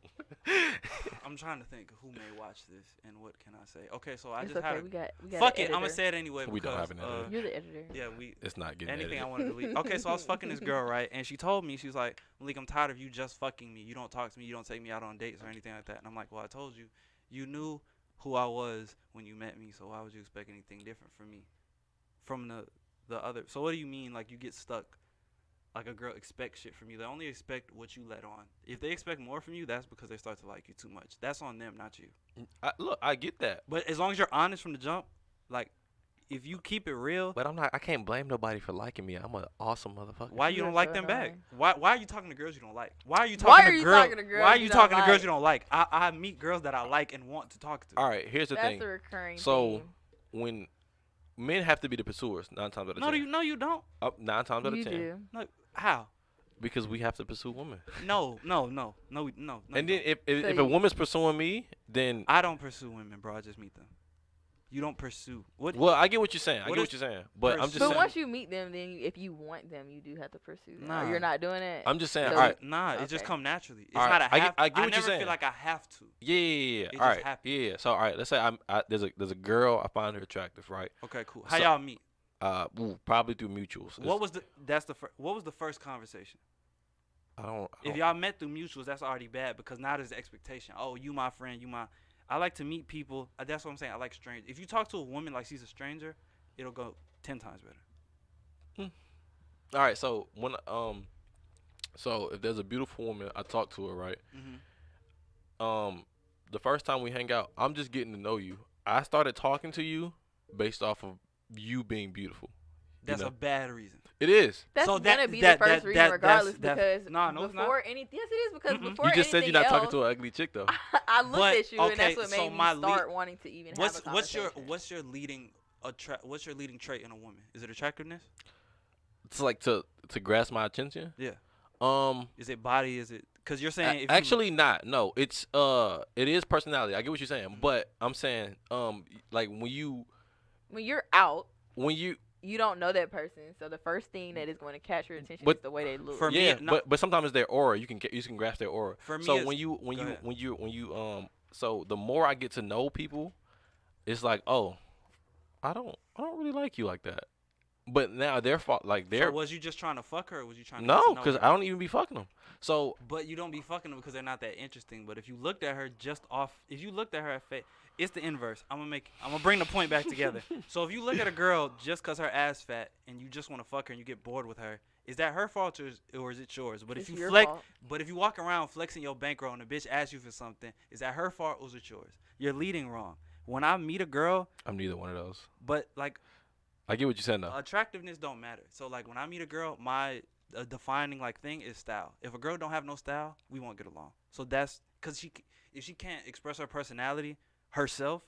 I'm trying to think who may watch this and what can I say. Okay, so I It's just okay. had. We got Fuck an it, I'm gonna editor. say it anyway. We don't because, have an editor. You're the editor. Yeah, we. It's not getting Anything edited. I wanted to delete. Okay, so I was fucking this girl, right? And she told me, she was like, Malik, I'm tired of you just fucking me. You don't talk to me. You don't take me out on dates or anything like that. And I'm like, well, I told you. You knew who I was when you met me, so why would you expect anything different from me? From the other. So what do you mean, like, you get stuck? Like, a girl expects shit from you. They only expect what you let on. If they expect more from you, that's because they start to like you too much. That's on them, not you. Look, I get that, But as long as you're honest from the jump, like, if you keep it real, but I'm not. I can't blame nobody for liking me. I'm an awesome motherfucker. why you You're don't like so them back? annoying. Why are you talking to girls you don't like? Why are you Why talking are to you girls? talking to girls Why are you you don't talking to girls like? you don't like? I meet girls that I like and want to talk to. All right, here's the That's thing. a recurring So theme. when men have to be the pursuers, 9 times out of 10. No, you don't. 9 times out of You 10. do. No, how? Because we have to pursue women. No. And you then don't. if a you- woman's pursuing me, then I don't pursue women, bro. I just meet them. You don't pursue. What? well, I get what you're saying. I What get what is you're saying. But I'm just But saying. once you meet them, then if you want them, you do have to pursue them. Nah. Or you're not doing it. I'm just saying. So all right. Nah, it just Okay. come naturally. It's All not right, a I have. get what you're never saying. feel like I have to. Yeah. It All just right. happens. Yeah. So all right. Let's say there's a girl. I find her attractive, right? Okay, cool. How So- y'all meet? Probably through mutuals. What was what was the first conversation? I don't. If y'all met through mutuals, that's already bad because now there's the expectation. Oh, you my friend, you my. I like to meet people. That's what I'm saying. I like strangers. If you talk to a woman like she's a stranger, it'll go 10 times better. All right. So when so if there's a beautiful woman, I talk to her, right? Mm-hmm. The first time we hang out, I'm just getting to know you. I started talking to you based off of you being beautiful. That's know. a bad reason. It is. That's So gonna that- be that- the first that- reason, that- regardless, that's- because no, it's not. before anything, yes, it is because Mm-mm. before You just said you're not talking to anything an ugly chick though. else, I looked But, at you, and that's okay, what so made me my start wanting to even have a conversation. What's your leading trait in a woman? Is it attractiveness? It's like to grasp my attention. Yeah. Um. Is it body? Is it because you're saying if you- Actually, not. No, it's it is personality. I get what you're saying, Mhm. but I'm saying like when When you're out, you you don't know that person, so the first thing that is going to catch your attention But is the way they look. for me, yeah, no- but sometimes it's their aura. You can grasp their aura. For me, So it's- when you go ahead. so the more I get to know people, it's like, oh, I don't really like you like that. But now their fault, like So they're was you just trying to fuck her, or was you trying to no, get to know because her? I don't even be fucking them. So But you don't be fucking them because they're not that interesting. But if you looked at her just off, if you looked at her at face, it's the inverse. I'm gonna bring the point back together. So if you look at a girl just cause her ass fat and you just want to fuck her and you get bored with her, is that her fault or is it yours? But It's if your you flex, fault. but if you walk around flexing your bankroll and a bitch asks you for something, is that her fault or is it yours? You're leading wrong. When I meet a girl, I'm neither one of those. but like I get what you're saying though. attractiveness don't matter. So like when I meet a girl, my defining like thing is style. If a girl don't have no style, we won't get along. So that's because if she can't express her personality herself,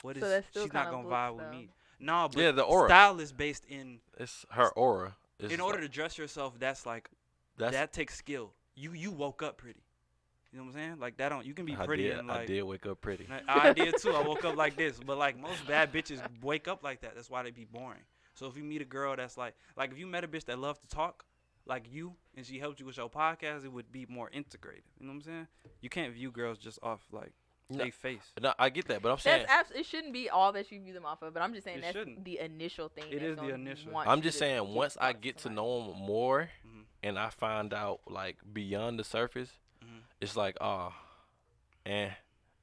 what is So that's still she's not kinda gonna looks, vibe with though. me. No, but Yeah, the aura. style is based in. It's her aura. It's In order to dress yourself, that's like that's that takes skill. You woke up pretty. You know what I'm saying? Like that don't. You can be I pretty did. and like. I did wake up pretty. I did too. I woke up like this, but like most bad bitches wake up like that. That's why they be boring. So if you meet a girl that's like if you met a bitch that loves to talk, like you, and she helped you with your podcast, it would be more integrated. You know what I'm saying? You can't view girls just off like No. they face. No, I get that, but I'm saying It shouldn't be all that you view them off of, but I'm just saying It that's shouldn't. the initial thing. It that's is the gonna initial. want I'm you just to saying keep once I talking get to somebody. know them more Mhm. and I find out like beyond the surface, Mhm. it's like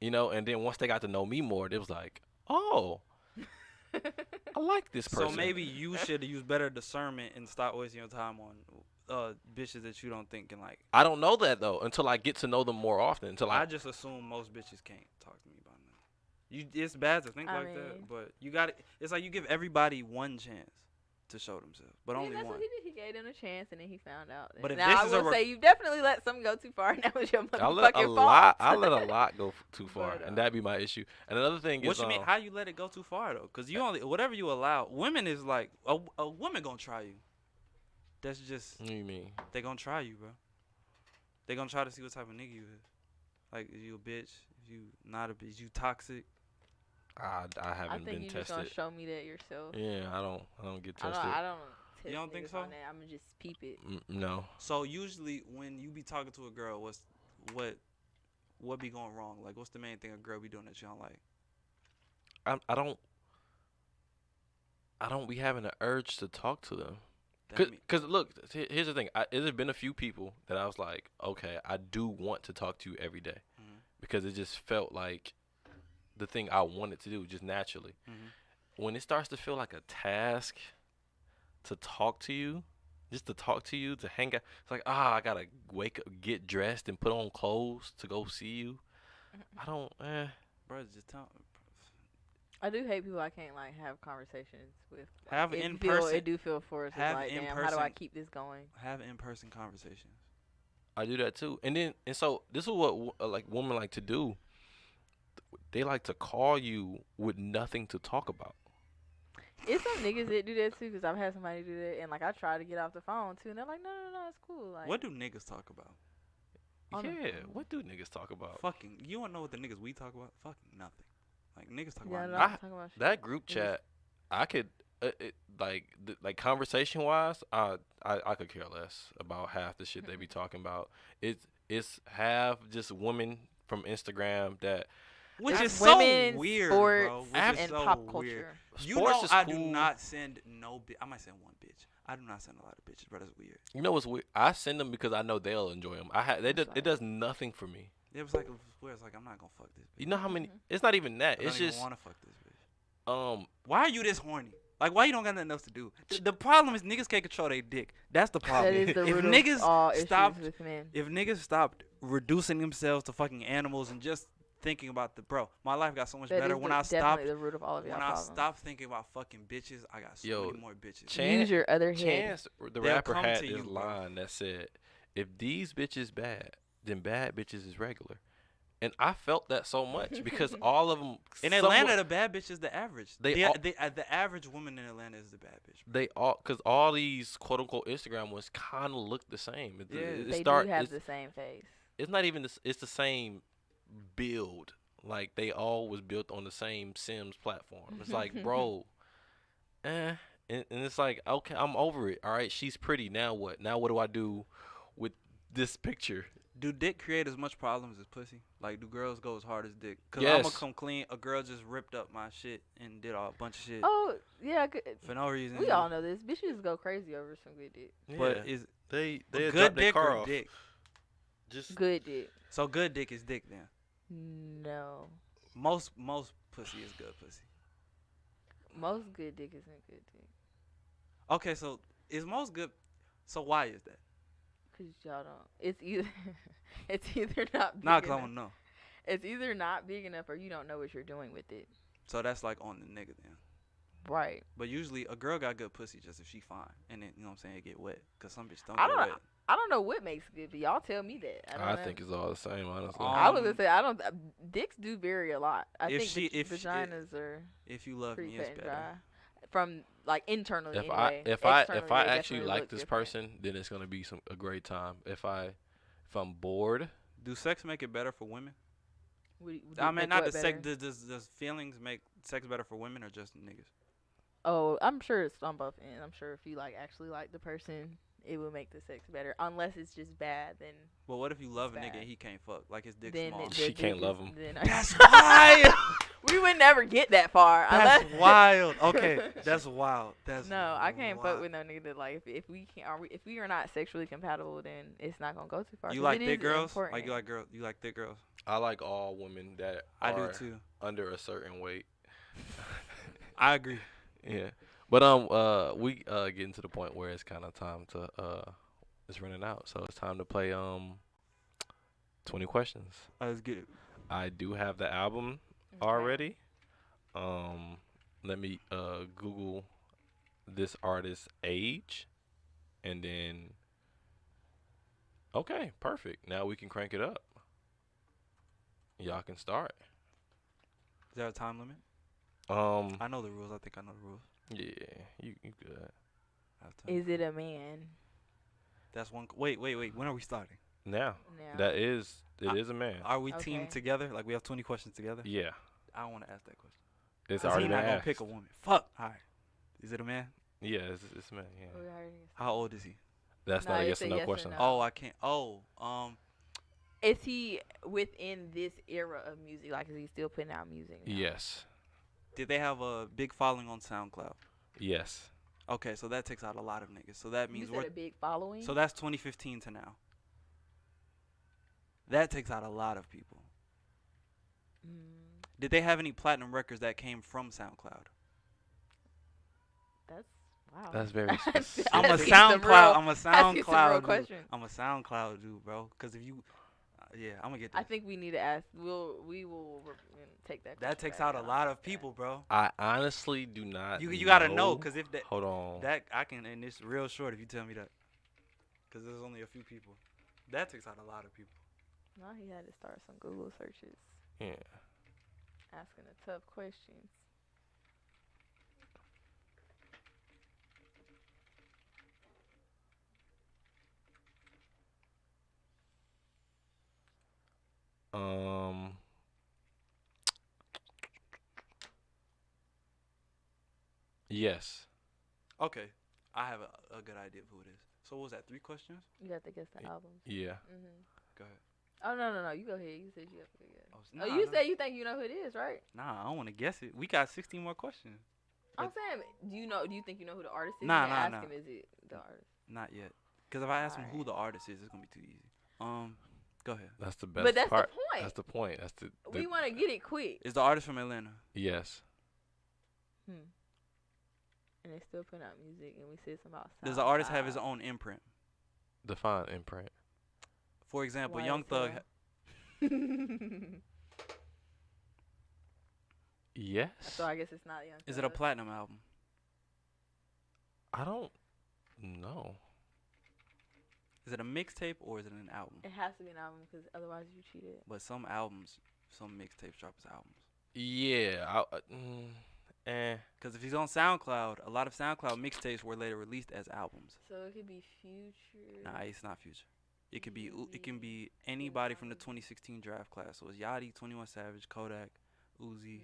you know, and then once they got to know me more, it was like, oh, I like this person. So maybe you should use better discernment and stop wasting your time on bitches that you don't think can like. I don't know that though until I get to know them more often. Until I just assume most bitches can't talk to me about nothing. It's bad to think I like that, mean- but you got it. It's like you give everybody one chance to show themselves, but Yeah, only that's one. what he did. He gave them a chance, and then he found out. But if now this I is a will re- say you definitely let some go too far, and that was your I motherfucking let a fault. lot. I let a lot go too far, But, and that'd be my issue. And another thing What is, you mean? How you let it go too far though? Cause you only whatever you allow. Women is like a woman gonna try you. That's just what do you mean? they gonna try you, bro. They gonna try to see what type of nigga you is. Like, is you a bitch? Is you not a bitch? You toxic? I I haven't think been you just gonna tested. show me that yourself. Yeah, I don't get I tested. don't test You don't think niggas so? on that. I'm gonna just peep it. No. So usually when you be talking to a girl, what be going wrong? Like, what's the main thing a girl be doing that you don't like? I don't be having the urge to talk to them. That mean- Cause look, here's the thing. There's been a few people that I was like, okay, I do want to talk to you every day, Mhm. because it just felt like the thing I wanted to do just naturally. Mhm. When it starts to feel like a task to talk to you, just to talk to you, to hang out, it's like I gotta wake up, get dressed, and put on clothes to go see you. I don't. Bro, just tell. I do hate people I can't like have conversations with. Like, Have it in feel- person- It do feel forced. have Like, in damn, how do I person- keep this going? Have in-person conversations. I do that too. And so this is what like women like to do. They like to call you with nothing to talk about. It's some niggas that do that too, because I've had somebody do that, and like I try to get off the phone too, and they're like, no, it's cool. Like, What do niggas talk about? On the Yeah, phone. what do niggas talk about? Fucking. You wanna know what the niggas we talk about? Fucking nothing. Like niggas talk Yeah, about no, nothing. I'm talking about shit. That group It was- chat, I could like conversation wise, I could care less about half the shit they be talking about. It's half just women from Instagram that Which It's is so women, weird, sports, bro. Which and is so pop weird. culture. You sports know is I cool. do not send no bitch. I might send one bitch. I do not send a lot of bitches, bro. That's weird. You know what's weird? I send them because I know they'll enjoy them. It does nothing for me. It was like where it's like I'm not gonna fuck this bitch. You know how many? Mhm. It's not even that. I It's don't even just wanna fuck this bitch. um. Why are you this horny? Like why you don't got nothing else to do? The problem is niggas can't control their dick. That's the problem. That is the if root niggas of all stopped, issues with men. if niggas stopped reducing themselves to fucking animals and just thinking about my life got so much That better is when the- I stopped. definitely the root of all of y'all When I problems. stopped thinking about fucking bitches, I got so Yo, many more bitches. Chan- Use your other head. Chance, the They'll rapper, come had to this you, bro. line that said, "If these bitches bad, then bad bitches is regular." And I felt that so much because all of them In Atlanta, the bad bitch is the average. They all- The average woman in Atlanta is the bad bitch. they all because all these quote unquote Instagram ones kind of look the same. Yeah. They do have the same face. It's not even it's the same build. Like they all was built on the same Sims platform. It's like, bro, and it's like, okay, I'm over it. All right, she's pretty. Now what? Now what do I do with this picture? Do dick create as much problems as pussy? Like, do girls go as hard as dick? Cause I'm gonna Yes. come clean. A girl just ripped up my shit and did a bunch of shit Oh yeah, for no reason. we all know this. Bitches go crazy over some good dick. But Yeah. is they but drop good their dick car or off. dick? Just Good dick. So good dick is dick then. No, Most pussy is good pussy. most good dick isn't good dick. Okay, so is most good? So why is that? Cause y'all don't. It's either it's either not. Big Nah, cause I enough. wanna know. It's either not big enough or you don't know what you're doing with it. So that's like on the nigga then. Right. But usually a girl got good pussy just if she fine, and then you know what I'm saying, it get wet. Cause some bitch don't I get don't. wet. I don't know what makes good, but y'all tell me that. I don't know. think it's all the same, honestly. I was gonna Um, say I don't. Dicks do vary a lot. I if think she- if she- vaginas are If you love pretty me, cut it's and better. dry. From like internally if anyway. I Externally, they actually definitely like look this different. person, then it's gonna be a great time. If I'm bored, Do sex make it better for women? We I mean, make not what the sex. better? Does feelings make sex better for women or just niggas? Oh, I'm sure it's on both ends. I'm sure if you like actually like the person, it will make the sex better. Unless it's just bad, then Well, what if you love a nigga bad. and he can't fuck? Like his dick then small. the She dick can't is- love him. then- That's wild. we would never get that far. That's unless wild. Okay, that's wild. That's no, I can't fuck wild. with no nigga that like if we can't if we are not sexually compatible, then it's not gonna go too far. You 'cause like it thick is girls? important. Like you like thick girls? I like all women that I are do too. under a certain weight. I agree. Yeah, but we getting to the point where it's kind of time to it's running out, so it's time to play 20 questions. Let's get it. I do have the album Okay. already. Let me Google this artist's age, and then okay, perfect. Now we can crank it up. Y'all can start. Is there a time limit? I know the rules. I think I know the rules. Yeah, you good. I have time. Is it a man? That's one. Wait. When are we starting? Now No. it is a man. Are we Okay. teamed together? Like we have 20 questions together? Yeah, I don't want to ask that question. it's 'Cause already he been not gonna asked. pick a woman. Fuck. All right. Is it a man? Yeah, it's a man. Yeah, We already- How old is he? that's No, not a it's yes or a no yes or question. no. Oh, I can't. Is he within this era of music? Like, is he still putting out music? now? Yes, Did they have a big following on SoundCloud? yes. Okay, so that takes out a lot of niggas. So that You means said we're a big following. so that's 2015 to now. That takes out a lot of people. Mm, Did they have any platinum records that came from SoundCloud? that's wow. That's very specific. I'm a Asking some SoundCloud. real- I'm a asking some real SoundCloud dude. questions. I'm a SoundCloud dude, bro. Cause if you, yeah, I'm gonna get I this. think we need to ask. We will take that. That question takes back. out a I don't lot think of people, bro. I honestly do not. You gotta know, cause if that Hold on. that I can, and it's real short if you tell me that, cause there's only a few people. That takes out a lot of people. No, he had to start some Google searches, Yeah. asking the tough questions. Um. Yes. Okay, I have a good idea of who it is. So what was that? 3 questions? You have to guess the albums. Yeah. Mhm. Go ahead. Oh no, you go ahead. You said you have to guess. Nah, Oh, you nah. say you think you know who it is, right? Nah, I don't want to guess it. We got 16 more questions. I'm saying, do you think you know who the artist is? Nah, You nah, ask nah. him, is it the artist? Not yet. Cause if I ask him who Alright. the artist is, it's gonna be too easy. Go ahead. That's the best But that's part. the point. That's the point. That's the We want to get it quick. Is the artist from Atlanta? yes. And they still putting out music, and we said something about. Does the artist have his SoundCloud. own imprint? Define imprint. For example, Why Young is Thug. he- Yes. So I guess it's not Young. Is it a Thug. platinum album? I don't know. Is it a mixtape or is it an album? It has to be an album because otherwise you cheated. But some albums, some mixtapes drop as albums. Yeah. Because if he's on SoundCloud, a lot of SoundCloud mixtapes were later released as albums. So it could be Future. Nah, it's not Future. It could be it can be anybody from the 2016 draft class. So it's Yachty, 21 Savage, Kodak, Uzi,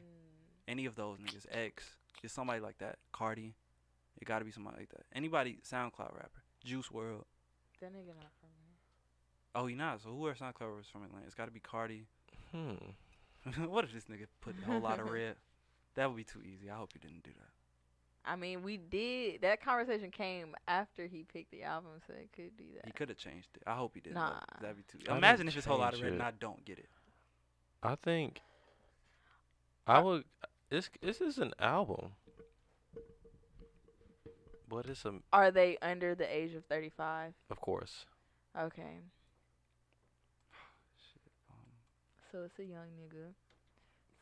any of those niggas. X, just somebody like that. Cardi, it got to be somebody like that. Anybody SoundCloud rapper. Juice World. That nigga not from here. Oh, he not. So who are SoundCloud rappers from Atlanta? It's got to be Cardi. What if this nigga put a whole lot of red? That would be too easy. I hope you didn't do that. I mean, we did. That conversation came after he picked the album, so it could be that. He could have changed it. I hope he didn't. though, 'cause Nah. That'd be too. I Imagine didn't if it's a whole lot of change red and it. I don't get it. I think I would. This is an album, but it's a Are they under the age of 35? of course. Okay. so it's a young nigga.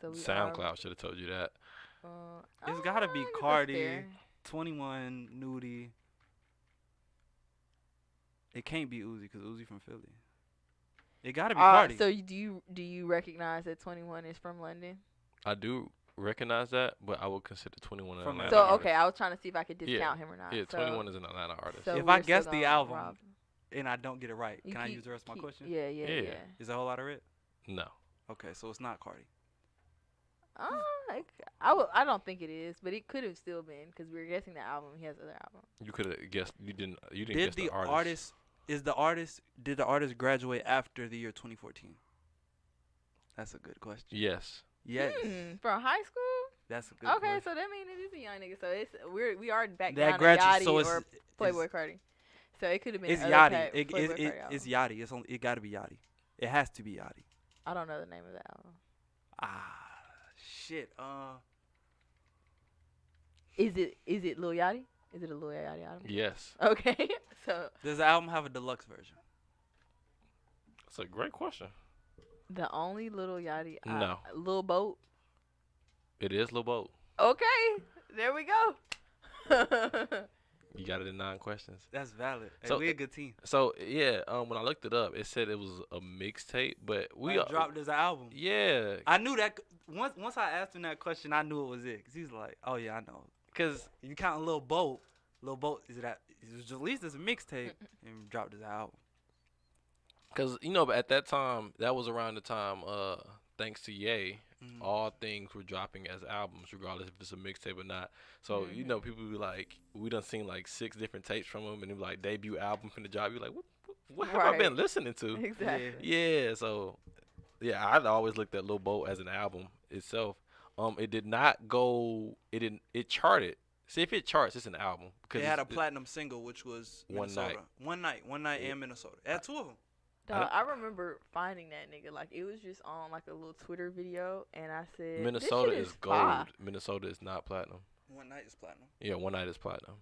So we SoundCloud should have told you that. It's gotta be I guess that's Cardi. fair. 21, Nudie. It can't be Uzi because Uzi from Philly. It gotta be Cardi. So do you recognize that 21 is from London? I do recognize that, but I would consider 21 an From Atlanta So artist. okay, I was trying to see if I could Yeah. discount him or not. Yeah, So- 21 is an Atlanta artist. so If we're I still guess the gonna album, rob- and I don't get it right, you can I keep- use the rest of my keep- question? Yeah, yeah, Yeah. yeah. Is a whole lot of it? No. Okay, so it's not Cardi. I don't think it is, but it could have still been because we were guessing the album. He has other albums. You could have guessed. You didn't Did guess the artist. Did the artist graduate after the year 2014? That's a good question. Yes. Yes. From high school. That's a good Okay, question. so that means it is a young nigga. So we are back That down graduate, to Yachty so it's or Playboy Cardi. So it could have been. it's other Yachty. type Playboy Cardi It's album. Yachty. It got to be Yachty. It has to be Yachty. I don't know the name of the album. Shit. Is it Lil Yachty? Is it a Lil Yachty album? Yes. Okay, so Does the album have a deluxe version? That's a great question. the only Lil Yachty. No. Lil Boat. It is Lil Boat. Okay, there we go. You got it in 9 questions. That's valid. Hey, So- we a good team. So yeah, when I looked it up, it said it was a mixtape, but we Like, dropped as an album. Yeah, I knew that once I asked him that question, I knew it was it. Cause he's like, oh yeah, I know. Cause if you count Lil Boat is that it was released as a mixtape and dropped as an album. because but at that time, that was around the time. Thanks to Ye, Mhm. all things were dropping as albums, regardless if it's a mixtape or not. So Mhm. people be like, we done seen like 6 different tapes from him, and it be like debut album from the drop. You like, what have I been Right. listening to? Exactly. Yeah, so yeah, I'd always looked at Lil Boat as an album itself. It did not go. It charted. See, if it charts, it's an album because They had a platinum single, which was One Minnesota. One night, Yeah. and Minnesota. It had 2 of them. Dog, I remember finding that nigga. Like it was just on like a little Twitter video, and I said, Minnesota this shit is fire. gold. Minnesota is not platinum. One night is platinum. Yeah, One Night is platinum.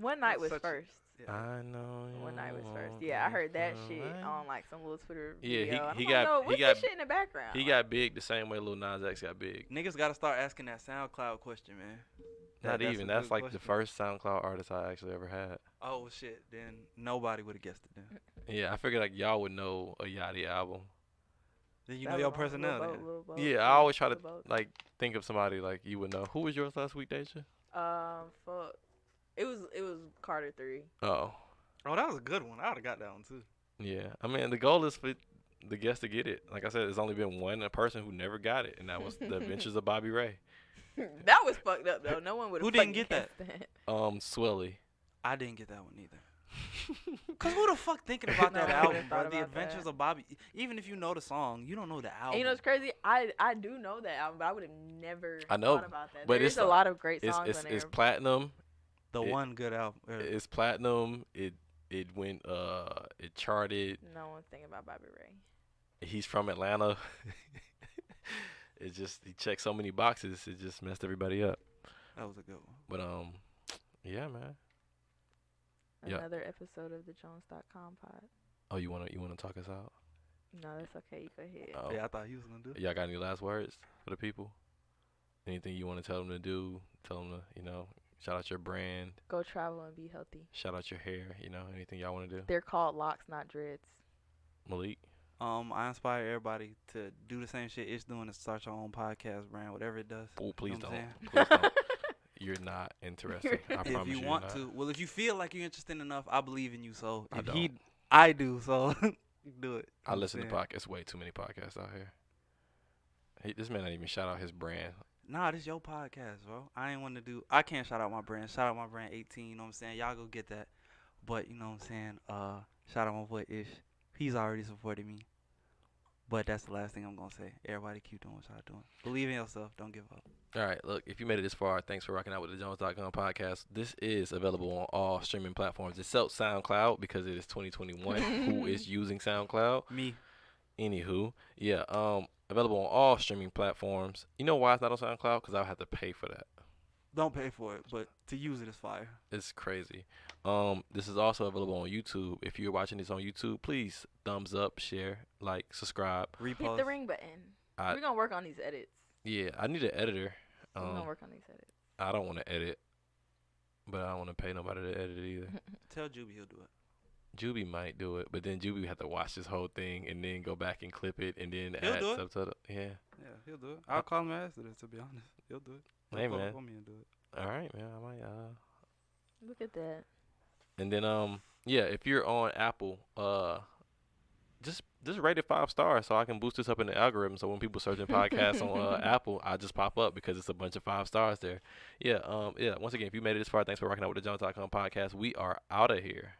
One night That's was such a- first. Yeah. I know. One night was first. want Yeah, I me heard that for shit life. on like some little Twitter Yeah, he- video. and he I'm got- like, yo, he what's got- this shit in the background? He got big the same way Lil Nas X got big. Niggas got to start asking that SoundCloud question, man. Not That's even. a That's good like the question. first SoundCloud artist I actually ever had. Oh shit, then nobody would have guessed it then. Yeah, I figured like y'all would know a Yachty album. Then you That know your was on Lil personnel Boat, then. Lil Boat, Yeah, Lil I always try to Boat. like think of somebody like you would know. Who was yours last week, Deja? Fuck. It was Carter 3. Oh, Oh, that was a good one. I would have got that one too. yeah. I mean, the goal is for the guest to get it. Like I said, there's only been one person who never got it, and that was The Adventures of Bobby Ray. That was fucked up though. No one would have. Who didn't get that? Swelly. I didn't get that one either. Cause who the fuck thinking about No that one album, would've bro? thought The about Adventures that. of Bobby. Even if you know the song, you don't know the album. And you know what's crazy? I do know that album, but I would have never I know, thought about that. but There's it's a a- lot of great It's songs it's, on it's there. platinum. the it- one good album. It's platinum. It went it charted. No one's thinking about Bobby Ray. He's from Atlanta. It just he checked so many boxes. It just messed everybody up. That was a good one. But yeah, man. Yeah. Another episode of the Jones.com pod. Oh, you wanna talk us out? No, that's okay. You go ahead. Oh. Yeah, I thought he was gonna do it. Y'all got any last words for the people? Anything you want to tell them to do? Tell them to shout out your brand. Go travel and be healthy. Shout out your hair. Anything y'all want to do? They're called locks, not dreads. Malik. I inspire everybody to do the same shit it's doing, to start your own podcast brand, whatever it does. Oh, please know don't. what I'm Please don't. You're not interested. I If promise you you're want not. to, well, if you feel like you're interested enough, I believe in you. So I if don't. I do. So do it. I listen to podcasts. podcasts. Way too many podcasts out here. This man not even shout out his brand. Nah, this your podcast, bro. I ain't want to do. I can't shout out my brand. Shout out my brand 18. You know what I'm saying? Y'all go get that. But you know what I'm saying? Shout out my boy Ish. He's already supported me. But that's the last thing I'm gonna say. Everybody keep doing what y'all doing. Believe in yourself. Don't give up. All right, look, if you made it this far, thanks for rocking out with the Jones.com podcast. This is available on all streaming platforms except SoundCloud because it is 2021. Who is using SoundCloud? Me. Anywho, yeah, available on all streaming platforms. You know why it's not on SoundCloud? Because I would have to pay for that. Don't pay for it, but to use it is fire. It's crazy. This is also available on YouTube. If you're watching this on YouTube, please thumbs up, share, like, subscribe. Hit Repost. the ring button. I- We're gonna work on these edits. Yeah, I need an editor. We're gonna work on these edits. I don't want to edit, but I don't want to pay nobody to edit it either. Tell Juby he'll do it. Juby might do it, but then Juby have to watch this whole thing and then go back and clip it and then He'll add do it. subtitle. Yeah. Yeah, he'll do it. I'll call him and ask it, to be honest. He'll do it. He'll Hey, pull man. up on me and do it. All right, man. I might. Look at that. And then yeah, if you're on Apple, just rate it 5 stars so I can boost this up in the algorithm. So when people searching podcasts on Apple, I just pop up because it's a bunch of 5 stars there. Yeah. Yeah. Once again, if you made it this far, thanks for rocking out with the Jones.com podcast. We are out of here.